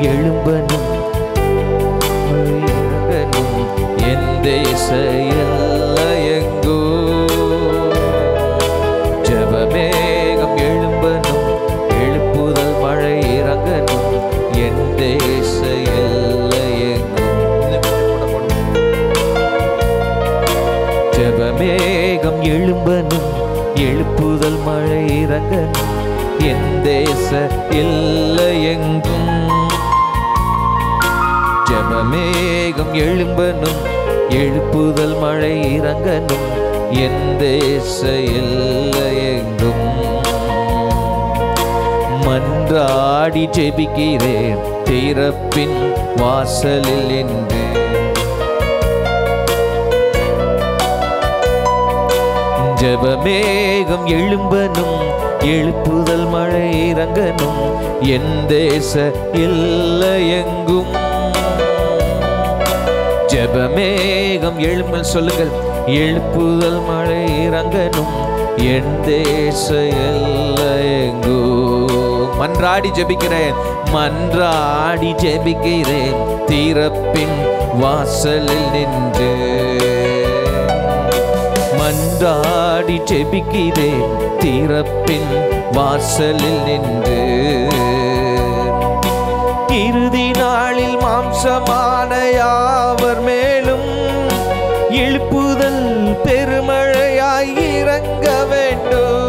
எழும்பனும் இறங்கனும் என் தேச எல்லையெங்கோ ஜெபமேகம் எழும்பனும் எழுப்புதல் மழை இறங்கனும் என் தேச எல்லையெங்கும் ஜெபமேகம் எழும்பனும் எழுப்புதல் மழை இறங்கனும் என் தேச எல்லையெங்கும் ஜெபமேகம் எழும்பனும் எழுப்புதல் மழை இறங்கனும் என் தேச எல்லையெங்கும் மன்றாடி ஜெபிக்கிறேன் திறப்பின் வாசலில் நின்று ஜெபமேகம் எழும்பனும் எழுப்புதல் மழை இறங்கனும் என் தேச எல்லையெங்கும் ஜெபமேகம் எழும்பல் சொல்லுங்கள் எழுப்புதல் மழை இறங்கனும் என் தேச எல்லையெங்கும் மன்றாடி ஜெபிக்கிறேன் மன்றாடி ஜெபிக்கிறேன் திறப்பின் வாசலில் நின்று மன்றாடி ஜெபிக்கிறேன் திறப்பின் வாசலில் நின்று இறுதி நாளில் மாம்சமான யாவர் மேலும் எழுப்புதல் பெருமழையாய் இறங்க வேண்டும்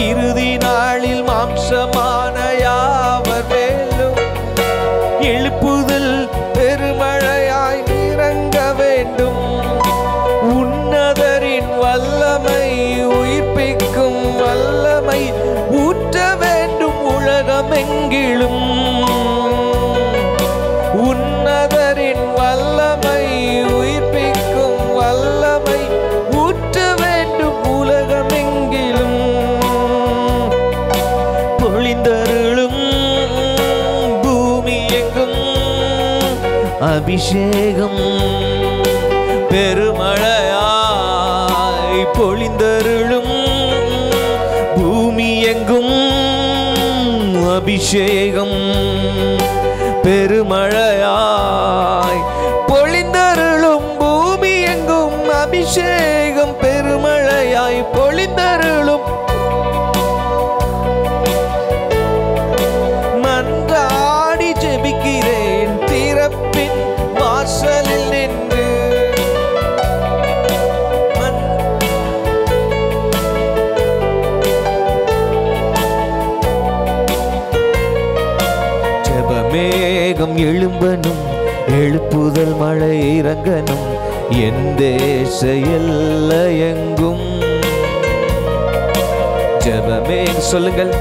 இறுதி நாளில் மாம்சமான யாவர் மேலும் எழுப்புதல் பெருமழையாய் இறங்க வேண்டும் உன்னதரின் வல்லமை உயிர்ப்பிக்கும் வல்லமை ஊற்ற வேண்டும் உலகமெங்கிலும் உன்னதரின் வல்லமை உயிர்ப்பிக்கும் வல்லமை ஊற்ற வேண்டும் உலகமெங்கிலும் பொழிந்தருளும் பூமி எங்கும் அபிஷேகம் பெருமழையாய் பொழிந்தருளும் பூமி எங்கும் அபிஷேகம் பெருமழையாய் பொழிந்தருளும் பூமி எங்கும் அபிஷேகம் பெருமழையாய் பொழிந்தருளும் மன்றாடி ஜெபிக்கிறேன் திறப்பின் வாசலில் நின்று ஜெபமேகம் எழும்பனும் எழுப்புதல் மழை இறங்கனும் என் தேச எல்லையெங்கும் ஜெபமேகம் சொல்லுங்கள்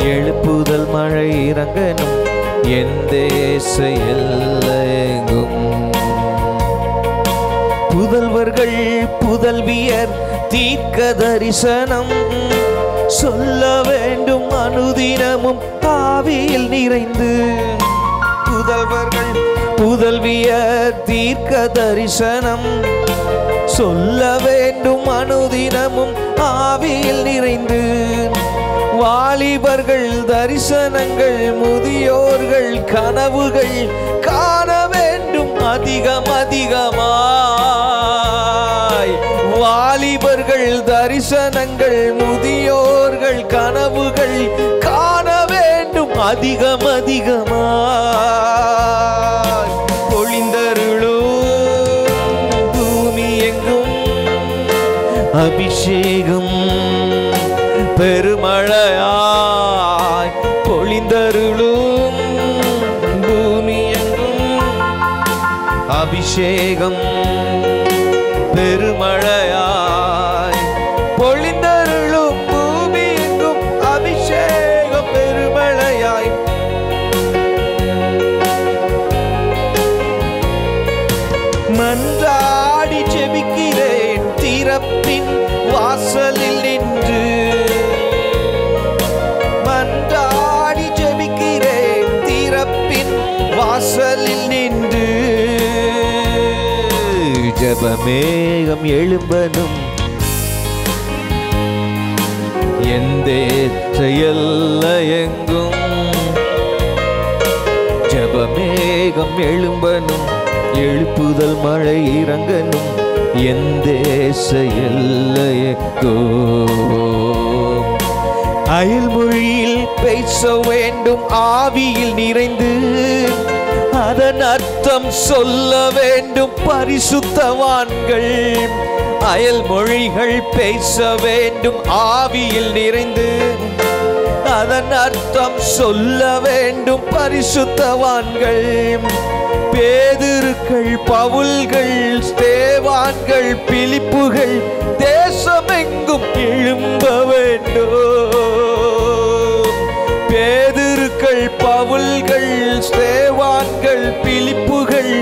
எழுப்புதல் மழை இறங்கனும் என் தேச எல்லையெங்கும் புதல்வர்கள் புதல்வியர் தீர்க்க தரிசனம் சொல்ல வேண்டும் அனுதினமும் ஆவியில் நிறைந்து புதல்வர்கள் புதல்வியர் தீர்க்க தரிசனம் சொல்ல வேண்டும் அனுதினமும் ஆவியில் நிறைந்து வாலிபர்கள் தரிசனங்கள் முதியோர்கள் கனவுகள் காண வேண்டும் அதிகம் அதிகமாய் வாலிபர்கள் தரிசனங்கள் முதியோர்கள் கனவுகள் காண வேண்டும் அதிகம் அதிகமாய் பொழிந்தருளும் பூமி எங்கும் அபிஷேகம் பெருமழையாய் பொழிந்தருளும் பூமி எங்கும் அபிஷேகம் பெருமழையாய் பொழிந்தருளும் பூமி எங்கும் அபிஷேகம் பெருமழையாய் மன்றாடி ஜெபிக்கிறேன் திறப்பின் வாசலில் நின்று மன்றாடி ஜெபிக்கிறேன் திறப்பின் வாசலில் நின்று ஜெபமேகம் எழும்பனும் என் தேச எல்லையெங்கும் மேகம் எழும்பனும் எழுப்புதல் மழை இறங்கனும் என் தேச எல்லையோ. அயல்மொழியில் பேச வேண்டும் ஆவியில் நிறைந்து அதன் அர்த்தம் சொல்ல வேண்டும் பரிசுத்தவான்கள். அயல் மொழிகள் பேச வேண்டும் ஆவியில் நிறைந்து அதன் அர்த்தம் சொல்ல வேண்டும் பரிசுத்தவான்கள். பேதுருக்கள் பவுல்கள் ஸ்தேவான்கள் பிலிப்புகள் தேசமெங்கும் எழும்ப வேண்டும். பேதுருக்கள் பவுல்கள் ஸ்தேவான்கள் பிலிப்புகள்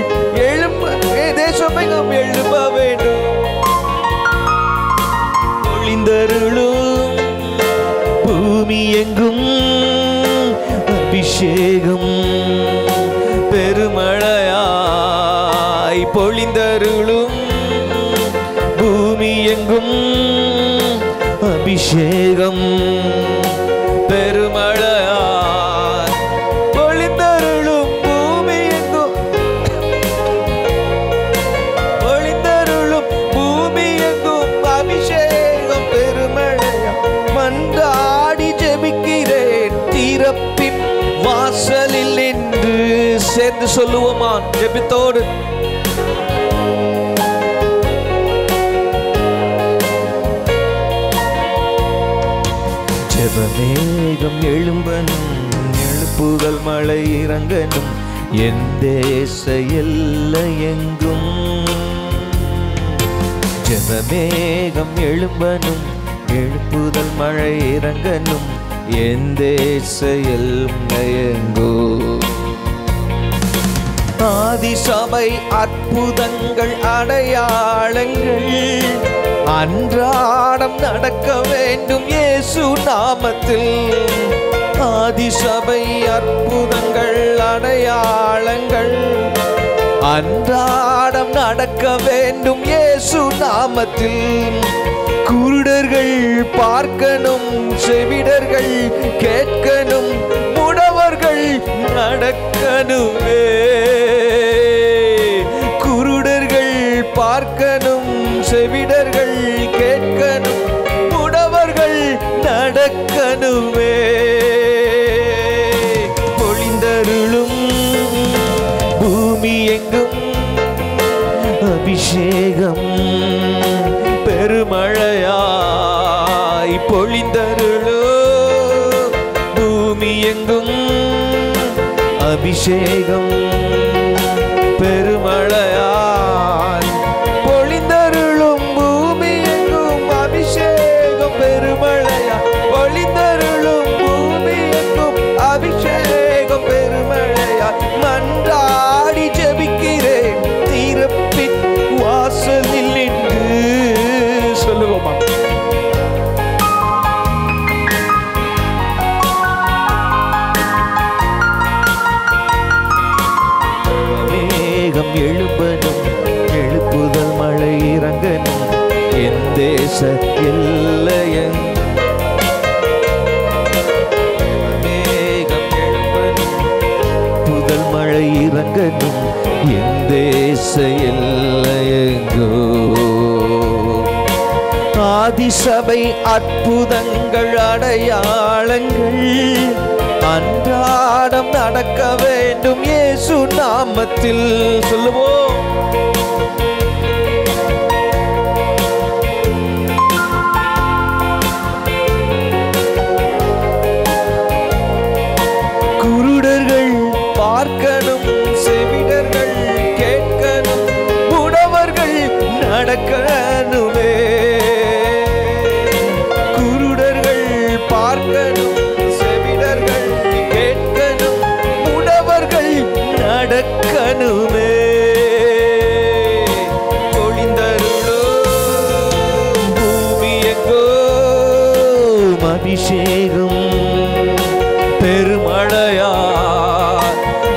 தேசமெங்கும் எழும்ப வேண்டும். பொழிந்தருளும் பூமி எங்கும் அபிஷேகம் பெருமழையாய் பொழிந்தருளும் பூமி எங்கும் அபிஷேகம் பெருமழையாய் பொழிந்தருளும் பூமி எங்கும் பொழிந்தருளும் பூமி எங்கும் அபிஷேகம் பெருமழையாய். மன்றாடி ஜெபிக்கிறேன் திறப்பின் வாசலில் நின்று. சேர்ந்து சொல்லுவோமா ஜெபித்தோடு? ஜெபமேகம் எழும்பனும் எழுப்புதல் மழை இறங்கனும் என் தேச எல்லையெங்கும். ஜெபமேகம் எழும்பனும் எழுப்புதல் மழை இறங்கனும் என் தேச எல்லையெங்கோ. ஆதி சபை அற்புதங்கள் அடையாளங்கள் அன்றாடம் நடக்க வேண்டும் இயேசு நாமத்தில். ஆதி சபை அற்புதங்கள் அடையாளங்கள் அன்றாடம் நடக்க வேண்டும் இயேசு நாமத்தில். குருடர்கள் பார்க்கணும் செவிடர்கள் கேட்கணும் முடவர்கள் நடக்கணுமே. குருடர்கள் பார்க்கணும் செவிடர்கள் கேட்கணும் முடவர்கள் நடக்கணுமே. பொழிந்தருளும் பூமி எங்கும் அபிஷேகம் பெருமழையாய் பொழிந்தருளும் பூமி எங்கும் அபிஷேகம் பெருமழையாய் பொழிந்தருளும் பூமி எங்கும் அபிஷேகம் பெருமழையாய் பொழிந்தருளும் பூமி எங்கும் அபிஷேகம் பெருமழையாய். மன்றாடி ஜெபிக்கிறேன் திறப்பின் வாசலில் நின்று. சொல்லுவோமா? மேகம் எழும்பனும் எழுப்புதல் மழை இறங்கனும் என் தேச எல்லையெங்கும். மேகம் எழும்பனும் புதல் மழை இறங்கனும் என் தேச எல்லையெங்கோ. ஆதி சபை அற்புதங்கள் அடையாளங்கள் அன்றாடம் நடக்க வேண்டும் இயேசு நாமத்தில். சொல்லுவோம். குருடர்கள் பார்க்கணும் செவிடர்கள் கேட்கணும் முடவர்கள் நடக்கணுமே. குருடர்கள் பார்க்கணும் செவிடர்கள் கேட்கணும் முடவர்கள் நடக்கணுமே. பொழிந்தருளும் பூமி எங்கும் அபிஷேகம் பெருமழையாய்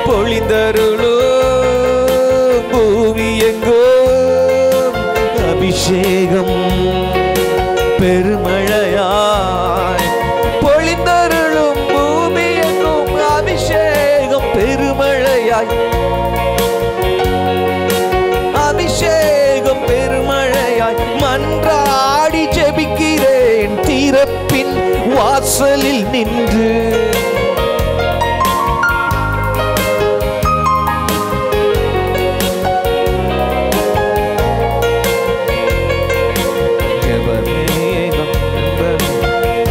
பொழிந்தருளும் பூமி எங்கும் அபிஷேகம் பெருமழையாய் பொழிந்தருளும் பூமி எங்கும் அபிஷேகம் பெருமழையாய் வாசலில் நின்று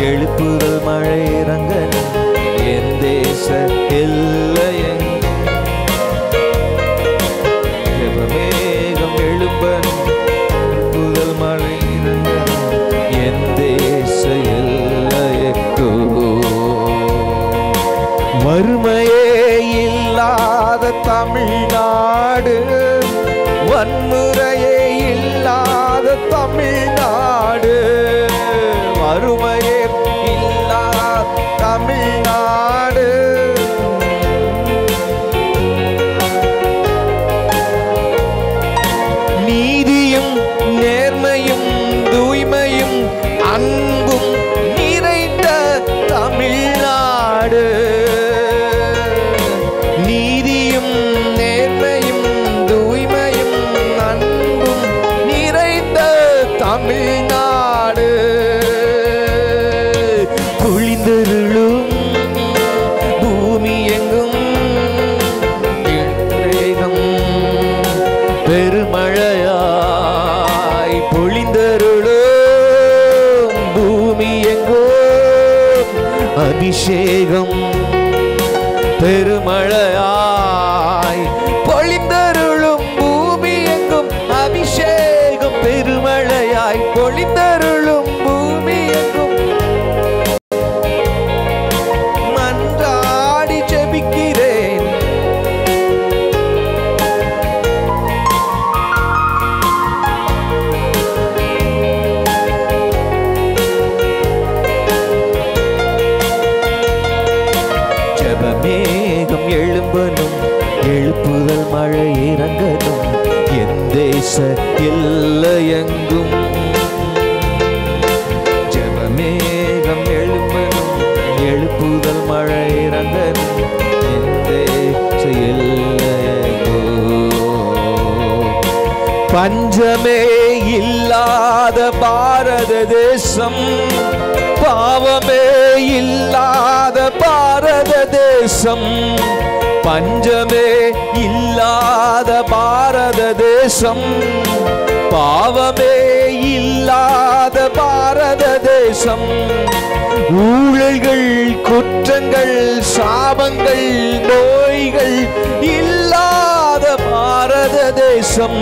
எழுப்புதல் மழை இறங்க என் தேச எல்லையெங்கும் ஜெபமேகம் எழுப்பன் எழுப்புதல் மழை இறங்க என் தேச எல்லையெங்கும் வறுமையே இல்லாத தமிழ்நாடு வன்முறையே இல்லாத தமிழ்நாடு வறுமையே இல்லாத தமிழ்நாடு நீதியும் நேர்மையும் தூய்மையும் அன்பும் நிறைந்த தமிழ்நாடு நீதியும் நேர்மையும் தூய்மையும் அன்பும் நிறைந்த தமிழ்நாடு குளிந்தருளும் பூமி எங்கும் மேகம் பெருமழையாய் பொழிந்தருளும் பூமி எங்கும் அபிஷேகம் பெருமழையாய் பொழிந்தருளும் பூமி எங்கும் அபிஷேகம் பெருமழையாய் பொழிந்தருளும் பூமி எங்கும் மன்றாடி ஜெபிக்கிறேன் ஜெபமேகம் எழும்பனும் எழுப்புதல் மழை இறங்கனும் என் தேச எல்லையெங்கும் ஜெபமேகம் எழும்பனும் எழுப்புதல் மழை இறங்கனும் என் தேச எல்லையெங்கும் பஞ்சமே இல்லாத பாரத தேசம் பாவமே இல்லாத பாரத தேசம் பஞ்சமே இல்லாத பாரத தேசம் பாவமே இல்லாத பாரத தேசம் ஊழல்கள் குற்றங்கள் சாபங்கள் நோய்கள் இல்லாத பாரத தேசம்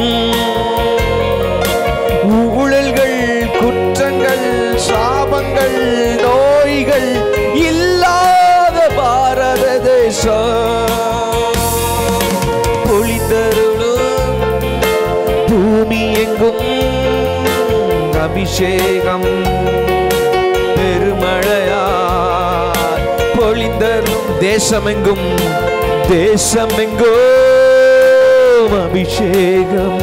ஊழல்கள் குற்றங்கள் சாபங்கள் நோய்கள் இல்லாத பாரத தேசம் பொழிந்தருளும் பூமி எங்கும் அபிஷேகம் பெருமழையாய் பொழிந்தருளும் தேசமெங்கும் அபிஷேகம்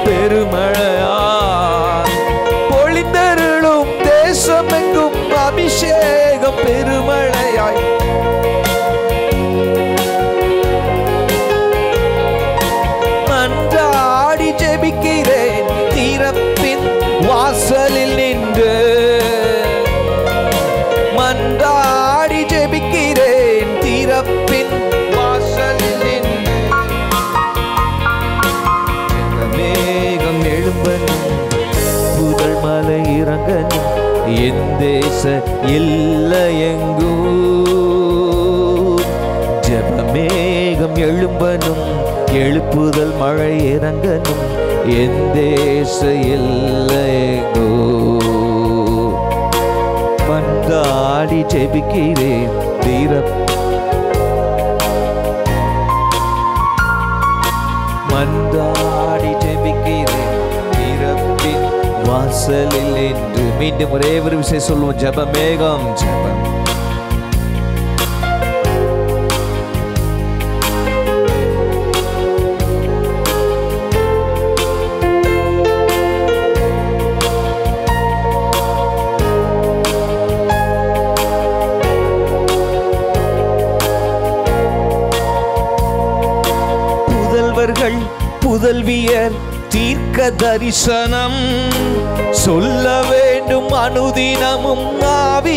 பெருமழையாய் பொழிந்தருளும் தேசமெங்கும் அபிஷேகம் பெருமழையாய் மன்றாடி ஜெபிக்கிறேன் திறப்பின் வாசலில் நின்று மன்றாடி ஜெபிக்கிறேன் திறப்பின் வாசலில் நின்று மேகம் எழும்பனும் புதல் மலை இறங்கனும் என் தேச எல்லையெங்கும் ஜெபமேகம் எழும்பனும் எழுப்புதல் மழை இறங்கனும் என் தேச எல்லையெங்கும் மன்றாடி ஜெபிக்கிறேன் மன்றாடி ஜெபிக்கிறேன் திறப்பின் வாசலில் என்று மீண்டும் ஒரே ஒரு விஷயம் சொல்லுவோம் ஜெபமேகம் ஜெபம் புதல்வியர் தீர்க்க தரிசனம் சொல்ல வேண்டும் அனுதினமும் ஆவி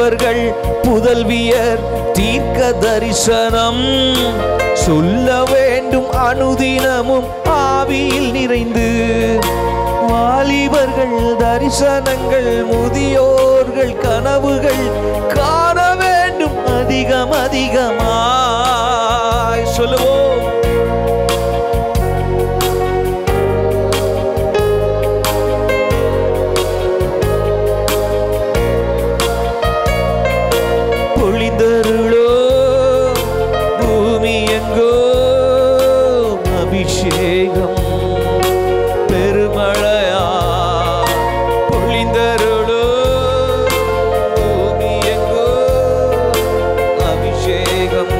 வாலிபர்கள் புதல்வியர் தீர்க்க தரிசனம் சொல்ல வேண்டும் அனுதினமும் ஆவியில் நிறைந்து. வாலிபர்கள் தரிசனங்கள், முதியோர்கள் கனவுகள் காண வேண்டும் அதிகம் அதிகமாய். சொல்லுவோம். பொழிந்தருளோ பூமி எங்கோ அபிஷேகம் பெருமழையா. பொழிந்தருளோ பூமி எங்கோ அபிஷேகம்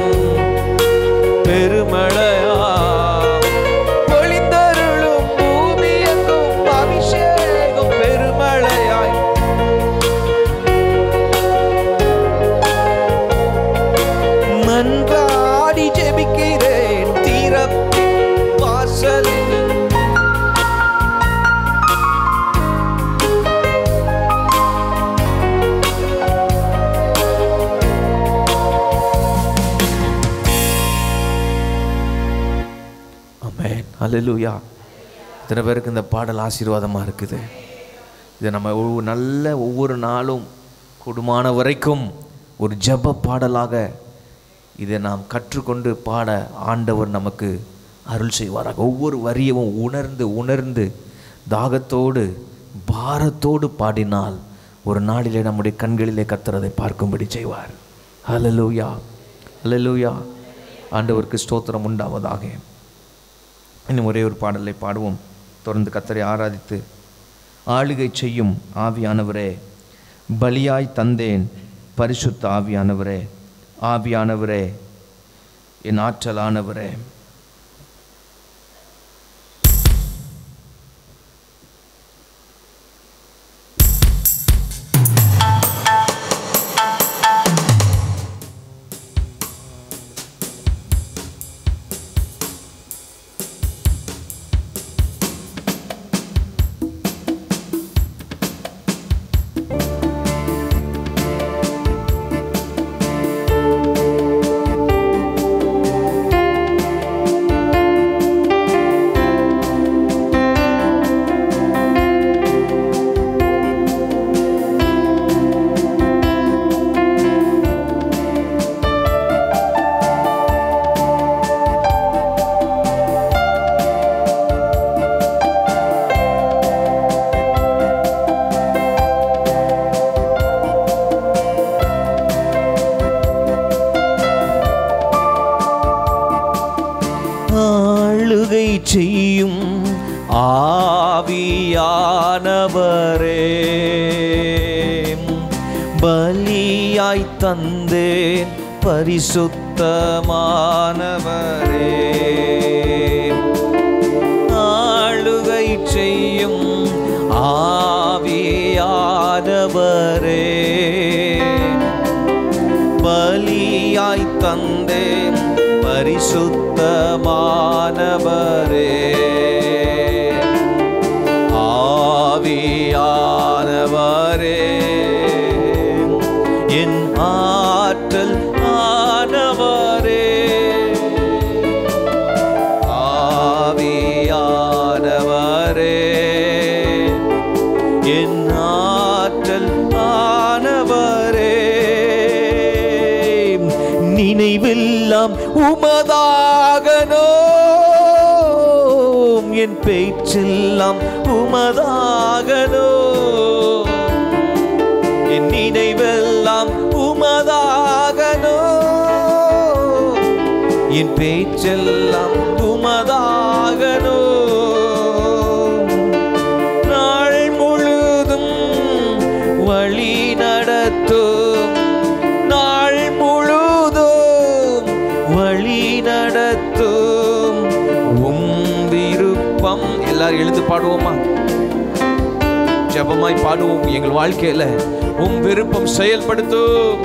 பெருமழையா. பொழிந்தருளும் பூமி எங்கும் அபிஷேகம் பெருமழையாய். மன்றாடி ஜெபிக்கிறேன் திறப்பின் வாசலில். ஆமென். அல்லேலூயா. இத்தனை பேருக்கு இந்த பாடல் ஆசீர்வாதமாக இருக்குது. இதை நம்ம ஒவ்வொரு நாளும் கூடுமான வரைக்கும் ஒரு ஜெப பாடலாக இதை நாம் கற்றுக்கொண்டு பாட ஆண்டவர் நமக்கு அருள் செய்வாராக. ஒவ்வொரு வரியவும் உணர்ந்து உணர்ந்து தாகத்தோடு பாரத்தோடு பாடினால் ஒரு நாளிலே நம்முடைய கண்களிலே கர்த்தர் அதை பார்க்கும்படி செய்வார். அல்லேலூயா, அல்லேலூயா. ஆண்டவருக்கு ஸ்தோத்திரம் உண்டாவதாக. இன்னும் ஒரே ஒரு பாடலை பாடுவோம். தொடர்ந்து கர்த்தரை ஆராதித்து, ஆளுகை செய்யும் ஆவியானவரே, பலியாய் தந்தேன் பரிசுத்த ஆவியானவரே, ஆவியானவரே என் ஆற்றலானவரே. ஆளுகை செய்யும் ஆவியானவரே, பலியாய் தந்தேன் பரிசுத்தமானவரே. ஆளுகை செய்யும் ஆவியானவரே, பலியாய் தந்தேன் பரிசுத்தமானவரே. ஆவியானவரே என் ஆற்றல் ஆனவரே, ஆவியானவரே என் ஆற்றல் ஆனவரே. நினைவெல்லாம் உமதாகணும், என் பேச்செல்லாம் உமதாகணும், என் நினைவெல்லாம் உமதாகணும், என் பேச்செல்லாம் உமதாகணும். நாள் முழுதும் வழி நடத்தும், நாள் முழுதும் வழி நடத்தும் உம் விருப்பம். எல்லாரும் எழுந்து பாடுவோமா? ஜெபமாய் பாடுவோம். எங்கள் வாழ்க்கையில உம் விருப்பம் செயல்படுத்தும்.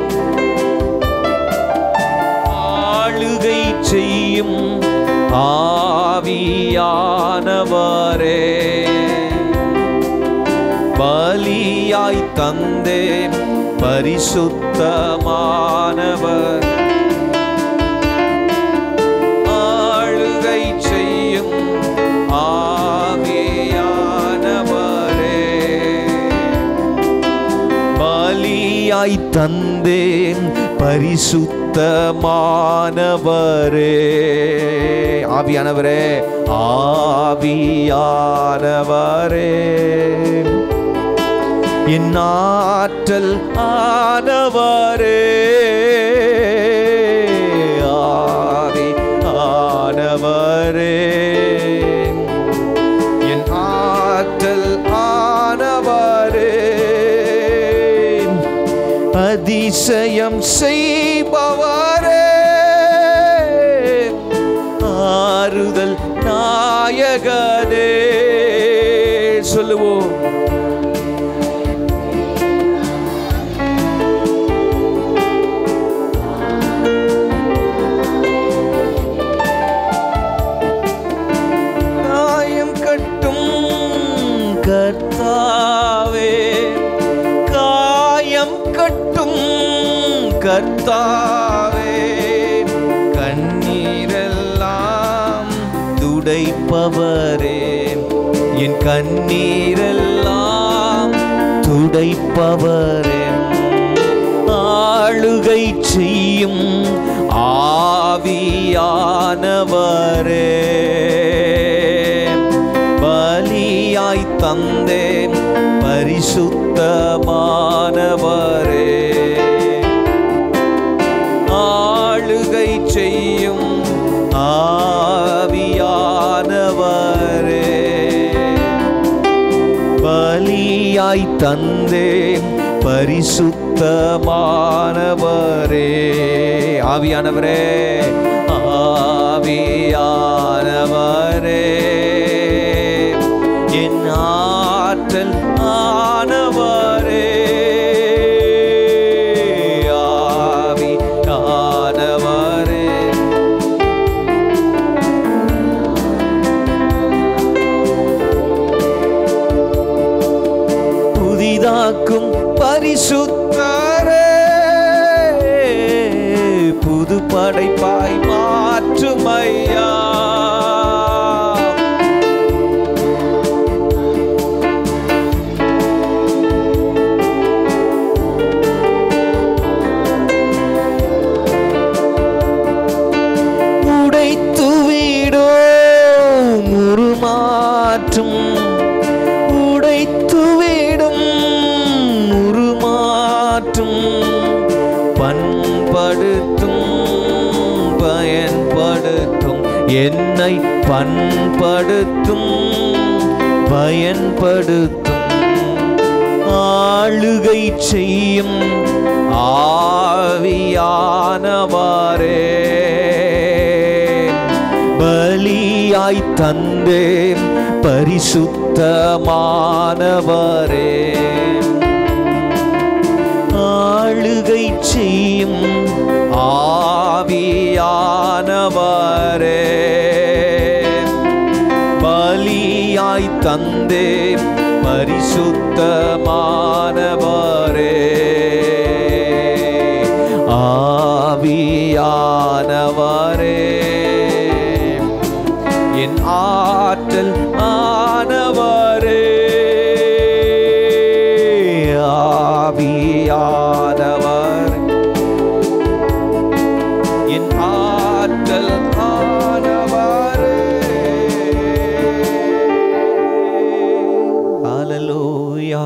ஆளுகை செய்யும் ஆவியானவரே, பலியாய் தந்தேன் பரிசுத்தமானவர், ஆளுகை செய்யும் ஆவியானவரே. பலியாய் தந்தேன் பரிசுத்தமானவரே. ஆவியானவரே, ஆவியானவரே, என் ஆற்றல் ஆனவரே. ஆவியானவரே, என் ஆற்றல் ஆனவரே. அதிசயம் செய்பவரே, ஆறுதல் நாயகனே. சொல்லுவோம். காயம் கட்டும் கர்த்தாவே, காயம் கட்டும் கர்த்தாவே, கண்ணீரெல்லாம் துடைப்பவரே, என் கண்ணீரெல்லாம் துடைப்பவரே. ஆளுகை செய்யும் ஆவியானவரே, பலியாய் தந்தேன் பரிசுத்தமானவரே, ஆளுகை செய்யும் ஆவியானவரே, பலியாய் தந்தேன் பரிசுத்தமானவரே. ஆவியானவரே, ஆவியானவரே, என் ஆற்றல் ஆனவரே. ஆவியானவரே, புதிதாக்கும் பரிசுத்தரே, புது படைப்பாய் மாற்றுமையா. உடைத்துவிடும் உருமாற்றும், உடைத்துவிடும் உருமாற்றும், பண்படுத்தும் பயன்படுத்தும், என்னை பண்படுத்தும் பயன்படுத்தும், ஆளுகை செய்யும் ஆவியானவரே, பலியாய் தந்தேன் பரிசுத்தமானவரே, ஆளுகை செய்யும் ஆவியானவரே, பலியாய் தந்தேன் பரிசுத்தமானவரே, ஆவியானவரே, என் ஆற்றல் ஆனவரே. ஆவியானவர், என் ஆற்றல் ஆனவரே. ஹல்லேலூயா.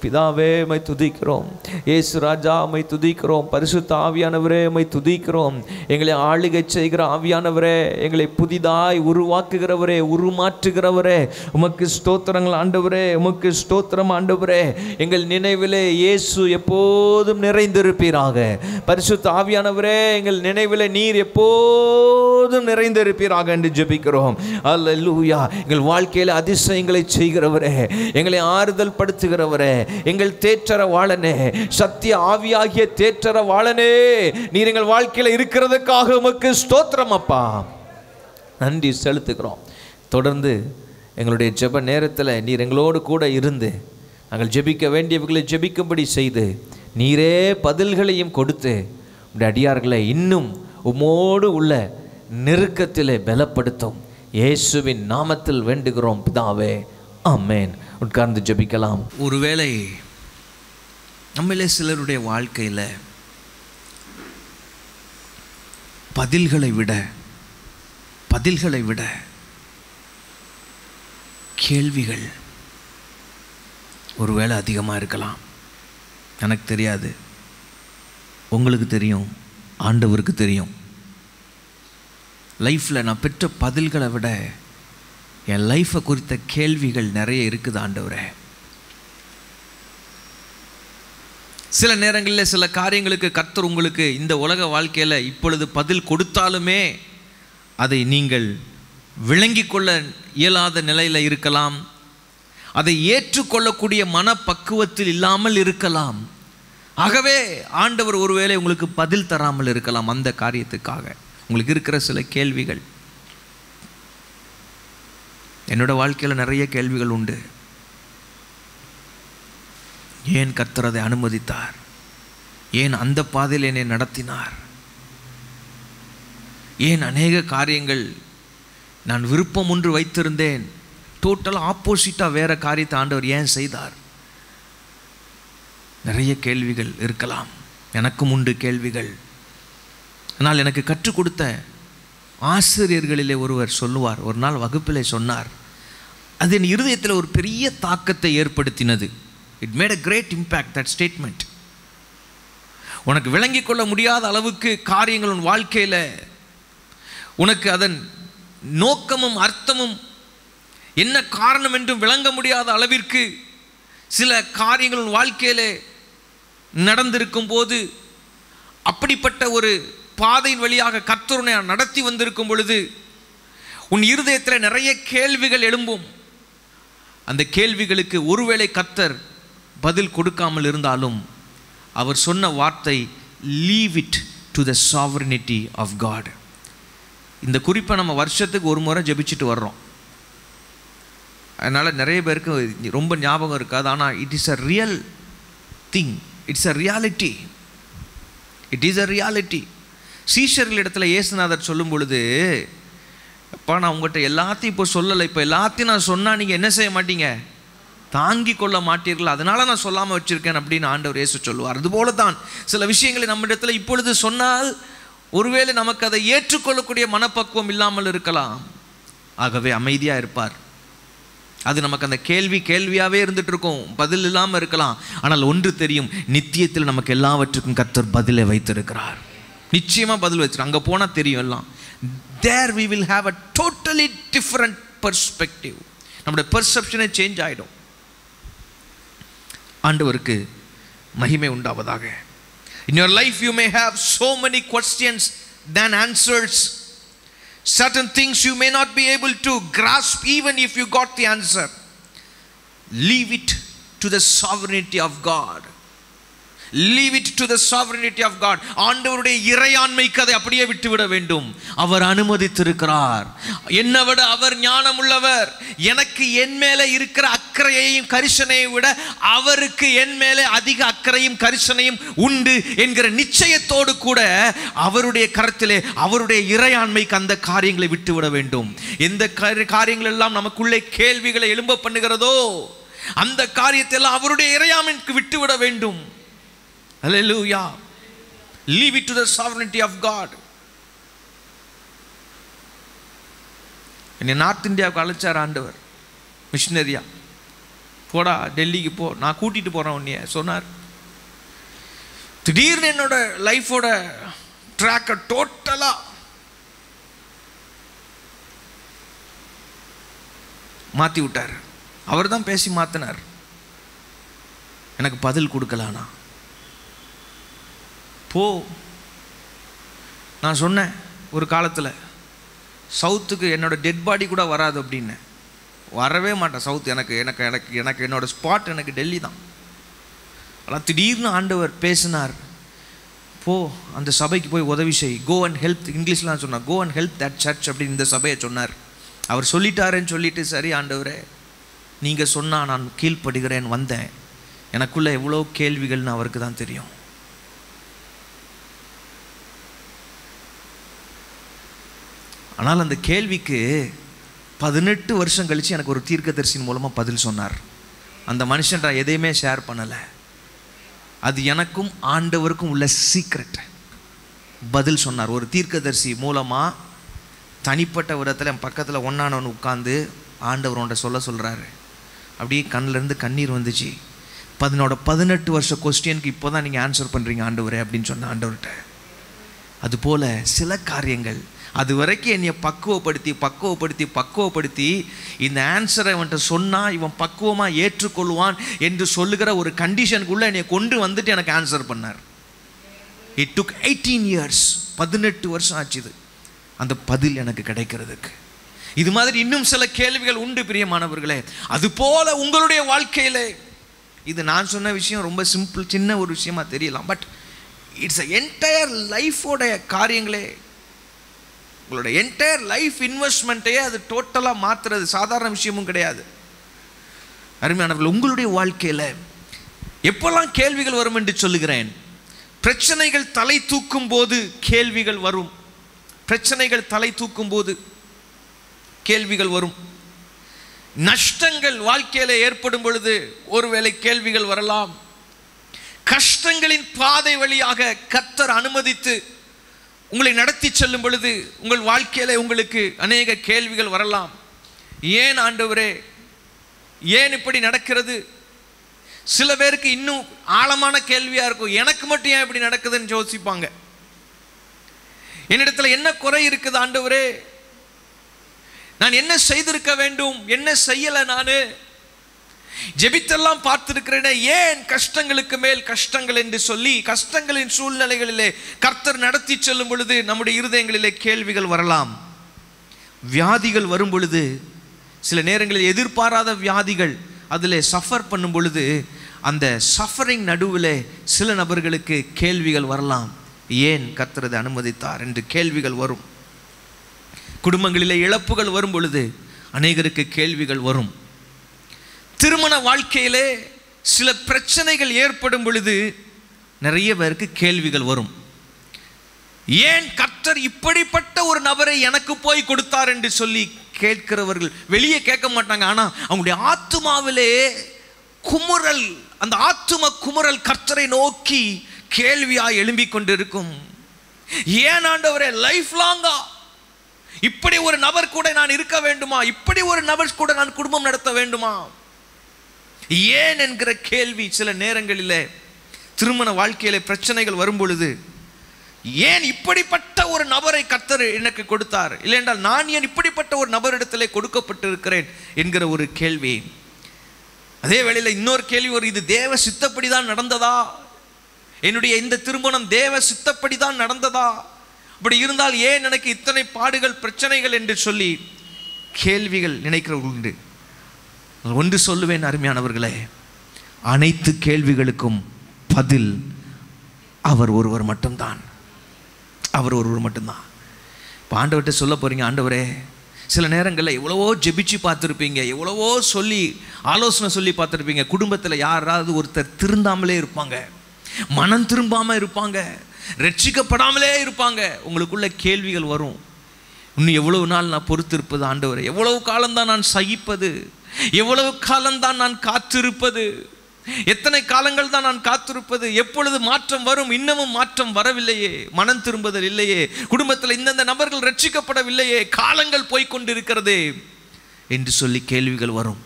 பிதாவே மை துதிக்கிறோம், இயேசு ராஜா மை துதிக்கிறோம், பரிசுத்த ஆவியானவரே மை துதிக்கிறோம். எங்களை ஆளுகை செய்கிற ஆவியானவரே, எங்களை புதிதாய் உருவாக்குகிறவரே, உருமாற்றுகிறவரே, உமக்கு ஸ்தோத்திரங்கள் ஆண்டவரே, உமக்கு ஸ்தோத்திரம் ஆண்டவரே. எங்கள் நினைவிலே இயேசு எப்போதும் நிறைந்திருப்பீராக. பரிசுத்த ஆவியானவரே, எங்கள் நினைவிலே நீர் எப்போதும் நிறைந்திருப்பீராக என்று ஜெபிக்கிறோம். அல்லேலூயா. எங்கள் வாழ்க்கையில் அதிசயங்களை செய்கிறவரே, எங்களை ஆறுதல் படுத்துகிறவரே, எங்கள் தேற்றரவாளனே, சத்திய ஆவியாகிய தேற்றரவாளனே, நீர் எங்கள் வாழ்க்கையில் இருக்கிறதுக்காக உமக்கு ஸ்தோத்திரம் அப்பா, நன்றி செலுத்துகிறோம். தொடர்ந்து எங்களுடைய ஜெப நேரத்தில் நீர் எங்களோடு கூட இருந்து நாங்கள் ஜெபிக்க வேண்டியவர்களை ஜெபிக்கும்படி செய்து நீரே பதில்களையும் கொடுத்து உடைய அடியார்களை இன்னும் உம்மோடு உள்ள நெருக்கத்திலே பலப்படுத்தும். இயேசுவின் நாமத்தில் வேண்டுகிறோம் பிதாவே, ஆமென். உட்கார்ந்து ஜெபிக்கலாம். ஒருவேளை நம்மளே சிலருடைய வாழ்க்கையில் பதில்களை விட கேள்விகள் ஒருவேளை அதிகமாக இருக்கலாம். எனக்கு தெரியாது, உங்களுக்கு தெரியும், ஆண்டவருக்கு தெரியும். லைஃப்பில் நான் பெற்ற பதில்களை விட என் லைஃப்பை குறித்த கேள்விகள் நிறைய இருக்குது ஆண்டவரே. சில நேரங்களில் சில காரியங்களுக்கு கர்த்தர் உங்களுக்கு இந்த உலக வாழ்க்கையில் இப்பொழுது பதில் கொடுத்தாலுமே அதை நீங்கள் விளங்கி கொள்ள இயலாத நிலையில் இருக்கலாம். அதை ஏற்றுக்கொள்ளக்கூடிய மனப்பக்குவத்தில் இல்லாமல் இருக்கலாம். ஆகவே ஆண்டவர் ஒருவேளை உங்களுக்கு பதில் தராமல் இருக்கலாம். அந்த காரியத்துக்காக உங்களுக்கு இருக்கிற சில கேள்விகள். என்னோட வாழ்க்கையில் நிறைய கேள்விகள் உண்டு. ஏன் கர்த்தர் அதை அனுமதித்தார்? ஏன் அந்த பாதையில் என்னை நடத்தினார்? ஏன் அநேக காரியங்கள் நான் விருப்பம் ஒன்று வைத்திருந்தேன், டோட்டலாக ஆப்போசிட்டாக வேறு காரியத்தை ஆண்டவர் ஏன் செய்தார்? நிறைய கேள்விகள் இருக்கலாம். எனக்கும் உண்டு கேள்விகள். ஆனால் எனக்கு கற்றுக் கொடுத்த ஆசிரியர்களிலே ஒருவர் சொல்லுவார், ஒரு நாள் வகுப்பிலே சொன்னார், அது என் இருதயத்தில் ஒரு பெரிய தாக்கத்தை ஏற்படுத்தினது. It made a great impact, that statement. உனக்கு விளங்கிக் கொள்ள முடியாத அளவுக்கு காரியங்கள் உன் வாழ்க்கையில் உனக்கு அதன் நோக்கமும் அர்த்தமும் என்ன காரணம் என்றும் விளங்க முடியாத அளவிற்கு சில காரியங்கள் உன் வாழ்க்கையில் நடந்திருக்கும் போது, அப்படிப்பட்ட ஒரு பாதையின் வழியாக கர்த்தர் நடத்தி வந்திருக்கும் பொழுது உன் இருதயத்தில் நிறைய கேள்விகள் எழும்பும். அந்த கேள்விகளுக்கு ஒருவேளை கர்த்தர் பதில் கொடுக்காமல் இருந்தாலும் அவர் சொன்ன வார்த்தை, leave it to the sovereignty of God. இந்த குறிப்பை நம்ம வருஷத்துக்கு ஒரு முறை ஜெபிச்சுட்டு வர்றோம். அதனால் நிறைய பேருக்கு ரொம்ப ஞாபகம் இருக்காது. ஆனால் it is a real thing, it's a reality, it is a reality. சீஷர்கள் இடத்துல இயேசுநாதர் சொல்லும் பொழுது, அப்பா நான் உங்கள்கிட்ட எல்லாத்தையும் இப்போ சொல்லலை, இப்போ எல்லாத்தையும் நான் சொன்னால் நீங்கள் என்ன செய்ய மாட்டீங்க, தாங்கி கொள்ள மாட்டீர்கள், அதனால் நான் சொல்லாமல் வச்சுருக்கேன் அப்படின்னு ஆண்டவர் இயேசு சொல்லுவார். அதுபோல தான் சில விஷயங்களை நம்ம இடத்துல இப்பொழுது சொன்னால் ஒருவேளை நமக்கு அதை ஏற்றுக்கொள்ளக்கூடிய மனப்பக்குவம் இல்லாமல் இருக்கலாம். ஆகவே அமைதியாக இருப்பார். அது நமக்கு அந்த கேள்வியாகவே இருந்துட்டு இருக்கும், பதில் இல்லாமல் இருக்கலாம். ஆனால் ஒன்று தெரியும், நித்தியத்தில் நமக்கு எல்லாவற்றுக்கும் கர்த்தர் பதிலை வைத்திருக்கிறார். நிச்சயமாக பதில் வச்சிருக்கார். அங்கே போனால் தெரியும் எல்லாம். There we will have a totally different perspective. நம்முடைய பெர்செப்ஷனே சேஞ்ச் ஆகிடும். ஆண்டவருக்கு மகிமை உண்டாவதாக. In your life you may have so many questions than answers. Certain things you may not be able to grasp even if you got the answer. Leave it to the sovereignty of God. Leave it to the sovereignty of God. ஆண்டவருடைய இறையாண்மைக்கு அதை அப்படியே விட்டுவிட வேண்டும். அவர் அனுமதித்திருக்கிறார். என்னை விட அவர் ஞானம் உள்ளவர். எனக்கு என் மேலே இருக்கிற அக்கறையையும் கரிசனையும் விட அவருக்கு என் மேலே அதிக அக்கறையும் கரிசனையும் உண்டு என்கிற நிச்சயத்தோடு கூட அவருடைய கரத்திலே அவருடைய இறையாண்மைக்கு அந்த காரியங்களை விட்டுவிட வேண்டும். எந்த காரியங்கள் எல்லாம் நமக்குள்ளே கேள்விகளை எழும்ப பண்ணுகிறதோ அந்த காரியத்தை எல்லாம் அவருடைய இறையாண்மைக்கு விட்டுவிட வேண்டும். Hallelujah. Leave it to the sovereignty of God. என்னை நார்த் இந்தியாவுக்கு அழைச்சார் ஆண்டவர் மிஷினரியா. போடா டெல்லிக்கு போ, நான் கூட்டிகிட்டு போகிறேன் உன்னைய சொன்னார். திடீர்னு என்னோட லைஃபோட ட்ராக்கை டோட்டலாக மாற்றி விட்டார். அவர் தான் பேசி மாற்றினார். எனக்கு பதில் கொடுக்கலானா போ. நான் சொன்னேன் ஒரு காலத்தில், சவுத்துக்கு என்னோட டெட் பாடி கூட வராது அப்படின்னு. வரவே மாட்டேன் சவுத். எனக்கு எனக்கு எனக்கு எனக்கு என்னோடய ஸ்பாட் எனக்கு டெல்லி தான். ஆனால் திடீர்னு ஆண்டவர் பேசினார், போ அந்த சபைக்கு போய் உதவி செய், கோ அண்ட் ஹெல்ப். இங்கிலீஷ்லாம் சொன்னார், go and help that church அப்படின்னு இந்த சபையை சொன்னார். அவர் சொல்லிட்டாருன்னு சொல்லிட்டு, சரி ஆண்டவரே நீங்கள் சொன்னால் நான் கீழ்ப்படுகிறேன் வந்தேன். எனக்குள்ளே எவ்வளோ கேள்விகள்னு அவருக்கு தான் தெரியும். ஆனால் அந்த கேள்விக்கு 18 வருஷம் கழித்து எனக்கு ஒரு தீர்க்கதரிசியின் மூலமாக பதில் சொன்னார். அந்த மனுஷன் எதையுமே ஷேர் பண்ணலை. அது எனக்கும் ஆண்டவருக்கும் உள்ள சீக்ரெட். பதில் சொன்னார் ஒரு தீர்க்கதரிசி மூலமாக. தனிப்பட்ட விதத்தில் என் பக்கத்தில் ஒன்றானவன் உட்காந்து ஆண்டவரோட சொல்கிறாரு. அப்படியே கண்ணிலேருந்து கண்ணீர் வந்துச்சு. 18 வருஷ கொஸ்டினுக்கு இப்போ தான் நீங்கள் ஆன்சர் பண்ணுறீங்க ஆண்டவரே அப்படின்னு சொன்ன ஆண்டவர்கிட்ட. அதுபோல் சில காரியங்கள் அது வரைக்கும் என்னை பக்குவப்படுத்தி இந்த ஆன்சரை இவன்கிட்ட சொன்னால் இவன் பக்குவமாக ஏற்றுக்கொள்வான் என்று சொல்லுகிற ஒரு கண்டிஷனுக்குள்ளே என்னை கொண்டு வந்துட்டு எனக்கு ஆன்சர் பண்ணார். It took 18 years. 18 வருஷம் ஆச்சுது அந்த பதில் எனக்கு கிடைக்கிறதுக்கு. இது மாதிரி இன்னும் சில கேள்விகள் உண்டு பிரியமானவர்களே. அதுபோல உங்களுடைய வாழ்க்கையில் இது நான் சொன்ன விஷயம் ரொம்ப சிம்பிள், சின்ன ஒரு விஷயமா தெரியலாம். பட் இட்ஸ் என்டையர் லைஃபோடைய காரியங்களே, உங்களோட என்டையர் லைஃப் இன்வெஸ்ட்மெண்ட்டையே அது டோட்டலாக மாற்றுறது சாதாரண விஷயமும் கிடையாது. அருமையானவர்கள், உங்களுடைய வாழ்க்கையில் எப்பெல்லாம் கேள்விகள் வரும் என்று சொல்லுகிறேன். பிரச்சனைகள் தலை தூக்கும் போது கேள்விகள் வரும். பிரச்சனைகள் தலை தூக்கும் போது கேள்விகள் வரும். நஷ்டங்கள் வாழ்க்கையில் ஏற்படும் பொழுது ஒருவேளை கேள்விகள் வரலாம். கஷ்டங்களின் பாதை வழியாக கர்த்தர் அனுமதித்து உங்களை நடத்தி செல்லும் பொழுது உங்கள் வாழ்க்கையில் உங்களுக்கு அநேக கேள்விகள் வரலாம். ஏன் ஆண்டவரே, ஏன் இப்படி நடக்கிறது? சில பேருக்கு இன்னும் ஆழமான கேள்வியாக இருக்கும், எனக்கு மட்டும் ஏன் இப்படி நடக்குதுன்னு யோசிப்பாங்க. என்னிடத்தில் என்ன குறை இருக்குது ஆண்டவரே? நான் என்ன செய்திருக்க வேண்டும், என்ன செய்யலை? நான் ஜெபித்தெல்லாம் பார்த்திருக்கிறேனே, ஏன் கஷ்டங்களுக்கு மேல் கஷ்டங்கள் என்று சொல்லி கஷ்டங்களின் சூழ்நிலைகளிலே கர்த்தர் நடத்தி செல்லும் பொழுது நம்முடைய இருதயங்களிலே கேள்விகள் வரலாம். வியாதிகள் வரும் பொழுது, சில நேரங்களில் எதிர்பாராத வியாதிகள் அதில் சஃபர் பண்ணும் பொழுது அந்த சஃபரிங் நடுவில் சில நபர்களுக்கு கேள்விகள் வரலாம். ஏன் கர்த்தர் அதை அனுமதித்தார் என்று கேள்விகள் வரும். குடும்பங்களிலே இழப்புகள் வரும் பொழுது அநேகருக்கு கேள்விகள் வரும். திருமண வாழ்க்கையிலே சில பிரச்சனைகள் ஏற்படும் பொழுது நிறைய பேருக்கு கேள்விகள் வரும். ஏன் கர்த்தர் இப்படிப்பட்ட ஒரு நபரை எனக்கு போய் கொடுத்தார் என்று சொல்லி கேட்கிறவர்கள் வெளியே கேட்க மாட்டாங்க. ஆனால் அவங்களுடைய ஆத்துமாவிலே குமுறல், அந்த ஆத்தும குமுறல் கர்த்தரை நோக்கி கேள்வியாய் எழும்பிக் கொண்டிருக்கும். ஏன் ஆண்டவரே லைஃப் லாங்கா இப்படி ஒரு நபர் கூட நான் இருக்க வேண்டுமா? இப்படி ஒரு நபர் கூட நான் குடும்பம் நடத்த வேண்டுமா? ஏன் என்கிற கேள்வி சில நேரங்களில் திருமண வாழ்க்கையில பிரச்சனைகள் வரும் பொழுது, ஏன் இப்படிப்பட்ட ஒரு நபரை கர்த்தர் எனக்கு கொடுத்தார், இல்லை என்றால் நான் ஏன் இப்படிப்பட்ட ஒரு நபரிடத்திலே கொடுக்கப்பட்டிருக்கிறேன் என்கிற ஒரு கேள்வி. அதே வேளையில் இன்னொரு கேள்வி ஒரு, இது தேவ சித்தப்படி தான் நடந்ததா? என்னுடைய இந்த திருமணம் தேவ சித்தப்படி தான் நடந்ததா? அப்படி இருந்தால் ஏன் எனக்கு இத்தனை பாடுகள் பிரச்சனைகள் என்று சொல்லி கேள்விகள் நினைக்கிறவர்கள் உண்டு. ஒன்று சொல்லுவேன் அருமையானவர்களே, அனைத்து கேள்விகளுக்கும் பதில் அவர் ஒருவர் மட்டும்தான். அவர் ஒருவர் மட்டும்தான். இப்போ ஆண்டவர்கிட்ட சொல்ல போறீங்க, ஆண்டவரே சில நேரங்களில் எவ்வளவோ ஜெபிச்சு பார்த்துருப்பீங்க, எவ்வளவோ சொல்லி ஆலோசனை சொல்லி பார்த்துருப்பீங்க. குடும்பத்தில் யாராவது ஒருத்தர் திருந்தாமலே இருப்பாங்க, மனம் திரும்பாமல் இருப்பாங்க, ரட்சிக்கப்படாமலே இருப்பாங்க. உங்களுக்குள்ள கேள்விகள் வரும். இன்னும் எவ்வளவு நாள் நான் பொறுத்திருப்பது ஆண்டவரே? எவ்வளவு காலம்தான் நான் சகிப்பது? எவ்வளவு காலம்தான் நான் காத்திருப்பது? எத்தனை காலங்கள் தான் நான் காத்திருப்பது? எப்பொழுது மாற்றம் வரும்? இன்னமும் மாற்றம் வரவில்லையே, மனம் திரும்புதல் இல்லையே, குடும்பத்தில் இந்தந்த நபர்கள் ரட்சிக்கப்படவில்லையே, காலங்கள் போய்கொண்டிருக்கிறதே என்று சொல்லி கேள்விகள் வரும்.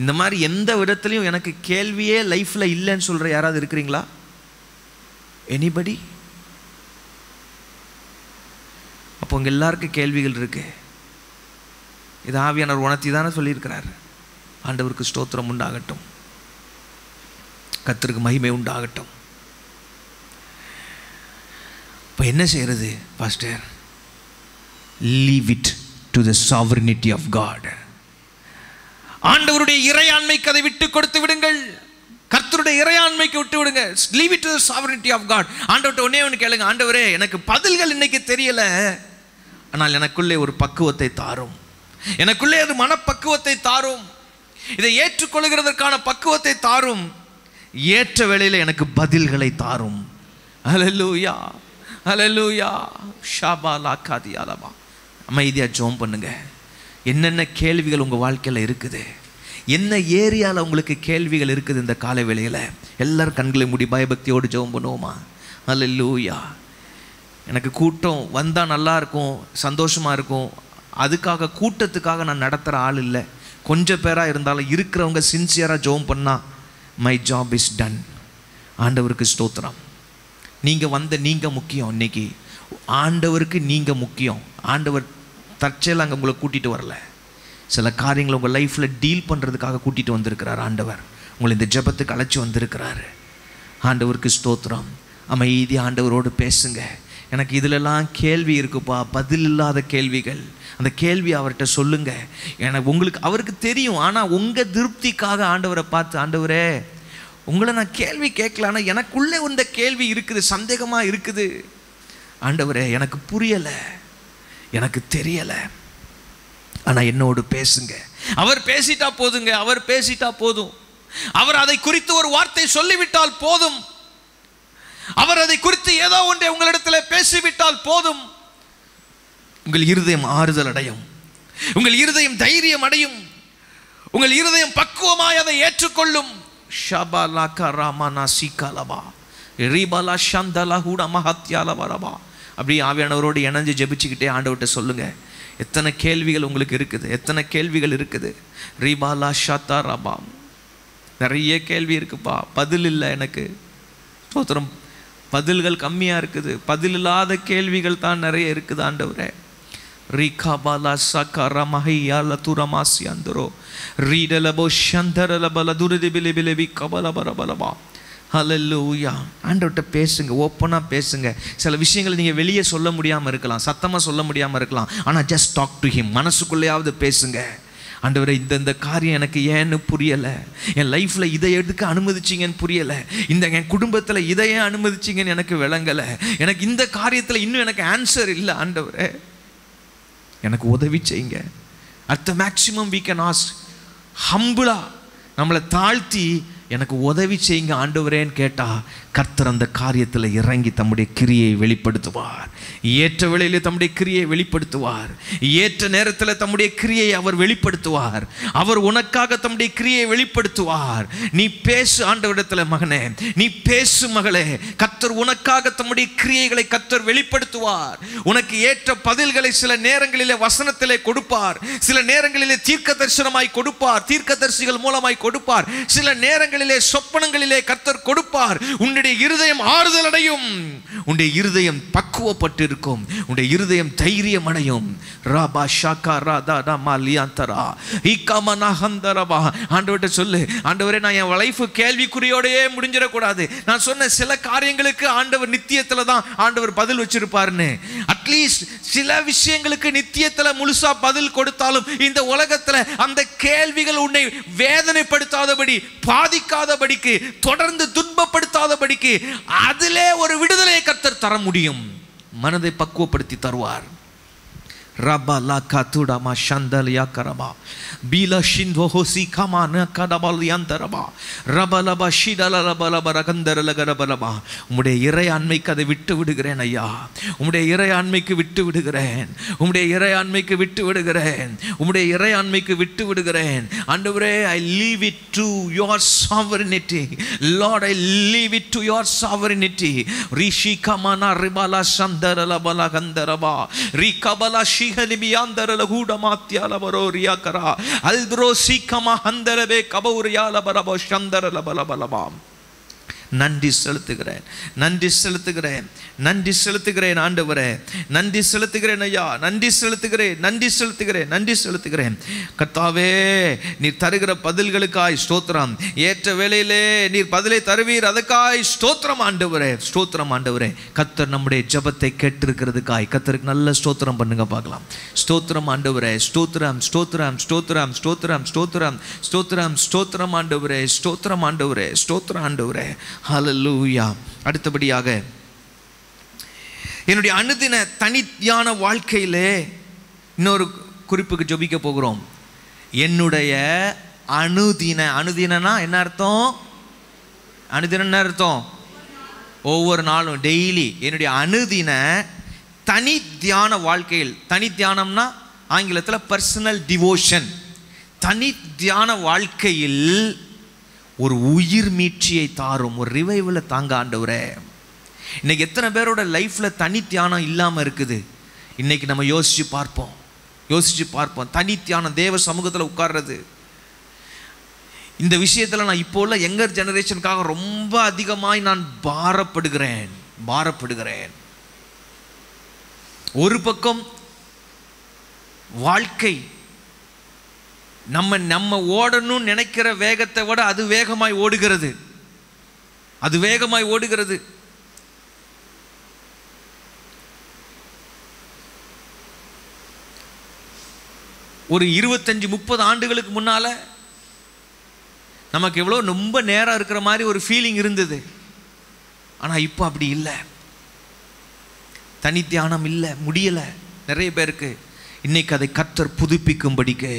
இந்த மாதிரி எந்த விதத்திலையும் எனக்கு கேள்வியே லைஃப்பில் இல்லைன்னு சொல்கிற யாராவது இருக்கிறீங்களா? எனிபடி? அப்போ உங்கள் எல்லாருக்கும் கேள்விகள் இருக்கு. இது ஆவியானவர் உணர்த்தி தானே சொல்லியிருக்கிறார். ஆண்டவருக்கு ஸ்தோத்திரம் உண்டாகட்டும், கர்த்தருக்கு மகிமை உண்டாகட்டும். இப்போ என்ன செய்யறது pastor? Leave it to the sovereignty of God. ஆண்டவருடைய இறையாண்மைக்கு அதை விட்டு கொடுத்து விடுங்கள். கர்த்தருடைய இறையாண்மைக்கு விட்டு விடுங்க. Leave it to the sovereignty of God. ஆண்டவர்ட்ட ஒண்ணே ஒன்று கேளுங்க, ஆண்டவரே எனக்கு பதில்கள் இன்னைக்கு தெரியல, ஆனால் எனக்குள்ளே ஒரு பக்குவத்தை தாரும், எனக்குள்ளே அது மனப்பக்குவத்தை தாரும், இதை ஏற்றுக்கொள்கிறதற்கான பக்குவத்தை தாரும், ஏற்ற வேளையில் எனக்கு பதில்களை தாரும். ஹல்லேலூயா, ஹல்லேலூயா. ஷாபாலா காதியாலபா. அமைதியாக ஜெபம் பண்ணுங்க. என்னென்ன கேள்விகள் உங்கள் வாழ்க்கையில் இருக்குது, என்ன ஏரியாவில் உங்களுக்கு கேள்விகள் இருக்குது இந்த காலை வேளையில்? எல்லாரும் கண்களை மூடி பயபக்தியோடு ஜெபம் பண்ணுவோமா? ஹல்லேலூயா. எனக்கு கூட்டம் வந்தால் நல்லா இருக்கும், சந்தோஷமாக இருக்கும். அதுக்காக கூட்டத்துக்காக நான் நடத்துகிற ஆள் இல்லை. கொஞ்சம் பேராக இருந்தாலும் இருக்கிறவங்க சின்சியராக ஜெபம் பண்ணால் மை ஜாப் இஸ் டன். ஆண்டவருக்கு ஸ்தோத்திரம். நீங்கள் முக்கியம். இன்னைக்கு ஆண்டவருக்கு நீங்கள் முக்கியம். ஆண்டவர் தற்செயலாக அங்கே உங்களை கூட்டிகிட்டு வரல. சில காரியங்களை உங்கள் லைஃப்பில் டீல் பண்ணுறதுக்காக கூட்டிகிட்டு வந்திருக்கிறார் ஆண்டவர். உங்களை இந்த ஜெபத்துக்கு அழைச்சி வந்திருக்கிறாரு. ஆண்டவருக்கு ஸ்தோத்திரம். அமைதி ஆண்டவரோடு பேசுங்க. எனக்கு இதிலெல்லாம் கேள்வி இருக்குப்பா, பதில் இல்லாத கேள்விகள். அந்த கேள்வி அவர்கிட்ட சொல்லுங்க. எனக்கு உங்களுக்கு அவருக்கு தெரியும். ஆனால் உங்கள் திருப்திக்காக ஆண்டவரை பார்த்து, ஆண்டவரே உங்களை நான் கேள்வி கேட்கல, ஆனால் எனக்குள்ளே இந்த கேள்வி இருக்குது, சந்தேகமாக இருக்குது. ஆண்டவரே எனக்கு புரியலை, எனக்கு தெரியலை, ஆனால் என்னோடு பேசுங்க. அவர் பேசிட்டா போதுங்க, அவர் பேசிட்டா போதும். அவர் அதை குறித்து ஒரு வார்த்தை சொல்லிவிட்டால் போதும். அவர் அதை குறித்து ஏதோ ஒன்றை உங்களிடத்தில் பேசிவிட்டால் போதும். உங்கள் இருதயம் ஆறுதல் அடையும், உங்கள் இருதயம் தைரியம் அடையும், உங்கள் இருதயம் பக்குவமாய் அதை ஏற்றுக்கொள்ளும். ஷபாலா கராமனா சீகாலபா ரிபாலா ஷந்தலா ஹூடா மஹத்யாலபரபா. அப்படியே ஆவியானவரோடு இணைஞ்சு ஜெபிச்சுக்கிட்டே ஆண்டவர்கிட்ட சொல்லுங்க. எத்தனை கேள்விகள் உங்களுக்கு இருக்குது, எத்தனை கேள்விகள் இருக்குது. ரிபாலா ஷாத்தா ரபா. நிறைய கேள்வி இருக்குப்பா, பதில் இல்லை எனக்கு. ஸ்தோத்திரம். பதில்கள் கம்மியாக இருக்குது, பதில் இல்லாத கேள்விகள் தான் நிறைய இருக்குது ஆண்டவரே. ரீகாபாலா சக்கர மஹையால துரமாசி அந்தரோ ரீடலபோ சந்தரலபல துரிதிபிலிபிலிபி கபலபரபலபா. ஹல்லேலூயா. ஆண்டவர்கிட்ட பேசுங்க, ஓப்பனாக பேசுங்க. சில விஷயங்கள் நீங்கள் வெளியே சொல்ல முடியாமல் இருக்கலாம், சத்தமாக சொல்ல முடியாமல் இருக்கலாம். ஆனால் ஜஸ்ட் டாக் டு ஹிம். மனசுக்குள்ளேயாவது பேசுங்க. ஆண்டவரே இந்த காரியம் எனக்கு ஏன்னு புரியலை, என் லைஃப்பில் இதை எடுக்க அனுமதிச்சிங்கன்னு புரியலை, என் குடும்பத்தில் இதை ஏன் அனுமதிச்சிங்கன்னு எனக்கு விளங்கலை, எனக்கு இந்த காரியத்தில் இன்னும் எனக்கு ஆன்சர் இல்லை. ஆண்டவரே எனக்கு உதவி செய்யுங்க. At the maximum we can ask ஹம்பிளா, நம்மளை தாழ்த்தி எனக்கு உதவி செய்யுங்க ஆண்டவரேன்னு கேட்டால் கர்த்தர் அந்த காரியத்தில் இறங்கி தம்முடைய கிரியை வெளிப்படுத்துவார். ஏற்ற வேளையிலே தம்முடைய கிரியை வெளிப்படுத்துவார். ஏற்ற நேரத்தில் தம்முடைய கிரியை அவர் வெளிப்படுத்துவார். அவர் உனக்காக தம்முடைய கிரியை வெளிப்படுத்துவார். நீ பேசு ஆண்டவரிடத்தில், மகனே நீ பேசு மகளே. கர்த்தர் உனக்காக தம்முடைய கிரியைகளை கர்த்தர் வெளிப்படுத்துவார். உனக்கு ஏற்ற பதில்களை சில நேரங்களிலே வசனத்திலே கொடுப்பார், சில நேரங்களிலே தீர்க்க தரிசனமாய் கொடுப்பார், தீர்க்கதரிசிகள் மூலமாய் கொடுப்பார், சில நேரங்களிலே சொப்பனங்களிலே கர்த்தர் கொடுப்பார். உன்னுடைய இருதயம் ஆறுதல் அடையும், உன்னுடைய இருதயம் பக்குவப்பட்டு இருக்கும், உன்னுடைய இருதயம் தைரியம் அடையும். ராபா ஷாகா ராதா ராமா லியாந்தரா ஈகாமனா ஹந்தரபா. ஆண்டவர்கிட்ட சொல்லு, ஆண்டவரே நான் என் லைஃப் கேள்விக்குறியோடையே முடிஞ்சிடக்கூடாது. நான் சொன்ன சில காரியங்களுக்கு ஆண்டவர் நித்தியத்தில் தான் ஆண்டவர் பதில் வச்சிருப்பாருன்னு. அட்லீஸ்ட் சில விஷயங்களுக்கு நித்தியத்தில் முழுசா பதில் கொடுத்தாலும் இந்த உலகத்தில் அந்த கேள்விகள் உன்னை வேதனைப்படுத்தாதபடி, பாதிக்காதபடிக்கு, தொடர்ந்து துன்பப்படுத்தாதபடிக்கு அதிலே ஒரு விடுதலையை கர்த்தர் தர முடியும். மனதை பக்குவப்படுத்தி தருவார். ரபா லா கதுடமா சந்தலியா கரபா பீலா ஷிந்தோ ஹோசி கமான கடபால் யந்தரபா ரபலபா ஷிடலபலப ரகந்தரலகரபலபா. உம்முடைய இறையாண்மைக்கு அதை விட்டு விடுகிறேன் ஐயா, உம்முடைய இறையாண்மைக்கு விட்டு விடுகிறேன், உம்முடைய இறையாண்மைக்கு விட்டு விடுகிறேன், உம்முடைய இறையாண்மைக்கு விட்டு விடுகிறேன். ஆண்டவரே I leave it to your sovereignty. Lord, I leave it to your sovereignty. ரிஷி கமனா ரிபலா சந்தரலபல கந்தரபா ரிகபலா ஷிஹலிபியாந்தரல கூடமாத்யாலபரோ ரியாகரா அல்ப்ரோ சீக்கமா ஹந்தரபே கபௌரியாலபரபோ சந்தரலபலபலபா. நன்றி செலுத்துகிறேன், நன்றி செலுத்துகிறேன், நன்றி செலுத்துகிறேன் ஆண்டவரே, நன்றி செலுத்துகிறேன் ஐயா, நன்றி செலுத்துகிறேன், நன்றி செலுத்துகிறேன், நன்றி செலுத்துகிறேன். கர்த்தாவே நீர் தருகிற பதில்களுக்காய் ஸ்தோத்திரம். ஏற்ற வேளையிலே நீர் பதிலை தருவீர், அதுக்காய் ஸ்தோத்திரம் ஆண்டவரே, ஸ்தோத்திரம் ஆண்டவரே. கர்த்தர் நம்முடைய ஜெபத்தை கேட்டிருக்கிறதுக்காய் கர்த்தருக்கு நல்ல ஸ்தோத்திரம் பண்ணுங்க பார்க்கலாம். ஸ்தோத்திரம் ஆண்டவரே, ஸ்தோத்திரம் ஸ்தோத்திரம் ஸ்தோத்திரம் ஸ்தோத்திரம் ஸ்தோத்திரம் ஸ்தோத்திரம் ஸ்தோத்திரம் ஆண்டவரே, ஸ்தோத்திரம் ஆண்டவரே, ஸ்தோத்திரம் ஆண்டவரே. ஹல்லேலூயா. அடுத்தபடியாக என்னுடைய அனுதின தனித்தியான வாழ்க்கையிலே இன்னொரு குறிப்புக்கு ஜெபிக்க போகிறோம். என்னுடைய அனுதினா என்ன அர்த்தம்? அனுதினம் என்ன அர்த்தம்? ஒவ்வொரு நாளும், டெய்லி. என்னுடைய அனுதின தனி தியான வாழ்க்கையில், தனி தியானம்னா ஆங்கிலத்தில் பர்சனல் டிவோஷன், தனி தியான வாழ்க்கையில் ஒரு உயிர் மீட்சியை தாரும், ஒரு ரிவைவலை தாங்க ஆண்டவரே. இன்னைக்கு எத்தனை பேரோட லைஃப்பில் தனி தியானம் இல்லாமல் இருக்குது? இன்னைக்கு நம்ம யோசித்து பார்ப்போம். தனி தியானம், தேவ சமூகத்தில் உட்கார்றது. இந்த விஷயத்தில் நான் இப்போ உள்ள யங்கர் ஜெனரேஷனுக்காக ரொம்ப அதிகமாய் நான் பாரப்படுகிறேன். ஒரு பக்கம் வாழ்க்கை நம்ம ஓடணும்னு நினைக்கிற வேகத்தை விட அது வேகமாய் ஓடுகிறது. ஒரு 25-30 ஆண்டுகளுக்கு முன்னால நமக்கு எவ்வளோ ரொம்ப நேரம் இருக்கிற மாதிரி ஒரு ஃபீலிங் இருந்தது. ஆனால் இப்போ அப்படி இல்லை. தனி தியானம் இல்லை, முடியலை நிறைய பேருக்கு. இன்னைக்கு அதை கர்த்தர் புதுப்பிக்கும்படிக்கு,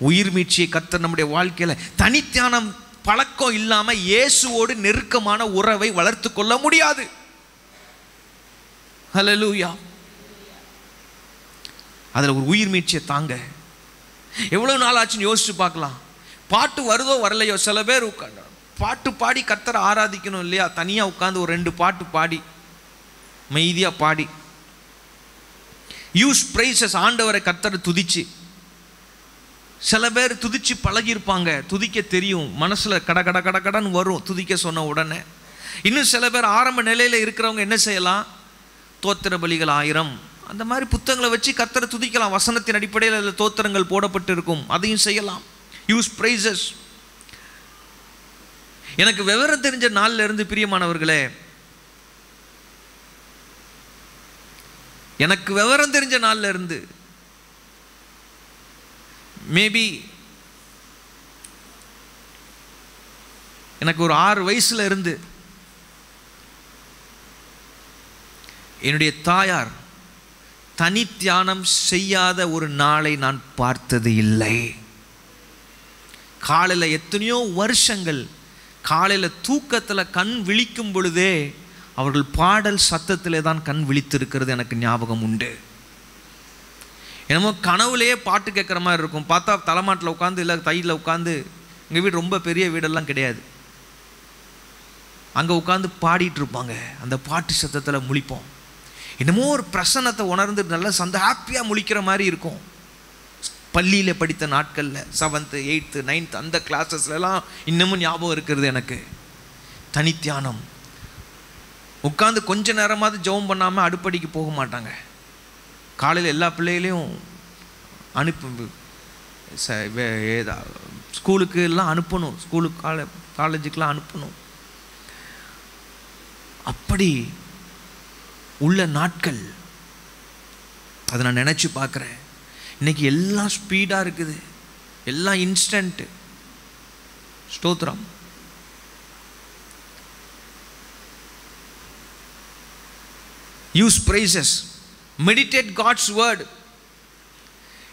உயிர் மீட்சியை கர்த்தர் நம்முடைய வாழ்க்கையில், தனித்தியானம் பழக்கம் இல்லாமல் இயேசுவோடு நெருக்கமான உறவை வளர்த்து கொள்ள முடியாது. ஹல்லேலூயா. அதில் ஒரு உயிர் மீட்சியை தாங்க எவ்வளோ நாள் ஆச்சுன்னு யோசிச்சு பார்க்கலாம். பாட்டு வருதோ வரலையோ, சில பேர் உட்காந்து பாட்டு பாடி கர்த்தரை ஆராதிக்கணும் இல்லையா? தனியாக உட்காந்து ஒரு 2 பாட்டு பாடி மெய்தியாக பாடி யூஸ் பிரைசஸ், ஆண்டவரை கர்த்தரை துதிச்சு. சில பேர் துதிச்சு பழகியிருப்பாங்க, துதிக்க தெரியும், மனசில் கடன்னு வரும் துதிக்க சொன்ன உடனே. இன்னும் சில பேர் ஆரம்ப நிலையில் இருக்கிறவங்க என்ன செய்யலாம்? தோத்திர பலிகள் 1000 அந்த மாதிரி புத்தகங்களை வச்சு கர்த்தரை துதிக்கலாம். வசனத்தின் அடிப்படையில் அதில் தோத்திரங்கள் போடப்பட்டு இருக்கும், அதையும் செய்யலாம். Use prices. எனக்கு விவரம் தெரிஞ்ச நாளில் இருந்து பிரியமானவர்களே, எனக்கு விவரம் தெரிஞ்ச நாளில் இருந்து மேபி எனக்கு ஒரு 6 வயசுல இருந்து என்னுடைய தாயார் தனி தியானம் செய்யாத ஒரு நாளை நான் பார்த்தது இல்லை. காலையில் எத்தனையோ வருஷங்கள் காலையில் தூக்கத்தில் கண் விழிக்கும் பொழுதே அவர்கள் பாடல் சத்தத்திலே தான் கண் விழித்திருக்கிறது எனக்கு ஞாபகம் உண்டு. என்னமோ கனவுலேயே பாட்டு கேட்குற மாதிரி இருக்கும். பார்த்தா தலைமாட்டில் உட்காந்து இல்லை தையில் உட்காந்து, எங்கள் வீடு ரொம்ப பெரிய வீடெல்லாம் கிடையாது, அங்கே உட்காந்து பாடிட்டு இருப்பாங்க. அந்த பாட்டு சத்தத்தில் முழிப்போம். என்னமோ ஒரு பிரசன்னத்தை உணர்ந்து நல்லா ஹாப்பியாக முழிக்கிற மாதிரி இருக்கும். பள்ளியில் படித்த நாட்களில் 7th 8th 9th அந்த கிளாஸஸ்லாம் இன்னமும் ஞாபகம் இருக்கிறது எனக்கு. தனித்தியானம் உட்காந்து கொஞ்ச நேரமாவது ஜெபம் பண்ணாமல் அடுப்படிக்கு போக மாட்டாங்க. காலையில் எல்லா பிள்ளைகளையும் ஸ்கூலுக்கு எல்லாம் அனுப்பணும், ஸ்கூலுக்கு காலேஜுக்கெலாம் அனுப்பணும். அப்படி உள்ள நாட்கள் அதை நான் நினச்சி பார்க்குறேன். இன்னைக்கு எல்லாம் ஸ்பீடாக இருக்குது, எல்லாம் இன்ஸ்டன்ட்டு. ஸ்தோத்திரம். Use praises, meditate God's word.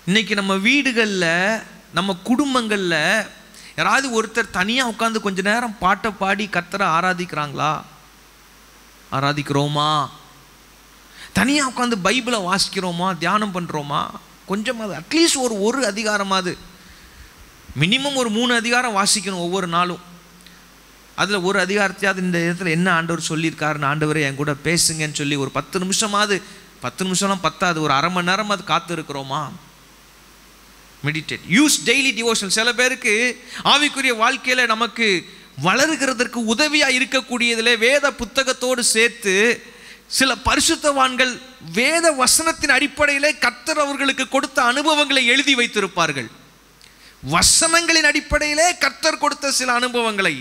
இன்னைக்கு நம்ம வீடுகளில், நம்ம குடும்பங்களில் யாராவது ஒருத்தர் தனியாக உட்காந்து கொஞ்ச நேரம் பாட்டை பாடி கர்த்தரை ஆராதிக்கிறோமா? தனியாக உட்காந்து பைபிளை வாசிக்கிறோமா? தியானம் பண்ணுறோமா? கொஞ்சமாவது அட்லீஸ்ட் ஒரு அதிகாரமாவது, மினிமம் ஒரு 3 அதிகாரம் வாசிக்கணும் ஒவ்வொரு நாளும். அதில் ஒரு அதிகாரத்தையாவது இந்த இடத்துல என்ன ஆண்டவர் சொல்லியிருக்காருன்னு, ஆண்டவரே என் கூட பேசுங்கன்னு சொல்லி ஒரு 10 நிமிஷமாவது, 10 நிமிஷம்லாம் பத்தாது, ஒரு அரை மணி நேரமாவது காத்து இருக்கிறோமா? மெடிடேட். Use daily devotion. சில பேருக்கு ஆவிக்குரிய வாழ்க்கையில் நமக்கு வளருகிறதற்கு உதவியாக இருக்கக்கூடியதில் வேத புத்தகத்தோடு சேர்த்து சில பரிசுத்தவான்கள் வேத வசனத்தின் அடிப்படையிலே கர்த்தர் அவர்களுக்கு கொடுத்த அனுபவங்களை எழுதி வைத்திருப்பார்கள். வசனங்களின் அடிப்படையிலே கர்த்தர் கொடுத்த சில அனுபவங்களை,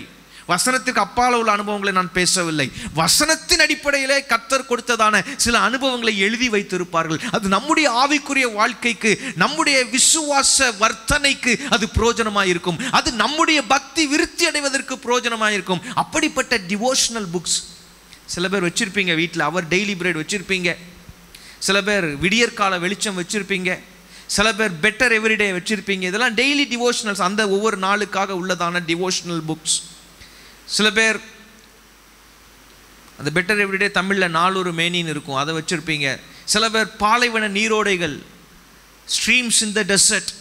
வசனத்திற்கு அப்பால உள்ள அனுபவங்களை நான் பேசவில்லை, வசனத்தின் அடிப்படையிலே கர்த்தர் கொடுத்ததான சில அனுபவங்களை எழுதி வைத்திருப்பார்கள். அது நம்முடைய ஆவிக்குரிய வாழ்க்கைக்கு, நம்முடைய விசுவாச வர்த்தனைக்கு அது பிரயோஜனமாக இருக்கும். அது நம்முடைய பக்தி விருத்தி அடைவதற்கு பிரயோஜனமாக இருக்கும். அப்படிப்பட்ட டிவோஷனல் புக்ஸ், சில பேர் வச்சுருப்பீங்க வீட்டில் அவர் டெய்லி பிரெட் வச்சுருப்பீங்க, சில பேர் விடியற்கால வெளிச்சம் வச்சுருப்பீங்க, சில பேர் பெட்டர் எவ்ரிடே வச்சுருப்பீங்க. இதெல்லாம் டெய்லி டிவோஷனல்ஸ், அந்த ஒவ்வொரு நாளுக்காக உள்ளதான டிவோஷனல் புக்ஸ். சில பேர் அந்த பெட்டர் எவ்ரிடே தமிழில் நாளொரு மேனின்னு இருக்கும், அதை வச்சுருப்பீங்க. சில பேர் பாலைவன நீரோடைகள், ஸ்ட்ரீம்ஸ் இன் த டெசர்ட்.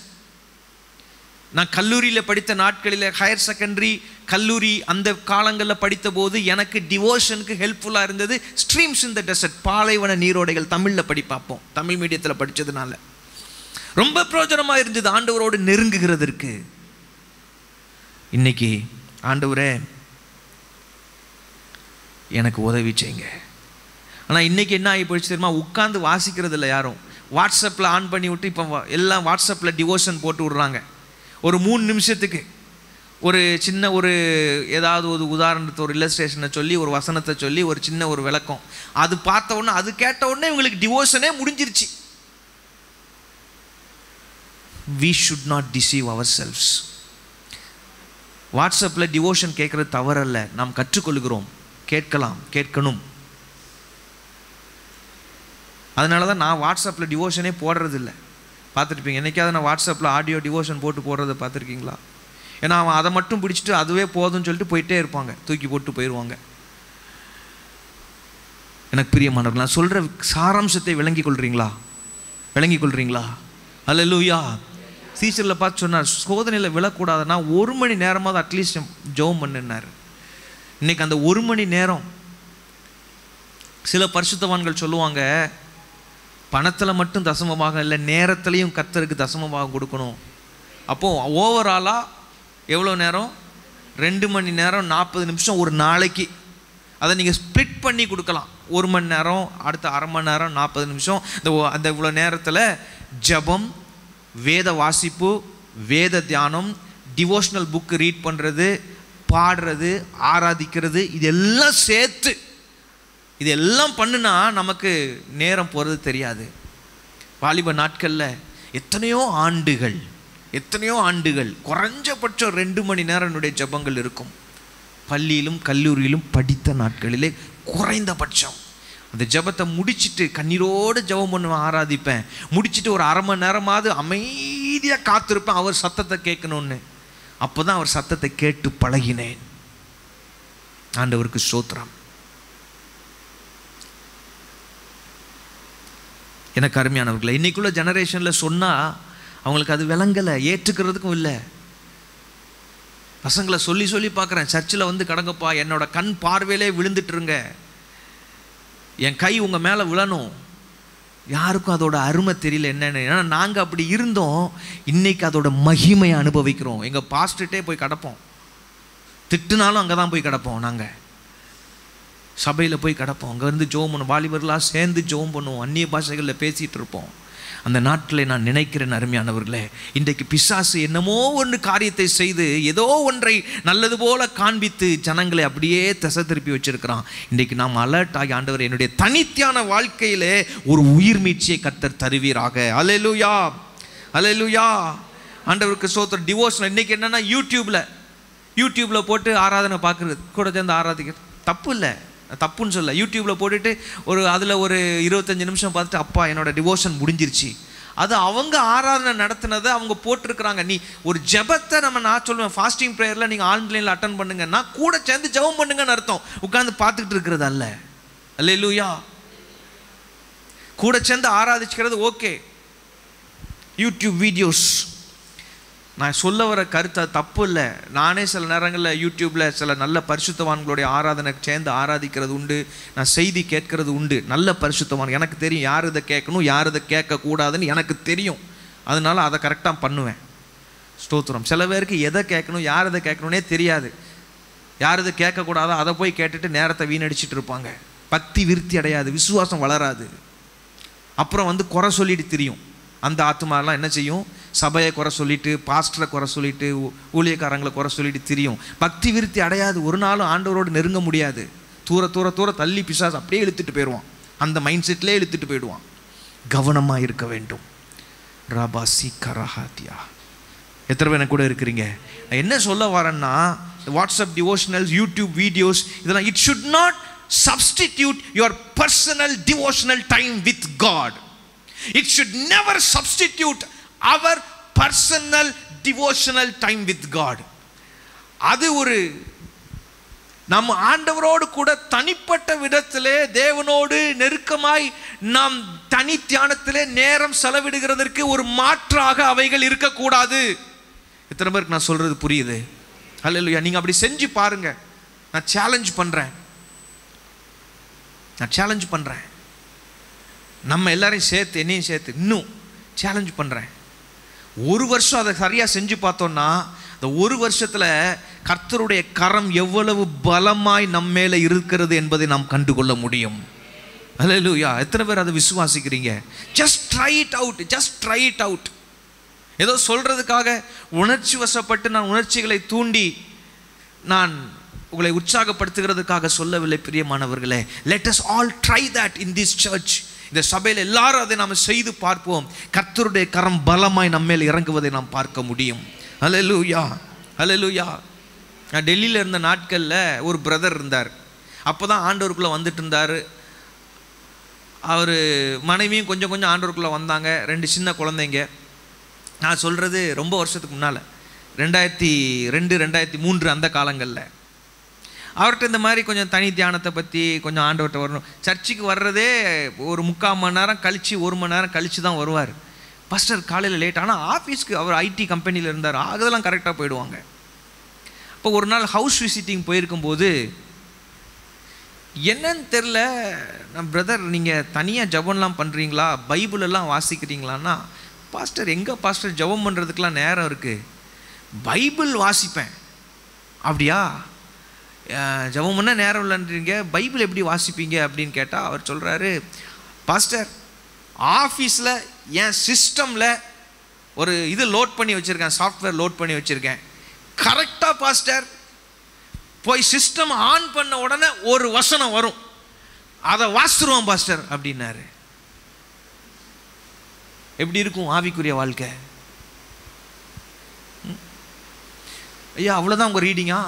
நான் கல்லூரியில் படித்த நாட்களில், ஹையர் செகண்டரி கல்லூரி அந்த காலங்களில் படித்த போது எனக்கு டிவோஷனுக்கு ஹெல்ப்ஃபுல்லாக இருந்தது ஸ்ட்ரீம்ஸ் இன் த டெசர்ட், பாலைவன நீரோடைகள். தமிழில் பார்ப்போம், தமிழ் மீடியத்தில் படித்ததுனால ரொம்ப பிரயோஜனமாக இருந்தது ஆண்டவரோடு நெருங்குகிறதற்கு. இன்னைக்கு ஆண்டவரே எனக்கு உதவி செய்யுங்க. ஆனால் இன்றைக்கி என்ன ஆகி போயிடுச்சு தெரியுமா? உட்காந்து வாசிக்கிறது இல்லை யாரும். வாட்ஸ்அப்பில் ஆன் பண்ணி விட்டு இப்போ எல்லாம் வாட்ஸ்அப்பில் டிவோஷன் போட்டு விட்றாங்க. ஒரு 3 நிமிஷத்துக்கு ஒரு சின்ன ஒரு ஏதாவது ஒரு உதாரணத்தை, ஒரு இல்லஸ்ட்ரேஷனை சொல்லி, ஒரு வசனத்தை சொல்லி, ஒரு சின்ன ஒரு விளக்கம், அது பார்த்த உடனே, அது கேட்ட உடனே இவங்களுக்கு டிவோஷனே முடிஞ்சிருச்சு. We should not deceive ourselves. வாட்ஸ்அப்பில் டிவோஷன் கேட்குறது தவறல்ல, நாம் கற்றுக்கொள்கிறோம், கேட்கலாம், கேட்கணும். அதனால தான் நான் வாட்ஸ்அப்பில் டிவோஷனே போடுறதில்லை. பார்த்துருப்பீங்க, என்றைக்காவது நான் வாட்ஸ்அப்பில் ஆடியோ டிவோஷன் போட்டு போடுறத பார்த்துருக்கீங்களா? ஏன்னா அவன் அதை மட்டும் பிடிச்சிட்டு அதுவே போதும்னு சொல்லிட்டு போயிட்டே இருப்பாங்க, தூக்கி போட்டு போயிடுவாங்க. எனக்கு பிரியமானவர்களே, நான் சொல்கிற சாராம்சத்தை விளங்கி கொள்கிறீங்களா? அல்லேலூயா. சீசரில் பார்த்து சொன்னார், சோதனையில் விழக்கூடாதுன்னா 1 மணி நேரமாவது அட்லீஸ்ட் ஜெபம் பண்ணினார். இன்றைக்கி அந்த 1 மணி நேரம், சில பரிசுத்தவான்கள் சொல்லுவாங்க, பணத்தில் மட்டும் தசமபாகம் இல்லை, நேரத்துலையும் கர்த்தருக்கு தசமபாகம் கொடுக்கணும். அப்போது ஓவராலாக எவ்வளோ நேரம்? 2 மணி நேரம் 40 நிமிஷம் ஒரு நாளைக்கு. அதை நீங்கள் ஸ்ப்ளிட் பண்ணி கொடுக்கலாம். 1 மணி நேரம், அடுத்த அரை மணி நேரம், 40 நிமிஷம். அந்த இவ்வளோ நேரத்தில் ஜெபம், வேத வாசிப்பு, வேத தியானம், டிவோஷனல் புக்கு ரீட் பண்ணுறது, பாடுறது, ஆராதிக்கிறது, இதெல்லாம் சேர்த்து இதெல்லாம் பண்ணுனா நமக்கு நேரம் போகிறது தெரியாது. வாலிப நாட்களில் எத்தனையோ ஆண்டுகள் குறைஞ்சபட்சம் 2 மணி நேரம் என்னுடைய ஜெபங்கள் இருக்கும். பள்ளியிலும் கல்லூரியிலும் படித்த நாட்களிலே குறைந்தபட்சம் அந்த ஜெபத்தை முடிச்சுட்டு கண்ணீரோடு ஜெபம் பண்ணுவேன், ஆராதிப்பேன். முடிச்சுட்டு ஒரு அரை மணி நேரமாவது அமைதியாக காத்திருப்பேன் அவர் சத்தத்தை கேட்கணும்னு. அப்போ தான் அவர் சத்தத்தை கேட்டு பழகினேன். ஆண்டவருக்கு ஸ்தோத்திரம். எனக்கு அருமையானவர்களே, இன்றைக்குள்ள ஜெனரேஷனில் சொன்னால் அவங்களுக்கு அது விளங்கலை, ஏற்றுக்கிறதுக்கும் இல்லை. பசங்களை சொல்லி பார்க்குறேன், சர்ச்சில் வந்து கடங்கப்பா, என்னோட கண் பார்வையிலே விழுந்துட்டுருங்க, என் கை உங்கள் மேலே விழணும். யாருக்கும் அதோட அருமை தெரியல என்னென்னு. ஏன்னா நாங்கள் அப்படி இருந்தோம், இன்றைக்கி அதோட மகிமையை அனுபவிக்கிறோம். எங்கள் பாஸ்டர்கிட்டே போய் கிடப்போம், திட்டுனாலும் அங்கே தான் போய் கிடப்போம். நாங்கள் சபையில் போய் கிடப்போம், அங்கே இருந்து ஜெபம் பண்ணுவோம், வாலிபர்களாக சேர்ந்து ஜெபம் பண்ணுவோம், அந்நிய பாஷைகளில் பேசிகிட்டு இருப்போம். அந்த நாட்டில் நான் நினைக்கிறேன் அருமையானவர்களே, இன்றைக்கு பிசாசு என்னமோ ஒன்று காரியத்தை செய்து ஏதோ ஒன்றை நல்லது போல காண்பித்து ஜனங்களை அப்படியே திசை திருப்பி வச்சிருக்கிறான். இன்றைக்கு நாம் அலர்ட் ஆகி, ஆண்டவர் என்னுடைய தனித்தியான வாழ்க்கையிலே ஒரு உயிர் மீட்சியை கர்த்தர் தருவீராக. அல்லேலூயா, அல்லேலூயா. ஆண்டவருக்கு ஸ்தோத்திரம். டிவோஷன் இன்றைக்கி என்னென்னா யூடியூப்பில் போட்டு ஆராதனை பார்க்குறது, கூட சேர்ந்து ஆராதிக்கிறது தப்பு இல்லை, தப்புன்னு சொல்ல. யூடியூப்பில் போட்டுட்டு அதில் ஒரு 25 நிமிஷம் பார்த்துட்டு அப்பா என்னோட டிவோஷன் முடிஞ்சிருச்சு. அது அவங்க ஆராதனை நடத்தினதை அவங்க போட்டிருக்கிறாங்க. நீ ஒரு ஜெபத்தை நான் சொல்லுவேன், ஃபாஸ்டிங் ப்ரேயரில் நீங்கள் ஆன்லைனில் அட்டன் பண்ணுங்கன்னா கூட சேர்ந்து ஜெபம் பண்ணுங்கன்னு அர்த்தம், உட்காந்து பார்த்துக்கிட்டு இருக்கிறது அல்ல. அல்லேலூயா. கூட சேர்ந்து ஆராதிச்சுக்கிறது ஓகே. யூடியூப் வீடியோஸ், நான் சொல்ல வர கருத்து அது தப்பு இல்லை. நானே சில நேரங்களில் யூடியூப்பில் சில நல்ல பரிசுத்தவான்களுடைய ஆராதனை சேர்ந்து ஆராதிக்கிறது உண்டு, நான் செய்தி கேட்கறது உண்டு. நல்ல பரிசுத்தவான், எனக்கு தெரியும் யார் இதை கேட்கணும் யார் இதை கேட்கக்கூடாதுன்னு எனக்கு தெரியும். அதனால அதை கரெக்டாக பண்ணுவேன். ஸ்தோத்திரம். சில பேருக்கு எதை கேட்கணும் யார் இதை கேட்கணுன்னே தெரியாது, யார் இதை கேட்கக்கூடாதோ அதை போய் கேட்டுட்டு நேரத்தை வீணடிச்சிட்டு இருப்பாங்க. பக்தி விருத்தி அடையாது, விசுவாசம் வளராது. அப்புறம் குறை சொல்லிட்டு தெரியும். அந்த ஆத்மாலாம் என்ன செய்யும்? சபையை குறை சொல்லிட்டு, பாஸ்டரை குறை சொல்லிட்டு, ஊழியக்காரங்களை குறை சொல்லிட்டு தெரியும். பக்தி விருத்தி அடையாது. ஒரு நாளும் ஆண்டவரோடு நெருங்க முடியாது. தூர தள்ளி பிசாசு அப்படியே இழுத்துட்டு போயிடுவான். அந்த மைண்ட் செட்லேயே இழுத்துட்டு போயிடுவான். கவனமாக இருக்க வேண்டும். ராபாசி கரஹாத்தியா. எத்தனை பேர் கூட இருக்கிறீங்க? நான் என்ன சொல்ல வரேன்னா, வாட்ஸ்அப் டிவோஷனல்ஸ், யூடியூப் வீடியோஸ், இதெல்லாம் it should not substitute your personal devotional time with God. It should never substitute our personal devotional time with God. அது ஒரு நம்ம ஆண்டவரோடு கூட தனிப்பட்ட விதத்திலே தேவனோடு நெருக்கமாய் நாம் தனி தியானத்திலே நேரம் செலவிடுகிறதற்கு ஒரு மாற்றாக அவைகள் இருக்கக்கூடாது. எத்தனை பேருக்கு நான் சொல்றது புரியுது? அல்லேலூயா. நீங்க அப்படி செஞ்சு பாருங்க. நான் சேலஞ்ச் பண்றேன். நம்ம எல்லாரையும் சேர்த்து என்னையும் சேர்த்து இன்னும் சேலஞ்ச் பண்றேன். ஒரு வருஷம் அதை சரியா செஞ்சு பார்த்தோம்னா இந்த ஒரு வருஷத்துல கர்த்தருடைய கரம் எவ்வளவு பலமாய் நம்ம மேல இருக்கிறது என்பதை நாம் கண்டுகொள்ள முடியும். அல்லேலூயா. எத்தனை பேர் அதை விசுவாசிக்கிறீங்க? Just try it out. ஏதோ சொல்றதுக்காக உணர்ச்சி வசப்பட்டு நான் உணர்ச்சிகளை தூண்டி நான் உங்களை உற்சாகப்படுத்துகிறதுக்காக சொல்லவில்லை பிரியமானவர்களே. Let us all try that in this search. இந்த சபையில் எல்லாரும் அதை நாம் செய்து பார்ப்போம். கர்த்தருடைய கரம் பலமாய் நம்ம மேல் இறங்குவதை நாம் பார்க்க முடியும். அல்லேலூயா, அல்லேலூயா. நான் டெல்லியில் இருந்த நாட்களில் ஒரு பிரதர் இருந்தார். அப்போ தான் ஆண்டவருக்குள்ளே வந்துட்டு இருந்தார். அவர் மனைவியும் கொஞ்சம் கொஞ்சம் ஆண்டவருக்குள்ளே வந்தாங்க. 2 சின்ன குழந்தைங்க. நான் சொல்கிறது ரொம்ப வருஷத்துக்கு முன்னால் 2002 2003 அந்த காலங்களில் அவர்கிட்ட இந்த மாதிரி கொஞ்சம் தனி தியானத்தை பற்றி கொஞ்சம் ஆண்டவர்கிட்ட வரணும். சர்ச்சுக்கு வர்றதே ஒரு 3/4 மணி நேரம் கழித்து 1 மணி நேரம் கழித்து தான் வருவார். பாஸ்டர் காலையில் லேட். ஆனால் ஆஃபீஸ்க்கு அவர் ஐடி கம்பெனியில் இருந்தார். அதெல்லாம் கரெக்டாக போயிடுவாங்க. இப்போ ஒரு நாள் ஹவுஸ் விசிட்டிங் போயிருக்கும்போது என்னன்னு தெரில, நான் பிரதர் நீங்கள் தனியாக ஜபம்லாம் பண்ணுறீங்களா, பைபிளெல்லாம் வாசிக்கிறீங்களான்னா, பாஸ்டர் எங்கே பாஸ்டர் ஜபம் பண்ணுறதுக்கெலாம் நேரம் இருக்குது, பைபிள் வாசிப்பேன். அப்படியா, ஜபம் பண்ண நேரம் இல்லைன்றீங்க, பைபிள் எப்படி வாசிப்பீங்க அப்படின்னு கேட்டால் அவர் சொல்கிறாரு, பாஸ்டர் ஆஃபீஸில் என் சிஸ்டமில் ஒரு இது லோட் பண்ணி வச்சுருக்கேன், சாஃப்ட்வேர் லோட் பண்ணி வச்சுருக்கேன். கரெக்டாக பாஸ்டர் போய் சிஸ்டம் ஆன் பண்ண உடனே ஒரு வசனம் வரும், அதை வாசிடுவோம் பாஸ்டர் அப்படின்னாரு. எப்படி இருக்கும் ஆவிக்குரிய வாழ்க்கை? ஐயா அவ்வளோதான் உங்கள் ரீடிங்கா?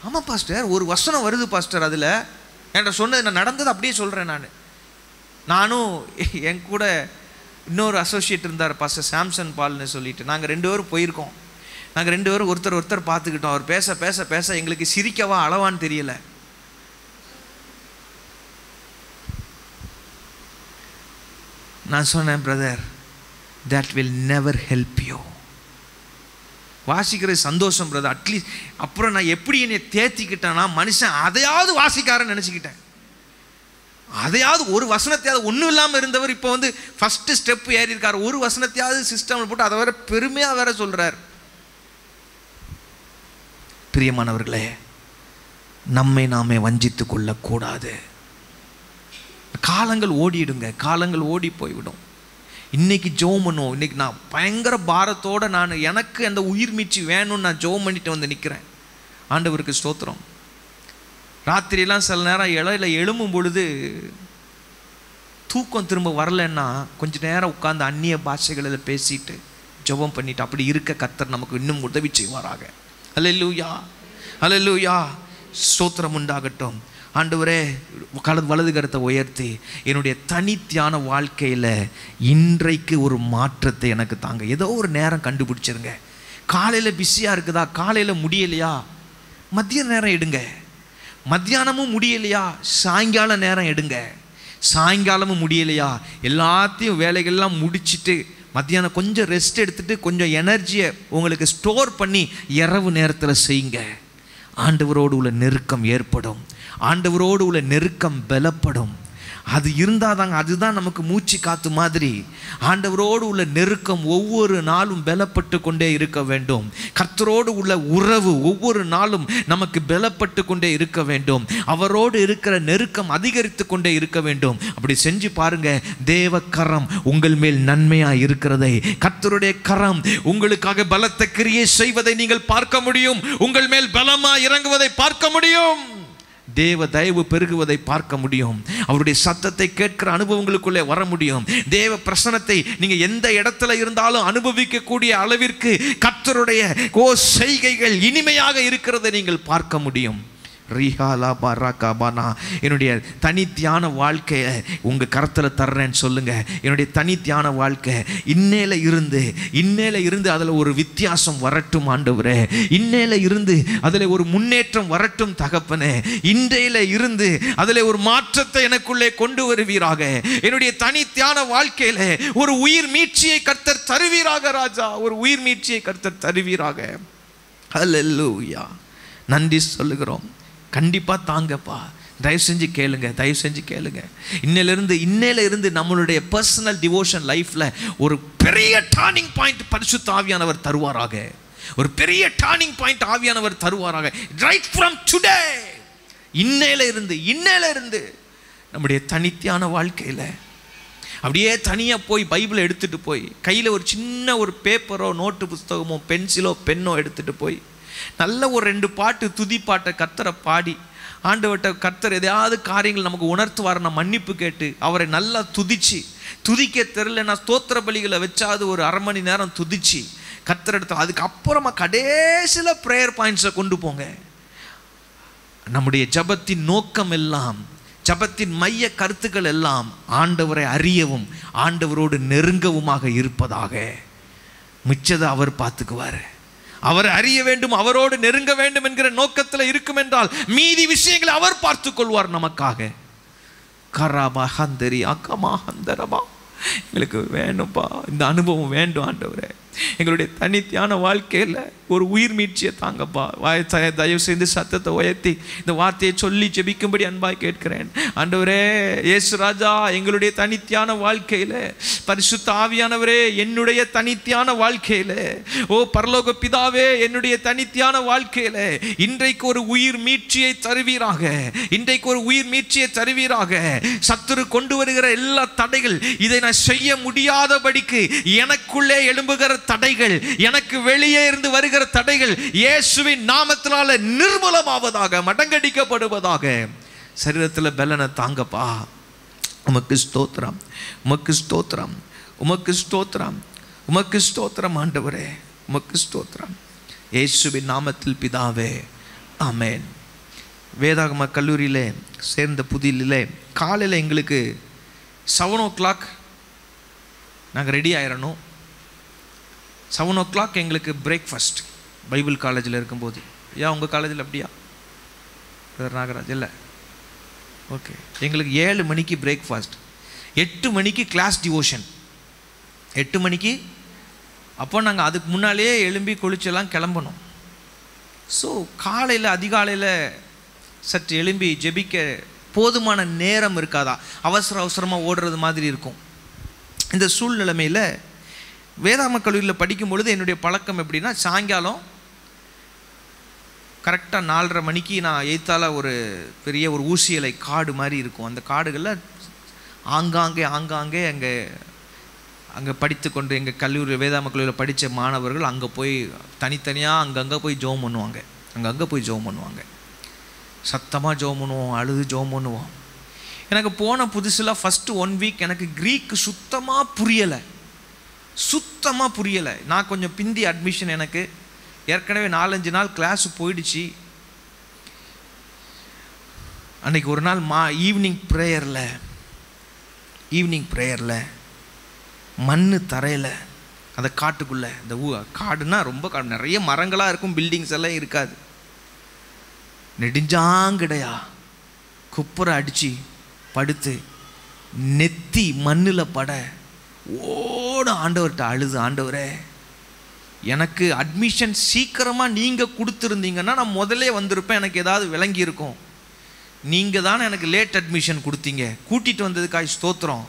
ஆமாம் பாஸ்டர், ஒரு வசனம் வருது பாஸ்டர், அதில் என்கிட்ட சொன்னது நான் நடந்தது அப்படியே சொல்கிறேன். நானும் என் கூட இன்னொரு அசோசியேட் இருந்தார், பாஸ்டர் சாம்சன் பால்னு சொல்லிட்டு. நாங்கள் 2 பேரும் போயிருக்கோம். நாங்கள் 2 பேரும் ஒருத்தர் பார்த்துக்கிட்டோம். அவர் பேச பேச பேச எங்களுக்கு சிரிக்கவா அளவான்னு தெரியல. நான் சொன்னேன், brother that will never help you. வாசிக்கிறது சந்தோஷம் பிரதர், அட்லீஸ்ட். அப்புறம் நான் எப்படி என்னை தேத்திக்கிட்டேன்னா, மனுஷன் அதையாவது வாசிக்காரன்னு நினச்சிக்கிட்டேன். அதையாவது ஒரு வசனத்தையாவது, ஒன்றும் இல்லாமல் இருந்தவர் இப்போ வந்து ஃபஸ்ட்டு ஸ்டெப் ஏறி இருக்கார். ஒரு வசனத்தையாவது சிஸ்டமில் போட்டு அதை வேற பெருமையாக வேற சொல்கிறார். பிரியமானவர்களே, நம்மை நாமே வஞ்சித்து கொள்ளக்கூடாது. காலங்கள் ஓடிடுங்க, காலங்கள் ஓடி போய்விடும். இன்னைக்கு ஜெபம் பண்ணுவோம். இன்னைக்கு நான் பயங்கர பாரத்தோடு எனக்கு அந்த உயிர் மீட்சி வேணும்னு நான் ஜெபம் பண்ணிட்டு வந்து நிற்கிறேன். ஆண்டவருக்கு ஸ்தோத்திரம். ராத்திரியெல்லாம் சில நேரம் இலையில் எழும்பும் பொழுது தூக்கம் திரும்ப வரலன்னா கொஞ்ச நேரம் உட்கார்ந்து அந்நிய பாஷைகளில் பேசிட்டு ஜெபம் பண்ணிட்டு அப்படி இருக்க கர்த்தர் நமக்கு இன்னும் உதவி செய்வாராக. அல்லேலூயா, அல்லேலூயா. ஸ்தோத்திரம் உண்டாகட்டும். ஆண்டவரே, வலது கரத்தை உயர்த்தி என்னுடைய தனித்தியான வாழ்க்கையில் இன்றைக்கு ஒரு மாற்றத்தை எனக்கு தாங்க. ஏதோ ஒரு நேரம் கண்டுபிடிச்சிருங்க. காலையில் பிஸியாக இருக்குதா, காலையில் முடியலையா, மதிய நேரம் எடுங்க. மத்தியானமும் முடியலையா, சாயங்கால நேரம் எடுங்க. சாயங்காலமும் முடியலையா, எல்லாத்தையும் வேலைகள்லாம் முடிச்சுட்டு மத்தியானம் கொஞ்சம் ரெஸ்ட் எடுத்துட்டு கொஞ்சம் எனர்ஜியை உங்களுக்கு ஸ்டோர் பண்ணி இரவு நேரத்தில் செய்யுங்க. ஆண்டவரோடு உள்ள நெருக்கம் ஏற்படும். ஆண்டவரோடு உள்ள நெருக்கம் பலப்படும். அது இருந்தால் தாங்க, அதுதான் நமக்கு மூச்சு காத்து மாதிரி. ஆண்டவரோடு உள்ள நெருக்கம் ஒவ்வொரு நாளும் பலப்பட்டு கொண்டே இருக்க வேண்டும். கர்த்தரோடு உள்ள உறவு ஒவ்வொரு நாளும் நமக்கு பலப்பட்டு கொண்டே இருக்க வேண்டும். அவரோடு இருக்கிற நெருக்கம் அதிகரித்து கொண்டே இருக்க வேண்டும். அப்படி செஞ்சு பாருங்க, தேவ கரம் உங்கள் மேல் நன்மையாக இருக்கிறதை, கர்த்தருடைய கரம் உங்களுக்காக பலத்த கிரியை செய்வதை நீங்கள் பார்க்க முடியும். உங்கள் மேல் பலமாக இறங்குவதை பார்க்க முடியும். தேவ தயவு பெருகுவதை பார்க்க முடியும். அவருடைய சத்தத்தை கேட்கிற அனுபவங்களுக்குள்ளே வர முடியும். தேவ பிரசன்னத்தை நீங்க எந்த இடத்துல இருந்தாலும் அனுபவிக்கக்கூடிய அளவிற்கு கர்த்தருடைய செய்கைகள் இனிமையாக இருக்கிறதை நீங்கள் பார்க்க முடியும். ரிஹாலா பராகாபானா. என்னுடைய தனி தியான வாழ்க்கையை உங்கள் கரத்தில் தர்றேன்னு சொல்லுங்கள். என்னுடைய தனி தியான வாழ்க்கை இன்னையில இருந்து அதில் ஒரு வித்தியாசம் வரட்டும் ஆண்டவரே. இன்னையில இருந்து அதில் ஒரு முன்னேற்றம் வரட்டும் தகப்பனே. இன்றையில இருந்து அதில் ஒரு மாற்றத்தை எனக்குள்ளே கொண்டு வருவீராக. என்னுடைய தனி தியான வாழ்க்கையில ஒரு உயிர் மீட்சியை கர்த்தர் தருவீராக ராஜா. ஒரு உயிர் மீட்சியை கர்த்தர் தருவீராக. ஹல்லேலூயா. நன்றி சொல்லுகிறோம். கண்டிப்பாக தாங்கப்பா. தயவு செஞ்சு கேளுங்க. இன்னையில இருந்து நம்மளுடைய பர்சனல் டிவோஷன் லைஃப்ல ஒரு பெரிய டர்னிங் பாயிண்ட் பரிசுத்த ஆவியானவர் தருவாராக. ஒரு பெரிய டர்னிங் பாயிண்ட் ஆவியானவர் தருவாராக. Right from today. இன்னையில இருந்து நம்முடைய தனித்தியான வாழ்க்கையில அப்படியே தனியாக போய் பைபிளை எடுத்துகிட்டு போய் கையில் ஒரு சின்ன ஒரு பேப்பரோ நோட்டு புஸ்தகமோ பென்சிலோ பென்னோ எடுத்துகிட்டு போய் நல்ல ஒரு 2 பாட்டு துதி பாட்டை கர்த்தரை பாடி ஆண்டவர்கிட்ட கர்த்தர் எதையாவது காரியங்கள் நமக்கு உணர்த்துவார்னா மன்னிப்பு கேட்டு அவரை நல்லா துதிக்க தெரியலன்னா ஸ்தோத்திர பலிகளை வச்சாது ஒரு 1/2 மணி நேரம் துதிச்சு கர்த்தர் எடுத்து அதுக்கப்புறமா கடைசியில் ப்ரேயர் பாயிண்ட்ஸை கொண்டு போங்க. நம்முடைய ஜபத்தின் நோக்கம் எல்லாம், ஜபத்தின் மைய கருத்துக்கள் எல்லாம் ஆண்டவரை அறியவும் ஆண்டவரோடு நெருங்கவுமாக இருப்பதாக. மிச்சதை அவர் பார்த்துக்குவார். அவரை அறிய வேண்டும், அவரோடு நெருங்க வேண்டும் என்கிற நோக்கத்தில் இருக்கும் என்றால் மீதி விஷயங்களை அவர் பார்த்து கொள்வார் நமக்காக. கராபா ஹந்தரி அக்கமா ஹந்தரபா. எங்களுக்கு வேணும்ப்பா, இந்த அனுபவம் வேண்டும் ஆண்டவரே. எங்களுடைய தனித்தியான வாழ்க்கையில் ஒரு உயிர் மீட்சியை தாங்கப்பா. தயவு செய்து சத்தத்தை உயர்த்தி இந்த வார்த்தையை சொல்லி ஜெபிக்கும்படி அன்பாய் கேட்கிறேன். ஆண்டவரே இயேசு ராஜா, எங்களுடைய தனித்தியான வாழ்க்கையில் பரிசுத்த ஆவியானவரே, என்னுடைய தனித்தியான வாழ்க்கையில், ஓ பரலோக பிதாவே, என்னுடைய தனித்தியான வாழ்க்கையில் இன்றைக்கு ஒரு உயிர் மீட்சியை தருவீராக. சத்துரு கொண்டு வருகிற எல்லா தடைகள், இதை நான் செய்ய முடியாதபடிக்கு எனக்குள்ளே எழும்புகிற தடைகள், எனக்கு வெளியே இருந்து வருகிற தடைகள் இயேசுவின் நாமத்தினால நிர்மூலமாவதாக, மடங்கடிக்கப்படுவதாக. சரீரத்தில் பலனை தாங்கப்பா. உமக்கு ஸ்தோத்திரம், உமக்கு ஸ்தோத்திரம், உமக்கு ஸ்தோத்திரம், உமக்கு ஸ்தோத்திரம் ஆண்டவரே, உமக்கு ஸ்தோத்திரம். இயேசுவின் நாமத்தில் பிதாவே, ஆமென். வேதாகம கல்லூரியிலே சேர்ந்த புதியிலே காலையில் எங்களுக்கு 7 o'clock நாங்கள் ரெடி ஆயிடணும். 7 o'clock எங்களுக்கு பிரேக்ஃபாஸ்ட். பைபிள் காலேஜில் இருக்கும்போது. ஏன் உங்கள் காலேஜில் அப்படியா நாகராஜ்? இல்லை, ஓகே. எங்களுக்கு 7 மணிக்கு பிரேக்ஃபாஸ்ட், 8 மணிக்கு கிளாஸ் டிவோஷன். 8 மணிக்கு அப்போ நாங்கள் அதுக்கு முன்னாலேயே எழும்பி குளிச்செல்லாம் கிளம்பணும். ஸோ காலையில் அதிகாலையில் சற்று எழும்பி ஜெபிக்க போதுமான நேரம் இருக்காதா, அவசரமாக ஓடுறது மாதிரி இருக்கும். இந்த சூழ்நிலைமையில் வேதாகம கல்லூரியில் படிக்கும் பொழுது என்னுடைய பழக்கம் எப்படின்னா, சாயங்காலம் கரெக்டாக 4:30 மணிக்கு நான் எய்த்தால ஒரு பெரிய ஒரு ஊசியலை காடு மாதிரி இருக்கும். அந்த காடுகளில் ஆங்காங்கே அங்கே படித்து கொண்டு எங்கள் கல்லூரி வேதாகம கல்லூரியில் படித்த மாணவர்கள் அங்கே போய் தனித்தனியாக அங்கங்கே போய் ஜெபம் பண்ணுவாங்க. சத்தமாக ஜெபம் பண்ணுவோம், அழுது ஜெபம் பண்ணுவோம். எனக்கு போன புதுசில் ஃபஸ்ட்டு 1 வீக் எனக்கு க்ரீக்கு சுத்தமாக புரியலை. நான் கொஞ்சம் பிந்தி அட்மிஷன், எனக்கு ஏற்கனவே 4-5 நாள் கிளாஸ் போயிடுச்சு. அன்றைக்கி ஒரு நாள் ஈவினிங் ப்ரேயரில் மண் தரையில் அந்த காட்டுக்குள்ளே, இந்த காடுனா ரொம்ப காடு, நிறைய மரங்களாக இருக்கும், பில்டிங்ஸ் எல்லாம் இருக்காது. நெடுஞ்சாங்கடையா குப்புரை அடித்து படுத்து நெத்தி மண்ணில் பட ஓட ஆண்டவர்கிட்ட அழுது, ஆண்டவரே எனக்கு அட்மிஷன் சீக்கிரமாக நீங்கள் கொடுத்துருந்தீங்கன்னா நான் முதல்ல வந்திருப்பேன், எனக்கு ஏதாவது விளங்கி இருக்கும். நீங்கள் தானே எனக்கு லேட் அட்மிஷன் கொடுத்தீங்க, கூட்டிகிட்டு வந்ததுக்காக ஸ்தோத்திரம்.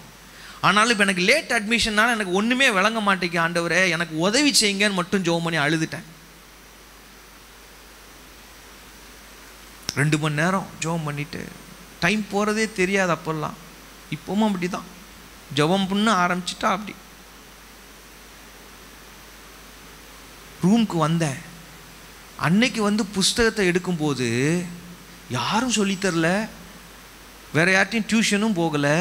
ஆனாலும் இப்போ எனக்கு லேட் அட்மிஷன்னால எனக்கு ஒன்றுமே விளங்க மாட்டேங்க ஆண்டவரே, எனக்கு உதவி செய்யுங்கன்னு மட்டும் ஜெபம் பண்ணி அழுதுட்டேன். 2 மணி நேரம் ஜெபம் பண்ணிவிட்டு டைம் போகிறதே தெரியாது அப்போல்லாம். இப்போவும் அப்படி தான், ஜெபம் பண்ண ஆரம்பிச்சிட்டா அப்படி. ரூமுக்கு வந்தேன். அன்னைக்கு வந்து புஸ்தகத்தை எடுக்கும்போது யாரும் சொல்லித்தரல, வேறு யார்ட்டையும் டியூஷனும் போகலை.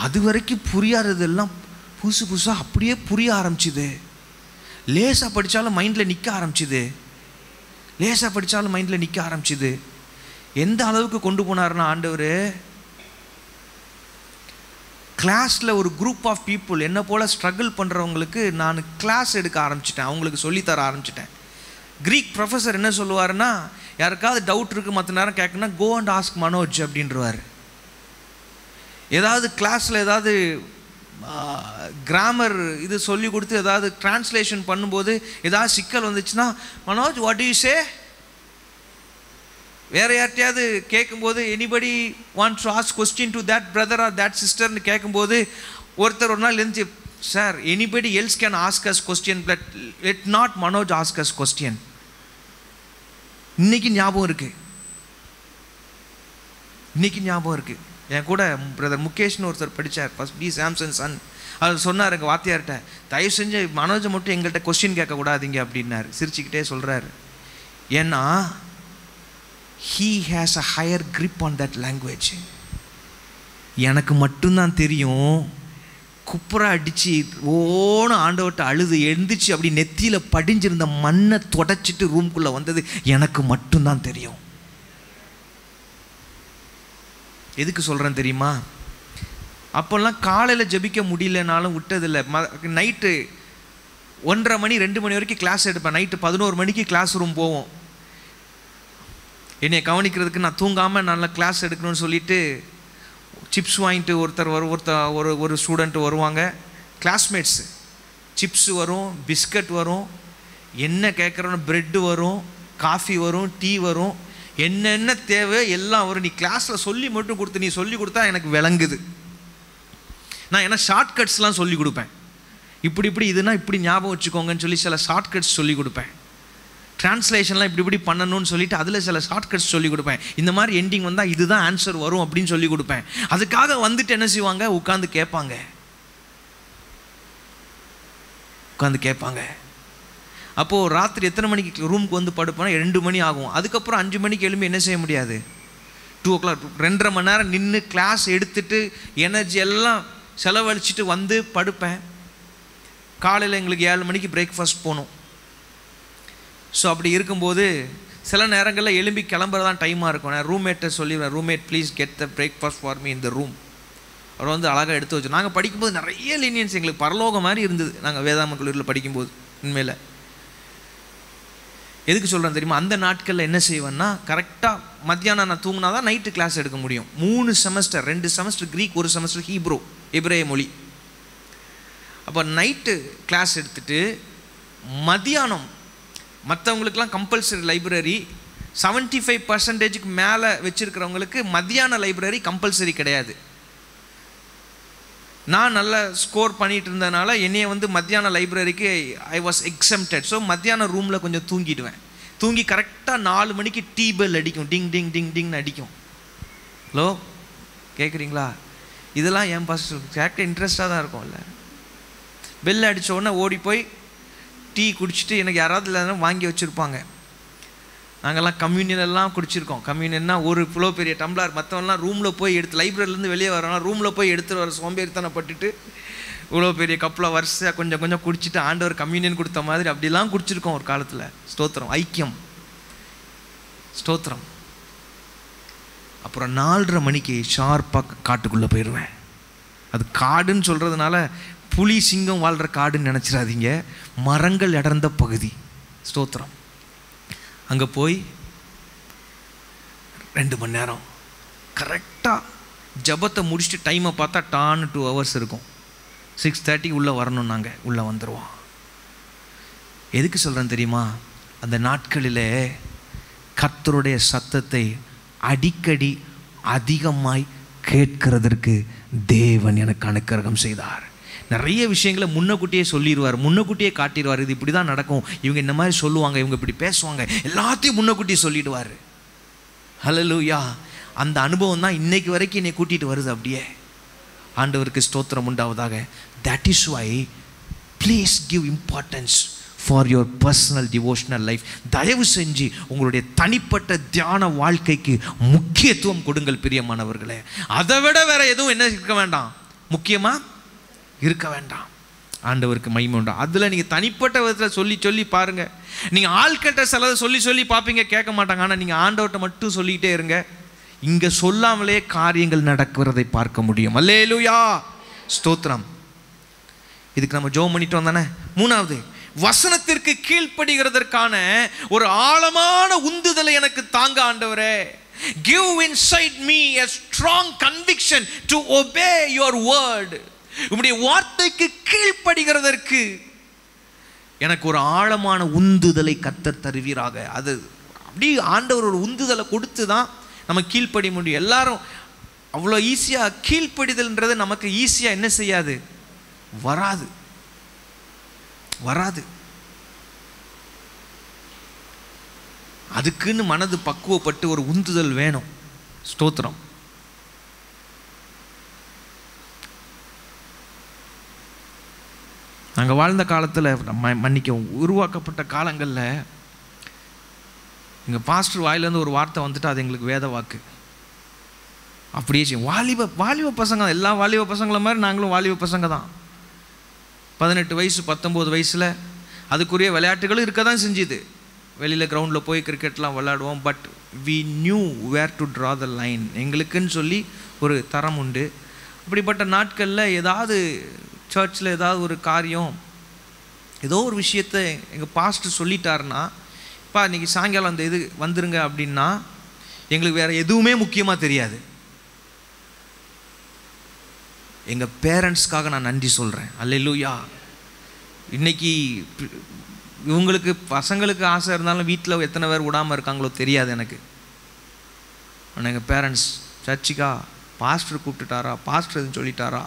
அது வரைக்கும் புரியாததெல்லாம் புதுசாக அப்படியே புரிய ஆரம்பிச்சுது. லேசாக படித்தாலும் மைண்டில் நிற்க ஆரம்பிச்சுது. லேசாக படித்தாலும் மைண்டில் நிற்க ஆரம்பிச்சுது. எந்த அளவுக்கு கொண்டு போனார்னா ஆண்டவர், கிளாஸில் ஒரு குரூப் ஆஃப் பீப்புள் என்ன போல் ஸ்ட்ரகிள் பண்ணுறவங்களுக்கு நான் கிளாஸ் எடுக்க ஆரம்பிச்சிட்டேன், அவங்களுக்கு சொல்லித்தர ஆரம்பிச்சிட்டேன். க்ரீக் ப்ரொஃபஸர் என்ன சொல்லுவாருன்னா, யாருக்காவது டவுட் இருக்குது மற்ற நேரம் கேட்குன்னா கோ அண்ட் ஆஸ்க் மனோஜ் அப்படின்றவார். ஏதாவது கிளாஸில் ஏதாவது கிராமர் இது சொல்லி கொடுத்து ஏதாவது டிரான்ஸ்லேஷன் பண்ணும்போது ஏதாவது சிக்கல் வந்துச்சுன்னா, Manoj what do you say? வேறு யார்ட்டையாவது கேட்கும்போது anybody wants to ask question to that brother or that சிஸ்டர்னு கேட்கும்போது ஒருத்தர் ஒரு நாள் எழுந்து, sir anybody else can ask us question but let not Manoj ask us question. இன்னைக்கு ஞாபகம் இருக்குது, இன்னைக்கு ஞாபகம் இருக்குது. என் கூட பிரதர் முகேஷ்னு ஒருத்தர் படித்தார், ஃபர்ஸ்ட் டி சாம்சன் சன். அவர் சொன்னார் எங்கள் வாத்தியார்கிட்ட, தயவு செஞ்சு மனோஜை மட்டும் எங்கள்கிட்ட கொஸ்டின் கேட்கக்கூடாதீங்க அப்படின்னாரு. சிரிச்சுக்கிட்டே சொல்கிறாரு, ஏன்னா he has a higher grip on that language. எனக்கு மட்டும்தான் தெரியும். குப்புற அடித்து ஓன ஆண்டவர்கிட்ட அழுது எழுந்துச்சு அப்படி நெத்தியில் படிஞ்சிருந்த மண்ணை தொடச்சிட்டு ரூம்குள்ளே வந்தது எனக்கு மட்டும்தான் தெரியும். எதுக்கு சொல்கிறேன் தெரியுமா? அப்போல்லாம் காலையில் ஜெபிக்க முடியலனாலும் விட்டதில்லை. நைட்டு 1:30 மணி 2 மணி வரைக்கும் கிளாஸ் எடுப்பேன். நைட்டு 11 மணிக்கு கிளாஸ் ரூம் போவோம். என்னை கவனிக்கிறதுக்கு நான் தூங்காமல் நல்லா கிளாஸ் எடுக்கணும்னு சொல்லிட்டு சிப்ஸ் வாங்கிட்டு ஒரு ஸ்டூடெண்ட் வருவாங்க, கிளாஸ்மேட்ஸு. சிப்ஸு வரும், பிஸ்கட் வரும், என்ன கேட்குறோன்னு ப்ரெட்டு வரும், காஃபி வரும், டீ வரும், என்னென்ன தேவை எல்லாம் வரும். நீ கிளாஸில் சொல்லி மட்டும் கொடுத்து, நீ சொல்லி கொடுத்தா எனக்கு விளங்குது. நான் ஏன்னா ஷார்ட்கட்ஸ்லாம் சொல்லி கொடுப்பேன். இப்படி இதுனா இப்படி ஞாபகம் வச்சுக்கோங்கன்னு சொல்லி சில ஷார்ட்கட்ஸ் சொல்லி கொடுப்பேன். ட்ரான்ஸ்லேஷன்லாம் இப்படி பண்ணணும்னு சொல்லிட்டு அதில் சில ஷார்ட்கட்ஸ் சொல்லி கொடுப்பேன். இந்த மாதிரி எண்டிங் வந்தால் இதுதான் ஆன்சர் வரும் அப்படின்னு சொல்லி கொடுப்பேன். அதுக்காக வந்துட்டு என்ன செய்வாங்க, உட்காந்து கேட்பாங்க. அப்போது ராத்திரி எத்தனை மணிக்கு ரூமுக்கு வந்து படுப்போனா 2 மணி ஆகும். அதுக்கப்புறம் 5 மணிக்கு எழும்பி என்ன செய்ய முடியாது, 2 o'clock 2.5 மணி நேரம் நின்று கிளாஸ் எடுத்துட்டு எனர்ஜி எல்லாம் செலவழிச்சிட்டு வந்து படுப்பேன். காலையில் எங்களுக்கு 7 மணிக்கு பிரேக்ஃபாஸ்ட் போகணும். ஸோ அப்படி இருக்கும்போது சில நேரங்களில் எழும்பி கிளம்புறதான் டைமாக இருக்கும். நான் ரூம்மேட்டை சொல்லிடுவேன், roommate please get the breakfast for me இந்த ரூம். அவர் வந்து அழகாக எடுத்து வச்சு. நாங்கள் படிக்கும்போது நிறைய லீனியன்ஸ் எங்களுக்கு பரலோகம் மாதிரி இருந்தது. நாங்கள் வேதாம கல்லூரியில் படிக்கும்போது உண்மையில் எதுக்கு சொல்கிறேன் தெரியுமா, அந்த நாட்களில் என்ன செய்வேன்னா கரெக்டாக மத்தியானம் நான் தூங்கினா தான் நைட்டு கிளாஸ் எடுக்க முடியும். 3 செமஸ்டர், 2 செமஸ்டர் க்ரீக், 1 செமஸ்டர் எபிரேய மொழி. அப்போ நைட்டு கிளாஸ் எடுத்துகிட்டு மத்தியானம் மற்றவங்களுக்கெல்லாம் கம்பல்சரி லைப்ரரி, 75% மேலே வச்சுருக்கிறவங்களுக்கு மத்தியான லைப்ரரி கம்பல்சரி கிடையாது. நான் நல்லா ஸ்கோர் பண்ணிகிட்டு இருந்ததுனால என்னைய வந்து மத்தியான லைப்ரரிக்கு ஐ வாஸ் எக்ஸம்டட். ஸோ மத்தியான ரூமில் கொஞ்சம் தூங்கிடுவேன். தூங்கி கரெக்டாக 4 மணிக்கு டீ பெல் அடிக்கும், டிங் டிங் டிங் டிங்னு அடிக்கும். ஹலோ கேட்குறீங்களா? இதெல்லாம் என் பாஸ்டர் கேட்க இன்ட்ரெஸ்டாக தான் இருக்கும்ல. பெல் அடித்த உடனே ஓடி போய் டீ குடிச்சிட்டு, எனக்கு யாராவது இல்லைன்னா வாங்கி வச்சுருப்பாங்க. நாங்கள்லாம் கம்யூனியனெல்லாம் குடிச்சிருக்கோம். கம்யூனியன்னா ஒரு இவ்வளோ பெரிய டம்ளர், மற்றவங்களாம் ரூமில் போய் எடுத்து லைப்ரரியிலேருந்து வெளியே வரலாம், ரூமில் போய் எடுத்துகிட்டு வர சோம்பேறித்தனப்பட்டுட்டு இவ்வளோ பெரிய கப்பில் வரிசையாக கொஞ்சம் கொஞ்சம் குடிச்சிட்டு ஆண்டவர் கம்யூனியன் கொடுத்த மாதிரி அப்படிலாம் குடிச்சிருக்கோம் ஒரு காலத்தில். ஸ்தோத்திரம், ஐக்கியம், ஸ்தோத்திரம். அப்புறம் 4:30 மணிக்கு ஷார்ப்பாக காட்டுக்குள்ளே போயிடுவேன். அது காடுன்னு சொல்கிறதுனால புலி சிங்கம் வாழ்கிற காடுன்னு நினச்சிடாதீங்க, மரங்கள் அடர்ந்த பகுதி. ஸ்தோத்திரம். அங்கே போய் 2 மணி நேரம் கரெக்டாக ஜபத்தை முடிச்சுட்டு டைமை பார்த்தா டான்னு 2 hours இருக்கும். 6:30 உள்ளே வரணும், நாங்கள் உள்ளே வந்துடுவோம். எதுக்கு சொல்கிறேன் தெரியுமா, அந்த நாட்களில் கர்த்தருடைய சத்தத்தை அடிக்கடி அதிகமாய் கேட்கிறதற்கு தேவன் எனக்கு அனுக்கிரகம் செய்தார். நிறைய விஷயங்களை முன்னக்கூட்டியே சொல்லிடுவார், முன்னக்கூட்டியே காட்டிடுவார். இது இப்படி தான் நடக்கும், இவங்க இந்த மாதிரி சொல்லுவாங்க, இவங்க இப்படி பேசுவாங்க, எல்லாத்தையும் முன்னக்கூட்டியே சொல்லிடுவார். ஹல்லேலூயா. அந்த அனுபவம் தான் இன்னைக்கு வரைக்கும் என்னை கூட்டிகிட்டு வருது. அப்படியே ஆண்டவருக்கு ஸ்தோத்திரம் உண்டாவதாக. That is why please give importance for your personal devotional life. தயவு செஞ்சு உங்களுடைய தனிப்பட்ட தியான வாழ்க்கைக்கு முக்கியத்துவம் கொடுங்கள் பிரியமானவர்களே. அதை விட வேற எதுவும் என்ன இருக்க வேண்டாம், முக்கியமாக இருக்க வேண்டாம். ஆண்டவருக்கு மகிமை உண்டு. அதில் நீங்கள் தனிப்பட்ட விதத்தில் சொல்லி சொல்லி பாருங்கள். நீங்கள் ஆள்கிட்ட சிலதை சொல்லி சொல்லி பார்ப்பீங்க, கேட்க மாட்டாங்க. ஆனால் நீங்கள் ஆண்டவர்கிட்ட மட்டும் சொல்லிக்கிட்டே இருங்க, இங்கே சொல்லாமலே காரியங்கள் நடக்கிறதை பார்க்க முடியும். அல்லேலூயா, ஸ்தோத்திரம். இதுக்கு நம்ம ஜெபம் பண்ணிட்டு வந்தானே. மூணாவது, வசனத்திற்கு கீழ்ப்படுகிறதற்கான ஒரு ஆழமான உந்துதலை எனக்கு தாங்க ஆண்டவரே. Give inside me a strong conviction to obey your word. உம்முடைய வார்த்தைக்கு கீழ்ப்படுகிறதற்கு எனக்கு ஒரு ஆழமான உந்துதலை கர்த்தர் தருவீராக. அது அப்படி ஆண்டவர் ஒரு உந்துதலை கொடுத்து தான் நம்ம கீழ்ப்படிய முடியும். எல்லாரும் அவ்வளோ ஈஸியாக கீழ்ப்படிதல்ன்றது நமக்கு ஈஸியாக என்ன செய்யாது, வராது வராது. அதுக்குன்னு மனது பக்குவப்பட்டு ஒரு உந்துதல் வேணும். ஸ்தோத்திரம். நாங்கள் வாழ்ந்த காலத்தில் மன்னிக்க உருவாக்கப்பட்ட காலங்களில் எங்கள் பாஸ்டர் வாயிலேருந்து ஒரு வார்த்தை வந்துட்டு அது எங்களுக்கு வேத வாக்கு. அப்படியே செய்யும். வாலிப பசங்க, எல்லா வாலிப பசங்களை மாதிரி நாங்களும் வாலிப பசங்க தான். 18 வயசு 19 வயசில் அதுக்குரிய விளையாட்டுகளும் இருக்க தான் செஞ்சுது. வெளியில் கிரவுண்டில் போய் கிரிக்கெட்லாம் விளையாடுவோம். But we knew where to draw the line. எங்களுக்குன்னு சொல்லி ஒரு தரம் உண்டு. அப்படிப்பட்ட நாட்களில் ஏதாவது சர்ச்சில் ஏதாவது ஒரு காரியம், ஏதோ ஒரு விஷயத்தை எங்கள் பாஸ்டர் சொல்லிட்டாருன்னா, இப்போ இன்றைக்கி சாயங்காலம் அந்த இது வந்துருங்க அப்படின்னா எங்களுக்கு வேறு எதுவுமே முக்கியமாக தெரியாது. எங்கள் பேரண்ட்ஸ்க்காக நான் நன்றி சொல்கிறேன். அல்லேலூயா. இன்றைக்கி இவங்களுக்கு பசங்களுக்கு ஆசை இருந்தாலும் வீட்டில் எத்தனை பேர் விடாமல் இருக்காங்களோ தெரியாது எனக்கு. ஆனால் எங்கள் பேரண்ட்ஸ் சர்ச்சுக்கா பாஸ்டர் கூப்பிட்டுட்டாரா, பாஸ்டர் எதுவும் சொல்லிட்டாரா,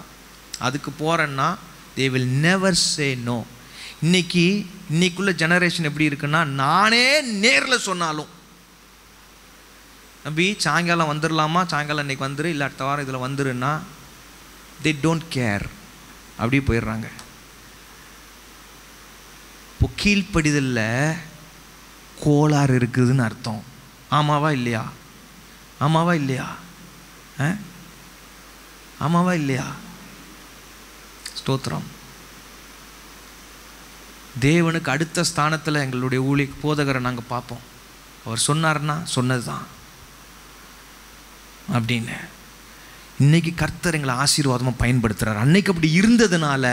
அதுக்கு போகிறேன்னா they will never say no. இன்னைக்குள்ள ஜெனரேஷன் எப்படி இருக்குன்னா, நானே நேரில் சொன்னாலும் நம்பி சாயங்காலம் வந்துடலாமா, சாயங்காலம் இன்றைக்கி வந்துரு, இல்லை அடுத்த வாரம் இதில் வந்துருன்னா they don't care, அப்படியே போயிடுறாங்க. இப்போ கீழ்ப்படிதலில் கோளாறு இருக்குதுன்னு அர்த்தம். ஆமாவா இல்லையா? ஆமாவா இல்லையா? ஆமாவா இல்லையா? ஸ்தோத்திரம். தேவனுக்கு அடுத்த ஸ்தானத்தில் எங்களுடைய ஊழிய போதகரை நாங்கள் பார்ப்போம். அவர் சொன்னார்னா சொன்னது தான் அப்படின்னு. இன்னைக்கு கர்த்தர் எங்களை ஆசீர்வாதமாக பயன்படுத்துகிறார். அன்னைக்கு அப்படி இருந்ததுனால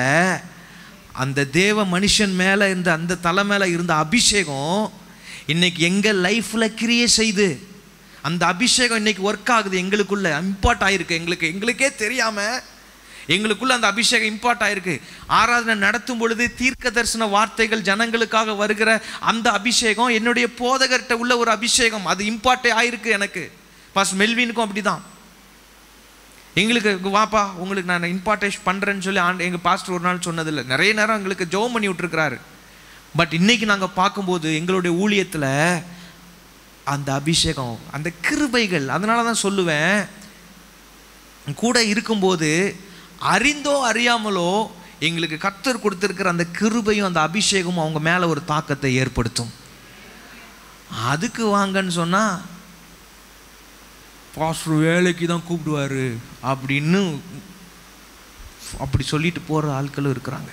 அந்த தேவ மனுஷன் மேலே இருந்த அந்த தலை மேலே இருந்த அபிஷேகம் இன்னைக்கு எங்கள் லைஃப்பில் கிரியை செய்து அந்த அபிஷேகம் இன்னைக்கு ஒர்க் ஆகுது. எங்களுக்குள்ள இம்பார்ட் ஆகிருக்கு. எங்களுக்கே தெரியாமல் எங்களுக்குள்ள அந்த அபிஷேகம் இம்பார்ட் ஆகிருக்கு. ஆராதனை நடத்தும் பொழுது தீர்க்க தரிசன வார்த்தைகள் ஜனங்களுக்காக வருகிற அந்த அபிஷேகம் என்னுடைய போதகர்கிட்ட உள்ள ஒரு அபிஷேகம், அது இம்பார்ட்டே ஆகிருக்கு எனக்கு. பாஸ்டர் மெல்வினுக்கும் அப்படி தான். எங்களுக்கு வாப்பா உங்களுக்கு நான் இம்பார்ட்டேஷ் பண்ணுறேன்னு சொல்லி எங்கள் பாஸ்டர் ஒரு நாள் சொன்னதில்லை. நிறைய நேரம் எங்களுக்கு ஜெபம் பண்ணி விட்டுருக்கிறாரு. பட் இன்றைக்கி நாங்கள் பார்க்கும்போது எங்களுடைய ஊழியத்தில் அந்த அபிஷேகம், அந்த கிருபைகள், அதனால தான் சொல்லுவேன், கூட இருக்கும்போது அறிந்தோ அறியாமலோ எங்களுக்கு கர்த்தர் கொடுத்துருக்கிற அந்த கிருபையும் அந்த அபிஷேகமும் அவங்க மேலே ஒரு தாக்கத்தை ஏற்படுத்தும். அதுக்கு வாங்கன்னு சொன்னால் பாஸ்டர் வேலைக்கு தான் கூப்பிடுவார் அப்படின்னு அப்படி சொல்லிட்டு போகிற ஆட்களும் இருக்கிறாங்க.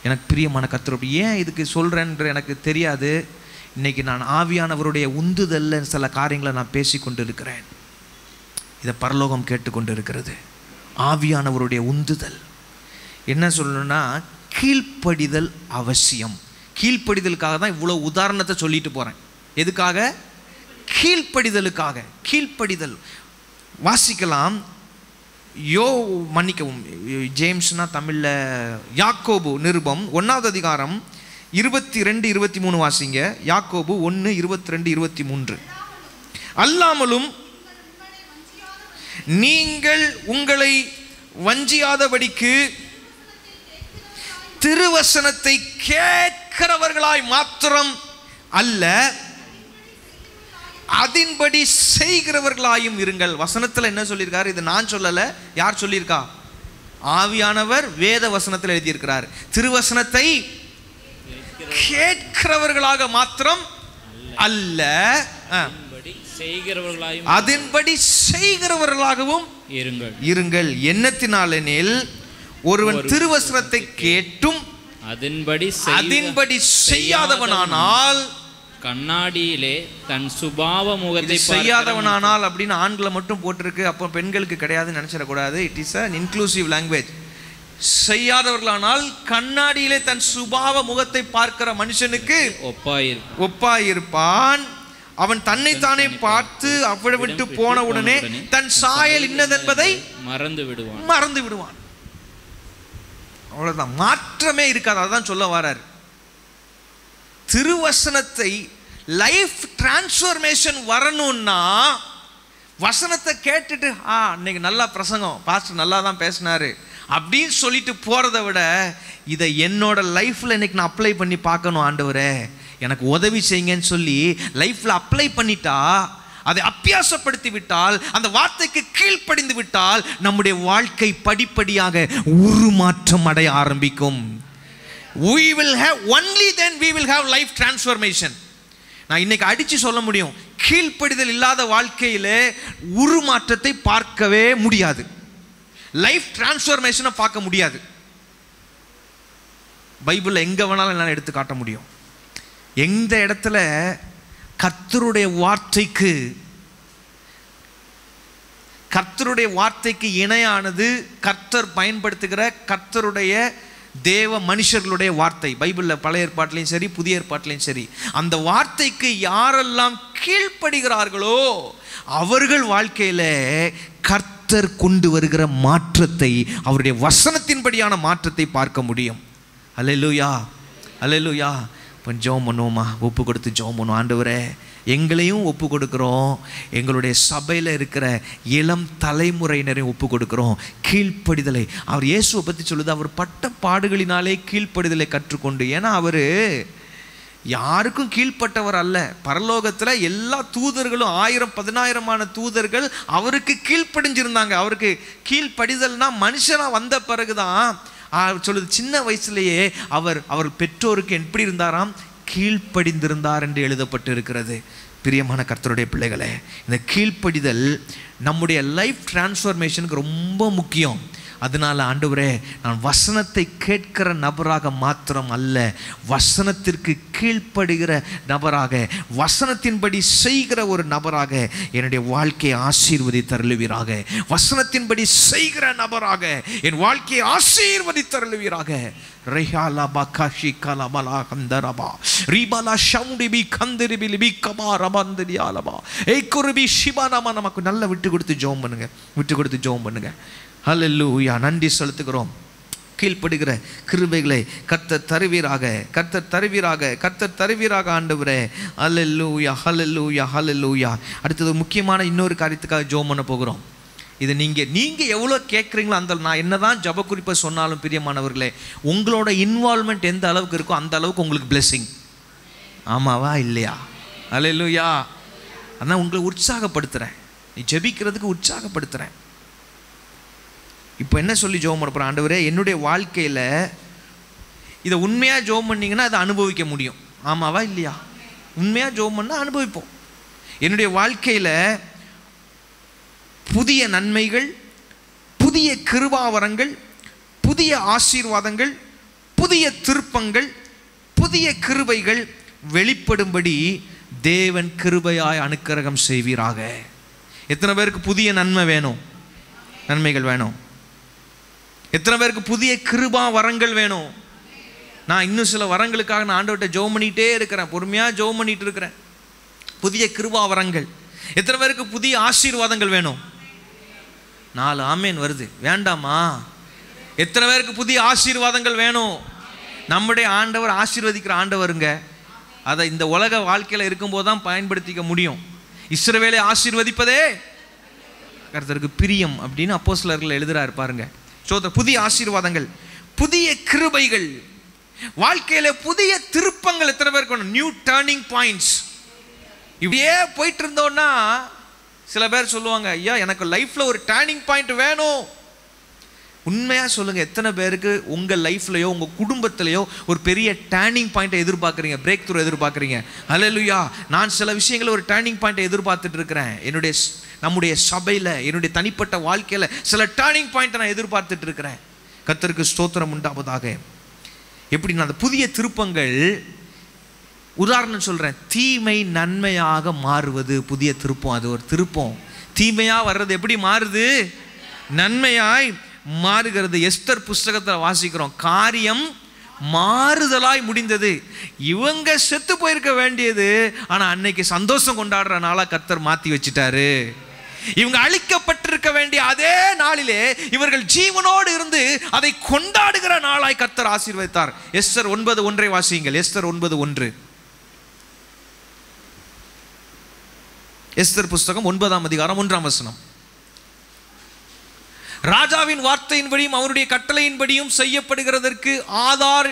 எனக்கு பிரியமான கர்த்தர் அப்படி ஏன் இதுக்கு சொல்கிறேன்ற எனக்கு தெரியாது. இன்றைக்கி நான் ஆவியானவருடைய உந்துதலில் சில காரியங்களை நான் பேசி கொண்டு இருக்கிறேன். இதை பரலோகம் கேட்டுக்கொண்டு இருக்கிறது. ஆவியானவருடைய உந்துதல் என்ன சொல்லணும்னா, கீழ்ப்படிதல் அவசியம். கீழ்ப்படிதலுக்காக தான் இவ்வளோ உதாரணத்தை சொல்லிட்டு போகிறேன். எதுக்காக? கீழ்ப்படிதலுக்காக. கீழ்ப்படிதல் வாசிக்கலாம். மன்னிக்கவும், ஜேம்ஸ்னா தமிழில் யாக்கோபு நிருபம் 1வது அதிகாரம் 22, 23 வாசிங்க. யாக்கோபு 1, 22, 23. அல்லாமலும் நீங்கள் உங்களை வஞ்சியாதபடிக்கு திருவசனத்தை கேட்கிறவர்களாய் மாத்திரம் அல்ல, அதின்படி செய்கிறவர்களாயும் இருங்கள். வசனத்தில் என்ன சொல்லியிருக்காரு? இது நான் சொல்லலை. யார் சொல்லியிருக்கா? ஆவியானவர் வேத வசனத்தில் எழுதியிருக்கிறார். திருவசனத்தை கேட்கிறவர்களாக மாத்திரம் அல்ல, அதின்படி செய்கிறவர்களாகவும் இருங்கள். எண்ணத்தினாலெனில் ஒருவன் திருவசனத்தை கேட்டும் அதன்படி செய்யாதவனானால், கண்ணாடியிலே தன் சுபாவ முகத்தை செய்யாதவனானால் அப்படின்னு ஆண்களை மட்டும் போட்டிருக்கு, அப்போ பெண்களுக்கு கிடையாதுன்னு நினைச்சிடக்கூடாது. It is an inclusive language. செய்யாதவர்களானால் கண்ணாடியிலே தன் சுபாவ முகத்தை பார்க்கிற மனுஷனுக்கு ஒப்பாயிருப்பான். அவன் தன்னைத்தானே பார்த்து அவளை விட்டு போன உடனே தன் சாயல் இன்னதென்பதை மறந்து விடுவான். அவ்வளவுதான், மாற்றமே இருக்காது. அதான் சொல்ல வரார். திருவசனத்தை லைஃப் டிரான்ஸ்ஃபர்மேஷன் வரணும்னா வசனத்தை கேட்டுட்டு இன்னைக்கு நல்லா பிரசங்கம், பாஸ்டர் நல்லா தான் பேசினாரு அப்படின்னு சொல்லிட்டு போறதை விட, இதை என்னோட லைஃப்ல இன்னைக்கு நான் அப்ளை பண்ணி பார்க்கணும், ஆண்டவரே எனக்கு உதவி செய்யுங்கன்னு சொல்லி லைஃப்ல அப்ளை பண்ணிட்டா, அதை அபியாசப்படுத்தி விட்டால், அந்த வார்த்தைக்கு கீழ்ப்படிந்து விட்டால், நம்முடைய வாழ்க்கை படிப்படியாக உருமாற்றம் அடைய ஆரம்பிக்கும். We will have only then we will have life transformation. நான் இன்னைக்கு அடிச்சு சொல்ல முடியும், கீழ்ப்படிதல் இல்லாத வாழ்க்கையிலே உருமாற்றத்தை பார்க்கவே முடியாது, லைஃப் டிரான்ஸ்ஃபர்மேஷனை பார்க்க முடியாது. பைபிளில் எங்க வேணாலும் என்னால் எடுத்து காட்ட முடியும். எந்த இடத்துல கர்த்தருடைய வார்த்தைக்கு இணையானது கர்த்தர் பயன்படுத்துகிற கர்த்தருடைய தேவ மனுஷர்களுடைய வார்த்தை, பைபிளில் பழைய ஏற்பாட்டிலையும் சரி புதிய ஏற்பாட்டிலையும் சரி, அந்த வார்த்தைக்கு யாரெல்லாம் கீழ்ப்படுகிறார்களோ அவர்கள் வாழ்க்கையில கர்த்தர் கொண்டு வருகிற மாற்றத்தை, அவருடைய வசனத்தின்படியான மாற்றத்தை பார்க்க முடியும். அல்லேலூயா, அல்லேலூயா. இப்போ ஜெபம் பண்ணுவோமா? ஒப்பு கொடுத்து ஜெபம் பண்ணுவோம். ஆண்டவரே, எங்களையும் ஒப்பு கொடுக்குறோம், எங்களுடைய சபையில் இருக்கிற இளம் தலைமுறையினரையும் ஒப்பு கொடுக்குறோம். கீழ்ப்படிதலை, அவர் இயேசுவை பற்றி சொல்லுது, அவர் பட்ட பாடுகளினாலே கீழ்ப்படிதலை கற்றுக்கொண்டு. ஏன்னா அவர் யாருக்கும் கீழ்ப்பட்டவர் அல்ல. பரலோகத்தில் எல்லா தூதர்களும் 1000-10,000 தூதர்கள் அவருக்கு கீழ்ப்படிஞ்சிருந்தாங்க. அவருக்கு கீழ்ப்படிதல்னா மனுஷனாக வந்த பிறகுதான் சொல்லுது. சின்ன வயசுலேயே அவர் பெற்றோருக்கு எப்படி இருந்தாராம்? கீழ்ப்படிந்திருந்தார் என்று எழுதப்பட்டு இருக்கிறது. பிரியமான கர்த்தருடைய பிள்ளைகளே, இந்த கீழ்ப்படிதல் நம்முடைய லைஃப் டிரான்ஸ்ஃபர்மேஷனுக்கு ரொம்ப முக்கியம். அதனால ஆண்டவரே, நான் வசனத்தை கேட்கிற நபராக மாத்திரம் அல்ல, வசனத்திற்கு கீழ்ப்படுகிற நபராக, வசனத்தின்படி செய்கிற ஒரு நபராக என்னுடைய வாழ்க்கையை ஆசீர்வதித்தருளுவீராக. வசனத்தின்படி செய்கிற நபராக என் வாழ்க்கையை ஆசீர்வதித்தருளுவீராக. ரெஹாலபா காஷி கலபலா கந்தரபா ரிபலா ஷவுண்டிபி கந்தரிபிலிபி கபா ரபந்தரியாலபா ஏக்குருபி சிபானாமா. நமக்கு நல்லா விட்டு கொடுத்து ஜெபம் பண்ணுங்க. ஹல்லேலூயா. நன்றி செலுத்துகிறோம். கீழ்ப்படுகிற கிருபைகளை கர்த்தர் தருவீராக ஆண்டவரே. ஹல்லேலூயா, ஹல்லேலூயா, ஹல்லேலூயா. அடுத்தது முக்கியமான இன்னொரு காரியத்துக்காக ஜெபம் பண்ண போகிறோம். இது நீங்கள் எவ்வளோ கேட்குறீங்களோ அந்த, நான் என்னதான் ஜப குறிப்பை சொன்னாலும் பிரியமானவர்களே, உங்களோட இன்வால்மெண்ட் எந்த அளவுக்கு இருக்கோ அந்த அளவுக்கு உங்களுக்கு பிளெஸிங். ஆமாவா இல்லையா? ஹல்லேலூயா. அதான் உங்களை உற்சாகப்படுத்துகிறேன், நீ ஜெபிக்கிறதுக்கு உற்சாகப்படுத்துகிறேன். இப்போ என்ன சொல்லி ஜெபம் பண்ண போகிறேன்? ஆண்டவரே, என்னுடைய வாழ்க்கையில் இதை உண்மையாக ஜெபம் பண்ணிங்கன்னா அதை அனுபவிக்க முடியும். ஆமாவா இல்லையா? உண்மையாக ஜெபம் பண்ணால் அனுபவிப்போம். என்னுடைய வாழ்க்கையில் புதிய நன்மைகள், புதிய கிருபாவரங்கள், புதிய ஆசீர்வாதங்கள், புதிய திருப்பங்கள், புதிய கிருபைகள் வெளிப்படும்படி தேவன் கிருபையாய் அனுக்கிரகம் செய்வீராக. எத்தனை பேருக்கு புதிய நன்மைகள் வேணும்? எத்தனை பேருக்கு புதிய கிருபா வரங்கள் வேணும்? நான் இன்னும் சில வரங்களுக்காக நான் ஆண்டவர்கிட்ட ஜெபம் பண்ணிகிட்டே இருக்கிறேன், பொறுமையாக ஜெபம் பண்ணிட்டு இருக்கிறேன். புதிய கிருபா வரங்கள். எத்தனை பேருக்கு புதிய ஆசீர்வாதங்கள் வேணும்? 4 ஆமேன் வருது, வேண்டாமா? எத்தனை பேருக்கு புதிய ஆசீர்வாதங்கள் வேணும்? நம்முடைய ஆண்டவர் ஆசீர்வதிக்கிற ஆண்டவருங்க. அதை இந்த உலக வாழ்க்கையில் இருக்கும்போது தான் பயன்படுத்திக்க முடியும். இஸ்ரவேலை ஆசீர்வதிப்பதே கர்த்தருக்கு பிரியம் அப்படின்னு அப்போஸ்தலர்கள் எழுதுறாரு பாருங்க. புதிய ஆசீர்வாதங்கள், புதிய கிருபைகள், வாழ்க்கையில புதிய திருப்பங்கள் எத்தனை பேருக்கு வேணும்? New turning points. இப்படியே போயிட்டு இருந்தோம்னா சில பேர் சொல்லுவாங்க, ஐயா எனக்கு லைஃப்ல ஒரு டர்னிங் பாயிண்ட் வேணும். உண்மையா சொல்லுங்க, எத்தனை பேருக்கு உங்க லைஃப்லயோ உங்க குடும்பத்திலயோ ஒரு பெரிய டர்னிங் பாயிண்ட்டை எதிர்பார்க்குறீங்க, பிரேக் த்ரூ எதிர்பார்க்குறீங்க? ஹல்லேலூயா. நான் சில விஷயங்களை ஒரு டர்னிங் பாயிண்ட்டை எதிர்பார்த்துட்டு இருக்கிறேன். நம்முடைய சபையில், என்னுடைய தனிப்பட்ட வாழ்க்கையில் சில டர்னிங் பாயிண்ட்டை நான் எதிர்பார்த்துட்டு இருக்கிறேன். கர்த்தருக்கு ஸ்தோத்திரம் உண்டாவதாக. எப்படின்னா அந்த புதிய திருப்பங்கள், உதாரணம் சொல்கிறேன், தீமை நன்மையாக மாறுவது புதிய திருப்பம். அது ஒரு திருப்பம். தீமையாக வர்றது எப்படி மாறுது? நன்மையாய் மாறுகிறது. எஸ்தர் புஸ்தகத்தில் வாசிக்கிறோம், காரியம் மாறுதலாய் முடிந்தது. இவங்க செத்து போயிருக்க வேண்டியது, ஆனால் அன்னைக்கு சந்தோஷம் கொண்டாடுற நாளாக கர்த்தர் மாற்றி வச்சிட்டாரு. இவங்க அழிக்கப்பட்டிருக்க வேண்டிய அதே நாளிலே இவர்கள் ஜீவனோடு இருந்து அதை கொண்டாடுகிற நாளாய் கர்த்தர் ஆசீர்வதித்தார். எஸ்தர் 9:1 வாசியுங்கள். எஸ்தர் 9:1. எஸ்தர் புஸ்தகம் 9ஆம் அதிகாரம் 1ஆம் வசனம். ராஜாவின் வார்த்தையின்படியும் அவருடைய கட்டளையின்படியும் செய்யப்படுகிறதற்கு ஆதார்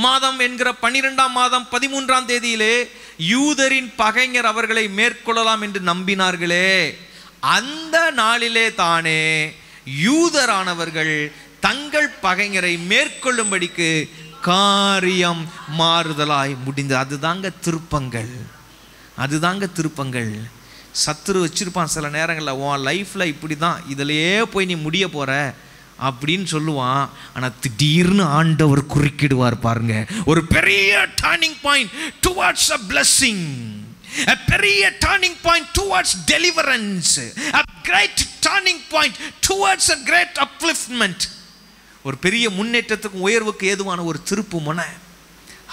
மாதம் என்கிற 12ஆம் மாதம் 13ஆம் தேதியிலே யூதரின் பகைஞர் அவர்களை மேற்கொள்ளலாம் என்று நம்பினார்களே, அந்த நாளிலே தானே யூதரானவர்கள் தங்கள் பகைஞரை மேற்கொள்ளும்படிக்கு காரியம் மாறுதலாய் முடிந்தது. அதுதாங்க திருப்பங்கள். அதுதாங்க திருப்பங்கள். சத்துரு வச்சிருப்பான் சில நேரங்களில், உன் லைஃப்பில் இப்படி தான், இதிலையே போய் நீ முடிய போகிற அப்படின்னு சொல்லுவான். ஆனால் திடீர்னு ஆண்டவர் குறுக்கிடுவார் பாருங்க. ஒரு பெரிய turning point towards a blessing, a பெரிய turning point towards deliverance, a great turning point towards a great upliftment. ஒரு பெரிய முன்னேற்றத்துக்கும் உயர்வுக்கு ஏதுவான ஒரு திருப்பு முனை.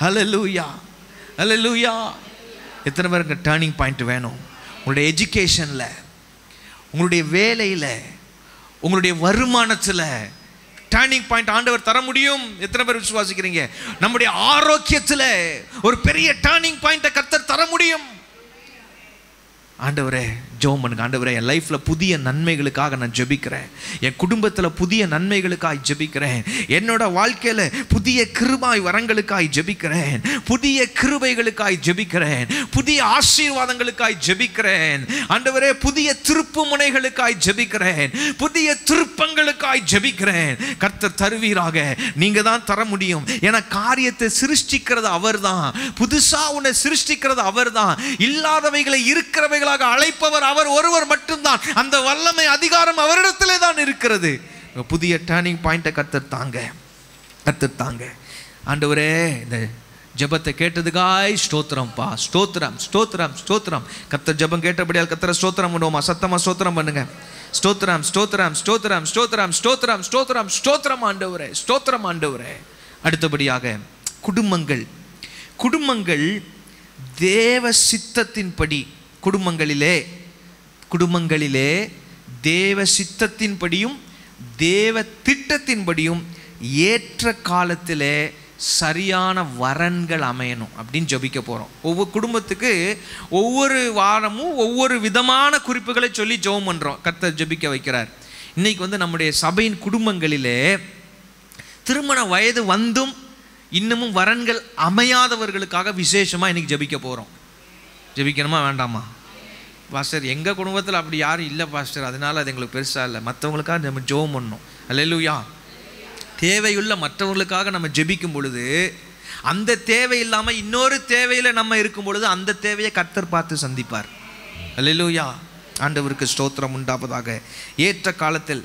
ஹல்லேலூயா, ஹல்லேலூயா. எத்தனை பேருக்கு டர்னிங் பாயிண்ட் வேணும்? உங்களுடைய எஜுகேஷனில், உங்களுடைய வேலையில், உங்களுடைய வருமானத்தில் டர்னிங் பாயிண்ட் ஆண்டவர் தர முடியும். எத்தனை பேர் விசுவாசிக்கிறீங்க? நம்முடைய ஆரோக்கியத்தில் ஒரு பெரிய டர்னிங் பாயிண்ட்டை கர்த்தர் தர முடியும். ஆண்டவரே ஜெபம் பண்ணுங்க. ஆண்டவரே, என் லைஃப்பில் புதிய நன்மைகளுக்காக நான் ஜெபிக்கிறேன். என் குடும்பத்தில் புதிய நன்மைகளுக்காக ஜெபிக்கிறேன். என்னோட வாழ்க்கையில் புதிய கிருபை வரங்களுக்காய் ஜெபிக்கிறேன். புதிய கிருபைகளுக்காய் ஜெபிக்கிறேன். புதிய ஆசீர்வாதங்களுக்காய் ஜெபிக்கிறேன். ஆண்டவரே, புதிய திருப்பு முனைகளுக்காய் ஜெபிக்கிறேன். புதிய திருப்பங்களுக்காய் ஜெபிக்கிறேன். கர்த்தர் தருவீராக. நீங்கள் தான் தர முடியும். ஏன்னா காரியத்தை சிருஷ்டிக்கிறது அவர் தான். புதுசாக உன்னை சிருஷ்டிக்கிறது அவர் தான். இல்லாதவைகளை இருக்கிறவைகளாக அழைப்பவர் அவர் ஒருவர் மட்டும்தான். அந்த வல்லமை, அதிகாரம் அவரிடத்திலே தான் இருக்கிறது. புதிய டர்னிங் பாயிண்ட்டை கர்த்தர் தாங்க, கர்த்தர் தாங்க. ஆண்டவரே, இந்த ஜெபத்தை கேட்டதுக்காய் ஸ்தோத்திரம்ப்பா. ஸ்தோத்திரம், ஸ்தோத்திரம், ஸ்தோத்திரம். கர்த்தர் ஜெபம் கேட்டபடியால் கர்த்தரை ஸ்தோத்திரம் பண்ணுவோமா? சத்தமா ஸ்தோத்திரம் பண்ணுங்க. ஸ்தோத்திரம், ஸ்தோத்திரம், ஸ்தோத்திரம், ஸ்தோத்திரம், ஸ்தோத்திரம், ஸ்தோத்திரம், ஸ்தோத்திரம் ஆண்டவரே, ஸ்தோத்திரம் ஆண்டவரே. அடுத்தபடியாக குடும்பங்கள். குடும்பங்கள் தேவ சித்தத்தின்படி, குடும்பங்களிலே தேவ சித்தத்தின்படியும் தேவ திட்டத்தின்படியும் ஏற்ற காலத்திலே சரியான வரன்கள் அமையணும் அப்படின்னு ஜெபிக்க போகிறோம். ஒவ்வொரு குடும்பத்துக்கு ஒவ்வொரு வாரமும் ஒவ்வொரு விதமான குறிப்புகளை சொல்லி ஜெபம் பண்ணுறோம். கர்த்தர் ஜெபிக்க வைக்கிறார். இன்னைக்கு நம்முடைய சபையின் குடும்பங்களிலே திருமண வயது வந்தும் இன்னமும் வரன்கள் அமையாதவர்களுக்காக விசேஷமாக இன்னைக்கு ஜெபிக்க போகிறோம். ஜெபிக்கணுமா வேண்டாமா? பாஸ்டர், எங்கள் குடும்பத்தில் அப்படி யாரும் இல்லை பாஸ்டர், அதனால அது எங்களுக்கு பெருசாக இல்லை. மற்றவங்களுக்காக நம்ம ஜெபம் பண்ணணும். அல்லேலூயா. தேவையுள்ள மற்றவர்களுக்காக நம்ம ஜெபிக்கும் பொழுது, அந்த தேவை இல்லாமல் இன்னொரு தேவையில் நம்ம இருக்கும் பொழுது அந்த தேவையை கர்த்தர் பார்த்து சந்திப்பார். அல்லேலூயா. ஆண்டவருக்கு ஸ்தோத்திரம் உண்டாவதாக. ஏற்ற காலத்தில்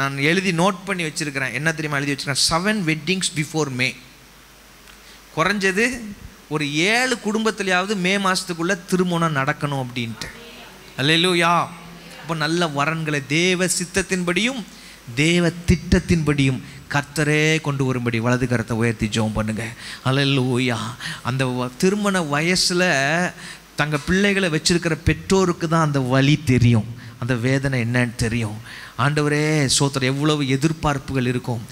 நான் எழுதி நோட் பண்ணி வச்சுருக்கிறேன். என்ன தெரியுமா எழுதி வச்சுருக்கேன்? 7 weddings before May. குறைஞ்சது ஒரு 7 குடும்பத்திலேயாவது மே மாதத்துக்குள்ளே திருமணம் நடக்கணும் அப்படின்ட்டு. அல்லேலூயா. அப்போ நல்ல வரன்களை தேவ சித்தத்தின்படியும் தேவ திட்டத்தின்படியும் கர்த்தரே கொண்டு வரும்படி வலது கரத்தை உயர்த்தி ஜெபம் பண்ணுங்க. அல்லேலூயா. அந்த திருமண வயசில் தங்கள் பிள்ளைகளை வச்சிருக்கிற பெற்றோருக்கு தான் அந்த வலி தெரியும், அந்த வேதனை என்னன்னு தெரியும். ஆண்டவரே ஸ்தோத்திரம். எவ்வளவு எதிர்பார்ப்புகள் இருக்கும்,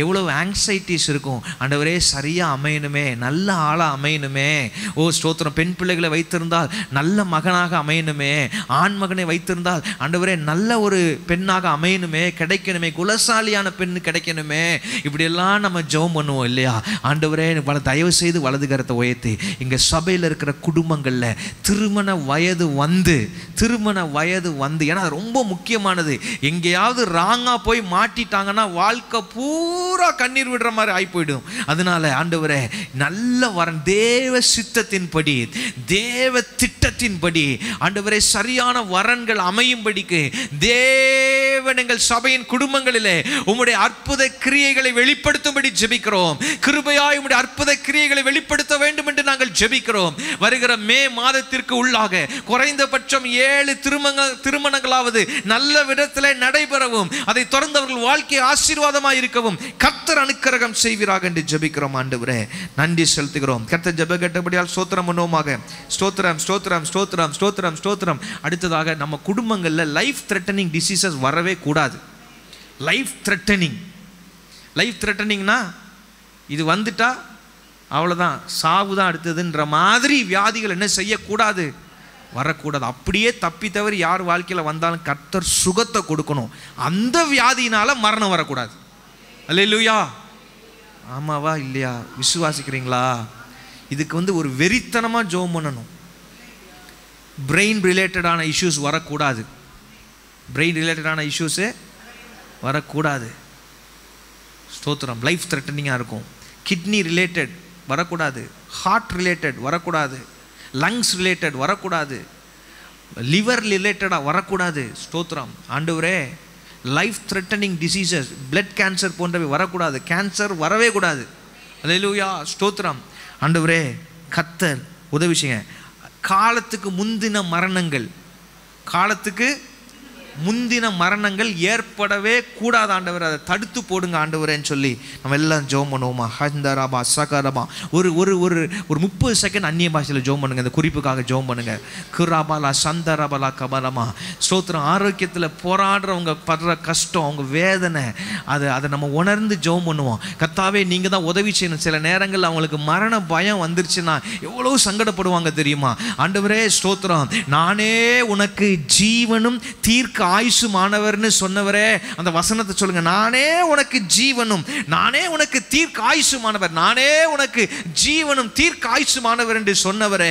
எவ்வளவு ஆங்ஸைட்டிஸ் இருக்கும். ஆண்டவரே சரியாக அமையணுமே, நல்ல ஆளாக அமையணுமே. ஓ ஸ்தோத்திரம். பெண் பிள்ளைகளை வைத்திருந்தால் நல்ல மகனாக அமையணுமே, ஆண் மகனை வைத்திருந்தால் ஆண்டவரே நல்ல ஒரு பெண்ணாக அமையணுமே, கிடைக்கணுமே, குலசாலியான பெண் கிடைக்கணுமே. இப்படியெல்லாம் நம்ம ஜெபம் பண்ணுவோம் இல்லையா? ஆண்டவரே தயவு செய்து வலது கரத்தை உயர்த்தி இங்கே சபையில் இருக்கிற குடும்பங்களில் திருமண வயது வந்து, ஏன்னா ரொம்ப முக்கியமானது. எங்கேயாவது ராங்கா போய் மாட்டிட்டாங்கன்னா வாழ்க்கை பூரா கண்ணீர் விடுற மாதிரி ஆகி போயிடும். அதனால ஆண்டவரே நல்ல வரன், தேவ சித்தத்தின்படி தேவ திட்டத்தின்படி ஆண்டவரே சரியான வரன்கள் அமையும்படிக்கு தேவ தேவன் எங்கள் சபையின் குடும்பங்களிலே உம்முடைய அற்புத கிரியைகளை வெளிப்படுத்தும்படி ஜெபிக்கிறோம். கிருபையாய் உம்முடைய அற்புத கிரியைகளை வெளிப்படுத்த வேண்டும் என்று நாங்கள் ஜெபிக்கிறோம். வருகிற மே மாதத்திற்கு உள்ளாக குறைந்தபட்சம் 7 திருமணங்களாவது நல்ல விதத்திலே நடைபெறவும், அதை தொடர்ந்து அவர்கள் வாழ்க்கை ஆசீர்வாதமாய் இருக்கவும் கர்த்தர் அனுக்கிரகம் செய்வீராக என்று ஜெபிக்கிறோம். ஆண்டவரே நன்றி செலுத்துகிறோம். கர்த்தர் ஜெப கேட்டபடியால் ஸ்தோத்திரம் பண்ணுவோமாக. ஸ்தோத்திரம் ஸ்தோத்திரம் ஸ்தோத்திரம் ஸ்தோத்திரம் ஸ்தோத்திரம். அடுத்ததாக நம்ம குடும்பங்களில் லைஃப் த்ரெட்டனிங் டிசீசஸ் வரவே கூடாது. லைஃப் த்ரெட்டனிங்னா இது வந்துட்டா அவ்வளோதான், சாவு தான் அடுத்ததுன்ற மாதிரி வியாதிகள் என்ன செய்யக்கூடாது, வரக்கூடாது. அப்படியே தப்பி தவறி யார் வாழ்க்கையில் வந்தாலும் கர்த்தர் சுகத்தை கொடுக்கணும். அந்த வியாதியினால மரணம் வரக்கூடாது. அல்லேலூயா. ஆமாவா இல்லையா? விசுவாசிக்கிறீங்களா? இதுக்கு ஒரு வெறித்தனமாக ஜெபம் பண்ணணும். பிரெயின் ரிலேட்டடான இஷ்யூஸ் வரக்கூடாது. பிரெயின் ரிலேட்டடான இஷ்யூஸே வரக்கூடாது. ஸ்தோத்திரம். லைஃப் த்ரெட்டனிங்காக இருக்கும். கிட்னி ரிலேட்டட் வரக்கூடாது. ஹார்ட் ரிலேட்டட் வரக்கூடாது. லங்ஸ் ரிலேட்டட் வரக்கூடாது. லிவர் ரிலேட்டடாக வரக்கூடாது. ஸ்தோத்திரம். ஆண்டவரே life threatening diseases, blood cancer போன்றவை வரக்கூடாது. கேன்சர் வரவே கூடாது. அல்லேலூயா. ஸ்தோத்திரம். ஆண்டவரே கர்த்தர் உதவி செய்யுங்க. காலத்துக்கு முந்தின மரணங்கள் ஏற்படவே கூடாது ஆண்டவர். அதை தடுத்து போடுங்க ஆண்டவரேன்னு சொல்லி நம்ம எல்லாம் ஜெபம் பண்ணுவோமா? ஹந்தரபா சகரபா. ஒரு ஒரு ஒரு ஒரு 30 செகண்ட் அந்நிய பாஷையில் ஜெபம் பண்ணுங்க. இந்த குறிப்புக்காக ஜெபம் பண்ணுங்க. குராபாலா சந்தரபலா கபலமா. ஸ்தோத்திரம். ஆரோக்கியத்தில் போராடுறவங்க படுற கஷ்டம், அவங்க வேதனை, அதை நம்ம உணர்ந்து ஜெபம் பண்ணுவோம். கர்த்தாவே நீங்கள் தான் உதவி செய்யணும். சில நேரங்களில் அவங்களுக்கு மரண பயம் வந்துருச்சுன்னா எவ்வளோ சங்கடப்படுவாங்க தெரியுமா? ஆண்டவரே ஸ்தோத்திரம். நானே உனக்கு ஜீவனும் தீர்க்க ஆயுசுமானவர்னு சொன்னவரே, அந்த வசனத்தை சொல்லுங்க. நானே உனக்கு ஜீவனும், நானே உனக்கு தீர்க்க ஆயுசுமானவர், நானே உனக்கு ஜீவனும் தீர்க்க ஆயுசுமானவர் என்று சொன்னவரே,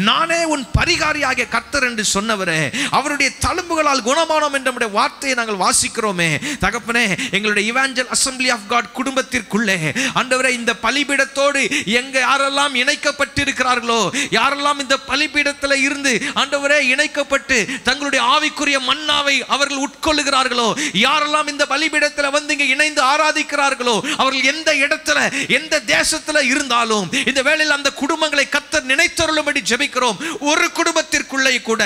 நானே உன் பரிகாரியாகிய கர்த்தர் என்று சொன்னவரே, அவருடைய தழும்புகளால் குணமானோம் என்ற நம்முடைய வார்த்தையை நாங்கள் வாசிக்கிறோமே. தகப்பனே, எங்களுடைய இவாஞ்சல் அசம்பிளி ஆஃப் காட் குடும்பத்திற்குள்ளே ஆண்டவரே இந்த பலிபீடத்தோடு எங்க யாரெல்லாம் இணைக்கப்பட்டிருக்கிறார்களோ, யாரெல்லாம் இந்த பலிபீடத்தில் இருந்து ஆண்டவரே இணைக்கப்பட்டு தங்களுடைய ஆவிக்குரிய மன்னாவை அவர்கள் உட்கொள்ளுகிறார்களோ, யாரெல்லாம் இந்த பலிபீடத்தில் வந்து இங்கே இணைந்து ஆராதிக்கிறார்களோ, அவர்கள் எந்த இடத்துல எந்த தேசத்தில் இருந்தாலும் இந்த வேளையில் அந்த குடும்பங்களை கர்த்தர் நினைத்தருளும்படி ஜெபிக்கிறோம். ஒரு குடும்பத்திற்குள்ளே கூட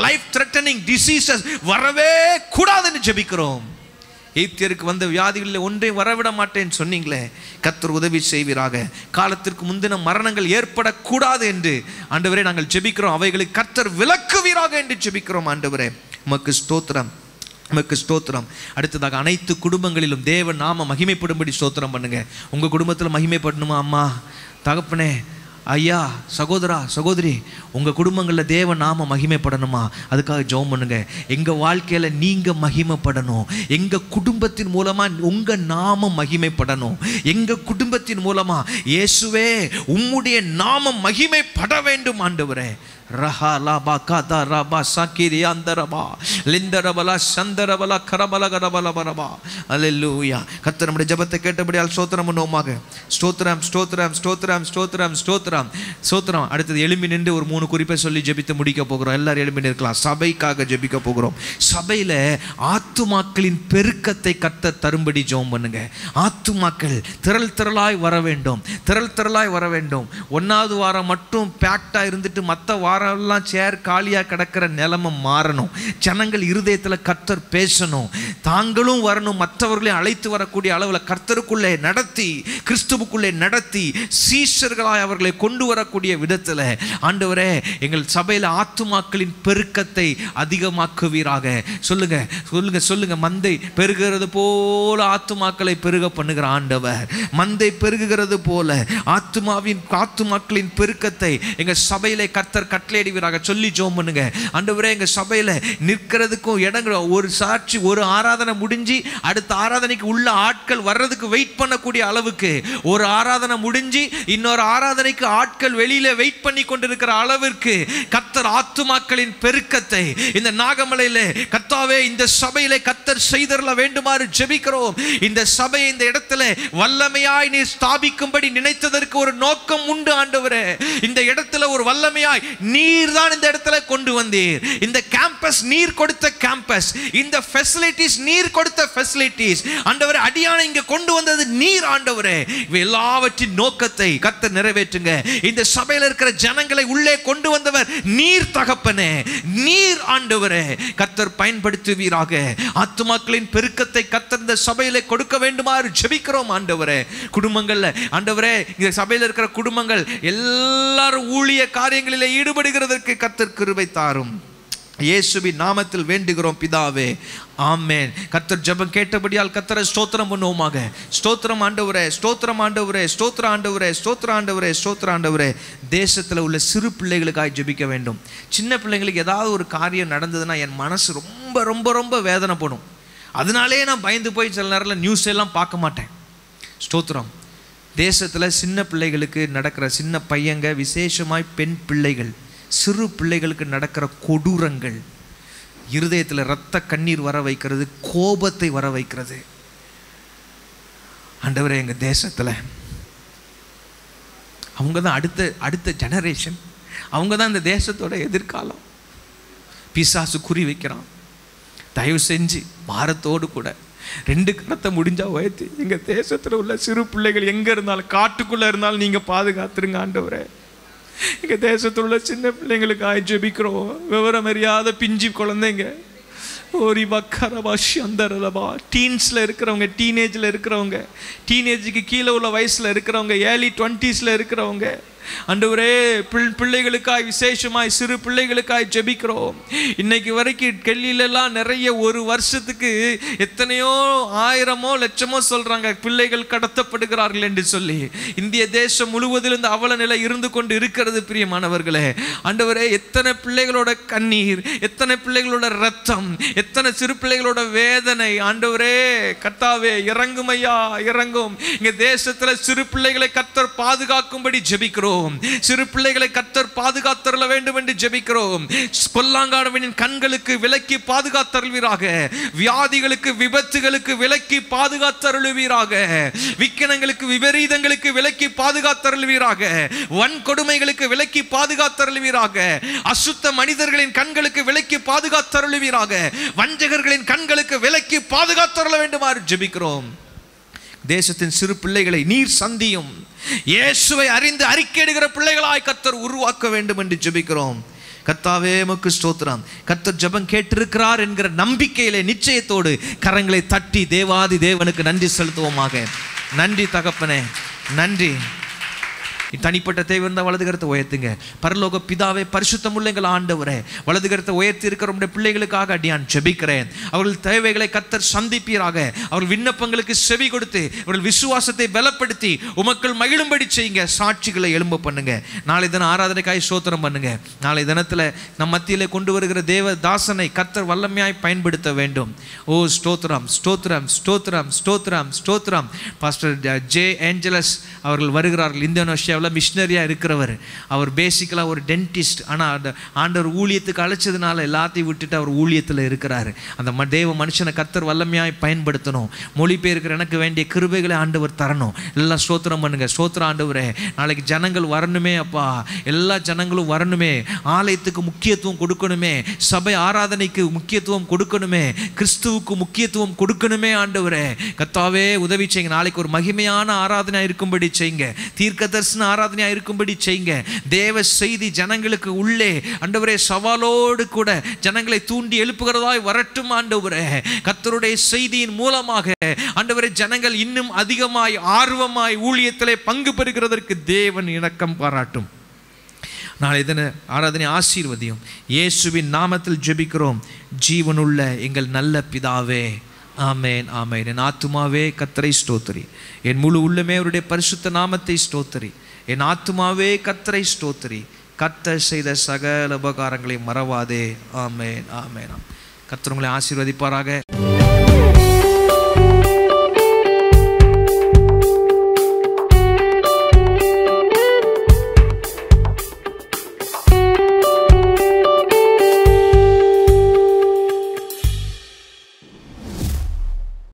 லைஃப் த்ரெட்டனிங் டிசீசஸ் வரவே கூடாதுன்னு ஜெபிக்கிறோம். எய்த்தியருக்கு வந்த வியாதிகளில் ஒன்றை வரவிட மாட்டேன்னு சொன்னீங்களே, கர்த்தர் உதவி செய்வீராக. காலத்திற்கு முந்தின மரணங்கள் ஏற்படக்கூடாது என்று ஆண்டவரே நாங்கள் ஜெபிக்கிறோம். அவைகளை கர்த்தர் விலக்குவீராக என்று ஜெபிக்கிறோம். ஆண்டவரே உமக்கு ஸ்தோத்திரம், உமக்கு ஸ்தோத்திரம். அடுத்ததாக அனைத்து குடும்பங்களிலும் தேவ நாம மகிமைப்படும்படி ஸ்தோத்திரம் பண்ணுங்க. உங்கள் குடும்பத்தில் மகிமைப்படணுமா? அம்மா, தகப்பனே, ஐயா, சகோதரா, சகோதரி, உங்கள் குடும்பங்களில் தேவ நாம மகிமைப்படணுமா? அதுக்காக ஜெபம் பண்ணுங்க. எங்கள் வாழ்க்கையில் நீங்கள் மகிமைப்படணும். எங்கள் குடும்பத்தின் மூலமாக உங்கள் நாமம் மகிமைப்படணும். எங்கள் குடும்பத்தின் மூலமாக இயேசுவே உம்முடைய நாமம் மகிமைப்பட வேண்டும் ஆண்டவரே. ரஹா லாபா காதா ராபா சாக்கிரி அந்தரபா லிந்தரபலா சந்தரபலா கரபல கரபலபரபா. அல்லேலூயா. கர்த்தர் நம்முடைய ஜெபத்தை கேட்டபடியால் ஸ்தோத்திரம் பண்ணுவோமாக. ஸ்தோத்திரம் ஸ்தோத்திரம் ஸ்தோத்திரம் ஸ்தோத்திரம் ஸ்தோத்திரம் ஸ்தோத்திரம். அடுத்தது எழும்பி நின்று ஒரு 3 குறிப்பை சொல்லி ஜெபித்து முடிக்க போகிறோம். எல்லாரும் எழும்பி நிற்கலாம். சபைக்காக ஜெபிக்க போகிறோம். சபையில் ஆத்துமாக்களின் பெருக்கத்தை கர்த்தர் தரும்படி ஜெபம் பண்ணுங்க. ஆத்துமாக்கள் திரள் திரளாய் வர வேண்டும், திரள் திரளாய் வர வேண்டும். 1வது வாரம் மட்டும் பேக்டா இருந்துட்டு மற்ற வாரம் எல்லாம் சேர் காலியாக கிடக்கிற நிலைமை மாறணும். ஜனங்கள் இருதயத்தில் கர்த்தர் பேசணும். தாங்களும் வரணும். மற்றவர்களையும் அழைத்து வரக்கூடிய அளவில் கர்த்தருக்குள்ளே நடத்தி, கிறிஸ்துவுக்குள்ளே நடத்தி, சீஷர்களாய் அவர்களை கொண்டு வரக்கூடிய விதத்தில் ஆண்டவரே எங்கள் சபையில் ஆத்துமாக்களின் பெருக்கத்தை அதிகமாக்குவீராக. சொல்லுங்க சொல்லுங்க சொல்லுங்க. மந்தை பெருகிறது போல ஆத்துமாக்களை பெருக பண்ணுகிற ஆண்டவர். மந்தை பெருகுகிறது போல ஆத்துமாக்களின் பெருக்கத்தை எங்கள் சபையிலே கர்த்தர் கட்டளையிடுவீராக சொல்லி ஜெபம் பண்ணுங்க. ஆண்டவரே எங்கள் சபையில் நிற்கிறதுக்கும் இடங்கள், ஒரு சாட்சி, ஒரு ஆராதனை முடிஞ்சு அடுத்த ஆராதனைக்கு உள்ள ஆட்கள் வர்றதுக்கு வெயிட் பண்ணக்கூடிய அளவுக்கு, ஒரு ஆராதனை முடிஞ்சு இன்னொரு ஆராதனைக்கு ஆட்கள் வெளியில வெயிட் பண்ணி கொண்டிருக்கிற அளவிற்கு கர்த்தர் ஆத்துமாக்களின் பெருக்கத்தை இந்த நாகமலையிலே கர்த்தாவே இந்த சபையில் சபையிலே கர்த்தர் செய்தருள வேண்டுமாறு ஜெபிக்கிறோம். இந்த சபையை இந்த இடத்துல வல்லமையாய் நீர் ஸ்தாபிக்கும்படி நினைத்ததற்கு ஒரு நோக்கம் உண்டு ஆண்டவரே. இந்த இடத்துல ஒரு வல்லமையாய் நீர் தான் இந்த இடத்துல கொண்டு வந்தீர். இந்த கேம்பஸ் நீர் கொடுத்த கேம்பஸ், இந்த ஃபெசிலிட்டிஸ் நீர் கொடுத்த ஃபெசிலிட்டிஸ் ஆண்டவரே. அடியானை இங்க கொண்டு வந்தது நீர் ஆண்டவரே. எல்லாவற்றின் நோக்கத்தை கர்த்தர் நிறைவேற்றுங்க. இந்த சபையில் இருக்கிற ஜனங்களை உள்ளே கொண்டு வந்தவர் நீர் தகப்பனே, நீர் ஆண்டவரே. கர்த்தர் பயன்படுத்துவீராக. ஆத்துமாக்களின் பெருக்கத்தை கர்த்தர் இந்த சபையிலே கொடுக்க வேண்டுமாறு ஜெபிக்கிறோம் ஆண்டவரே. குடும்பங்கள்ல ஆண்டவரே, இந்த சபையில் இருக்கிற குடும்பங்கள் எல்லாரும் ஊழிய காரியங்களிலே ஈடுபடுகிறதற்கு கர்த்தர் கிருபை தாரும். இயேசுவின் நாமத்தில் வேண்டுகிறோம் பிதாவே, ஆமென். கர்த்தர் ஜெபம் கேட்டபடியால் கர்த்தரை ஸ்தோத்திரம் பண்ணுவோமாக. ஸ்தோத்திரம் ஆண்டவரே, ஸ்தோத்திரம் ஆண்டவரே, ஸ்தோத்திர ஆண்டவரே, ஸ்தோத்திர ஆண்டவரே, ஸ்தோத்திர ஆண்டவரே. தேசத்தில் உள்ள சிறு பிள்ளைகளுக்காக ஜெபிக்க வேண்டும். சின்ன பிள்ளைங்களுக்கு ஏதாவது ஒரு காரியம் நடந்ததுன்னா என் மனசு ரொம்ப ரொம்ப ரொம்ப வேதனைப்படும். அதனாலே நான் பயந்து போய் சில நேரத்தில் நியூஸ் எல்லாம் பார்க்க மாட்டேன். ஸ்தோத்திரம். தேசத்தில் சின்ன பிள்ளைகளுக்கு நடக்கிற, சின்ன பையங்க விசேஷமாய் பெண் பிள்ளைகள், சிறு பிள்ளைகளுக்கு நடக்கிற கொடூரங்கள் இருதயத்தில் இரத்த கண்ணீர் வர வைக்கிறது, கோபத்தை வர வைக்கிறது. ஆண்டவரே, எங்கள் தேசத்தில் அவங்க தான் அடுத்த ஜெனரேஷன். அவங்க தான் இந்த தேசத்தோட எதிர்காலம். பிசாசு குறி வைக்கிறான். தயவு செஞ்சு வாரத்தோடு கூட 2 கரத்தை முடிஞ்சா உயர்த்தி எங்கள் தேசத்தில் உள்ள சிறு பிள்ளைகள் எங்கே இருந்தாலும், காட்டுக்குள்ளே இருந்தாலும் நீங்கள் பாதுகாத்துருங்க ஆண்டவரே. எங்கள் தேசத்தில் உள்ள சின்ன பிள்ளைங்களுக்காக ஜெபிக்கிறோம். விவரம் அறியாத பிஞ்சு குழந்தைங்க, ஒரு பக்கரபாஷி அந்தரலபா, டீன்ஸில் இருக்கிறவங்க, டீனேஜில் இருக்கிறவங்க, டீனேஜுக்கு கீழே உள்ள வயசில் இருக்கிறவங்க, ஏர்லி 20s இருக்கிறவங்க ஆண்டவரே, பிள்ளைகளுக்காய் விசேஷமாய் சிறு பிள்ளைகளுக்காய் ஜெபிக்கிறோம். இன்னைக்கு வரைக்கும் டெல்லியிலலாம் நிறைய ஒரு வருஷத்துக்கு எத்தனையோ ஆயிரமோ லட்சமோ சொல்றாங்க பிள்ளைகள் கடத்தப்படுகிறார்கள் என்று சொல்லி. இந்திய தேசம் முழுவதிலும் இந்த அவல நிலை இருந்து கொண்டு இருக்கிறது பிரியமானவர்களே. ஆண்டவரே, எத்தனை பிள்ளைகளோட கண்ணீர், எத்தனை பிள்ளைகளோட ரத்தம், எத்தனை சிறு பிள்ளைகளோட வேதனை. ஆண்டவரே கர்த்தாவே, இறங்கும் ஐயா, இறங்கும். இங்க தேசத்துல சிறு பிள்ளைகளை கர்த்தர் பாதுகாக்கும்படி ஜெபிக்கிறோம். சிறு பிள்ளைகளை கர்த்தர் பாதுகாத்தருள வேண்டும் என்று ஜெபிக்கிறோம். பொல்லாங்கானவனின் கண்களுக்கு விலக்கி பாதுகாத்தருள்வீராக. வியாதிகளுக்கு, விபத்துகளுக்கு விலக்கி பாதுகாத்தருள்வீராக. விக்கினங்களுக்கு, விபரீதங்களுக்கு விலக்கி பாதுகாத்தருள்வீராக. வன்கொடுமைகளுக்கு விலக்கி பாதுகாத்தருள்வீராக. அசுத்த மனிதர்களின் கண்களுக்கு விலக்கி பாதுகாத்தருள்வீராக. வஞ்சகர்களின் கண்களுக்கு விலக்கி பாதுகாத்தருள வேண்டுமாறு ஜெபிக்கிறோம். தேசத்தின் சிறு பிள்ளைகளை நீர் சந்தியும். இயேசுவை அறிந்து அறிக்கையிடுகிற பிள்ளைகளாய் கர்த்தர் உருவாக்க வேண்டும் என்று ஜெபிக்கிறோம். கர்த்தாவே, உமக்கு ஸ்தோத்திரம். கர்த்தர் ஜெபம் கேட்டிருக்கிறார் என்கிற நம்பிக்கையிலே, நிச்சயத்தோடு கரங்களை தட்டி தேவாதி தேவனுக்கு நன்றி செலுத்துவோமாக. நன்றி தகப்பனே, நன்றி. தனிப்பட்ட தேவை இருந்தால் வலது கரத்தை உயர்த்துங்க. பரலோக பிதாவே, பரிசுத்தமுள்ள எங்கள் ஆண்டவரே, வலது கரத்தை உயர்த்தி இருக்கிற பிள்ளைகளுக்காக அடியான் ஜெபிக்கிறேன். அவர்கள் தேவைகளை கர்த்தர் சந்திப்பீராக. அவர்கள் விண்ணப்பங்களுக்கு செவி கொடுத்து அவர்கள் விசுவாசத்தை பலப்படுத்தி உமக்கள் மகிழும்படி செய்யுங்க. சாட்சிகளை எழும்ப பண்ணுங்க. நாளை தினம் ஆராதனைக்காய் ஸ்தோத்திரம் பண்ணுங்க. நாளை தினத்தில் நம் மத்தியிலே கொண்டு வருகிற தேவ தாசனை கர்த்தர் வல்லமையாய் பயன்படுத்த வேண்டும். ஓ ஸ்தோத்திரம், ஸ்தோத்திரம், ஸ்தோத்திரம், ஸ்தோத்திரம், ஸ்தோத்திரம். பாஸ்டர் ஜே ஏஞ்சலஸ் அவர்கள் வருகிறார்கள். இந்தோனேஷியா மிஷனரியா இருக்கிறவர். அவர் பேசிக்கலாக ஒரு டென்டிஸ்ட். ஆனால் அந்த ஆண்டவர் ஊழியத்துக்கு அழைச்சதுனால எல்லாத்தையும் விட்டுட்டு அவர் ஊழியத்தில் இருக்கிறாரு. அந்த தேவ மனுஷனை கர்த்தர் வல்லமையாய் பயன்படுத்தணும். மொழிபெயர்க்கிற எனக்கு வேண்டிய கிருபைகளை ஆண்டவர் தரணும். எல்லாம் ஸ்தோத்திரம் பண்ணுங்க. ஸ்தோத்திரம் ஆண்டவரே. நாளைக்கு ஜனங்கள் வரணுமே அப்பா, எல்லா ஜனங்களும் வரணுமே. ஆலயத்துக்கு முக்கியத்துவம் கொடுக்கணுமே. சபை ஆராதனைக்கு முக்கியத்துவம் கொடுக்கணுமே. கிறிஸ்துவுக்கு முக்கியத்துவம் கொடுக்கணுமே. ஆண்டவரே கர்த்தாவே, உதவி செய்யுங்க. நாளைக்கு ஒரு மகிமையான ஆராதனை இருக்கும்படி செய்யுங்க. தீர்க்க தரிசன ஆராதனையா இருக்கும்படி செய்யுங்க. தேவ செய்தி ஜனங்களுக்கு உள்ளே ஆண்டவரே சவாலோடு கூட ஜனங்களை தூண்டி எழுப்புகிறதாய் வரட்டும். ஆண்டவரே, கர்த்தருடைய செய்தியின் மூலமாக ஆண்டவரே ஜனங்கள் இன்னும் அதிகமாய் ஆர்வமாய் ஊழியத்திலே பங்கு பெறுகிறதற்கு தேவன் இரக்கம் பாராட்டும். நாளை தின ஆராதனை ஆசீர்வதியும். இயேசுவின் நாமத்தில் ஜெபிக்கிறோம் ஜீவனுள்ள எங்கள் நல்ல பிதாவே, ஆமேன், ஆமேன். என் ஆத்துமாவே கர்த்தரை ஸ்தோத்திரி, என் முழு உள்ளமே அவருடைய பரிசுத்த நாமத்தை ஸ்தோத்திரி. என் ஆத்துமாவே கர்த்தரை ஸ்தோத்திரி, கர்த்தர் செய்த சகல உபகாரங்களை மறவாதே. ஆமேன், ஆமேன். கர்த்தர் உங்களை ஆசீர்வதிப்பாராக.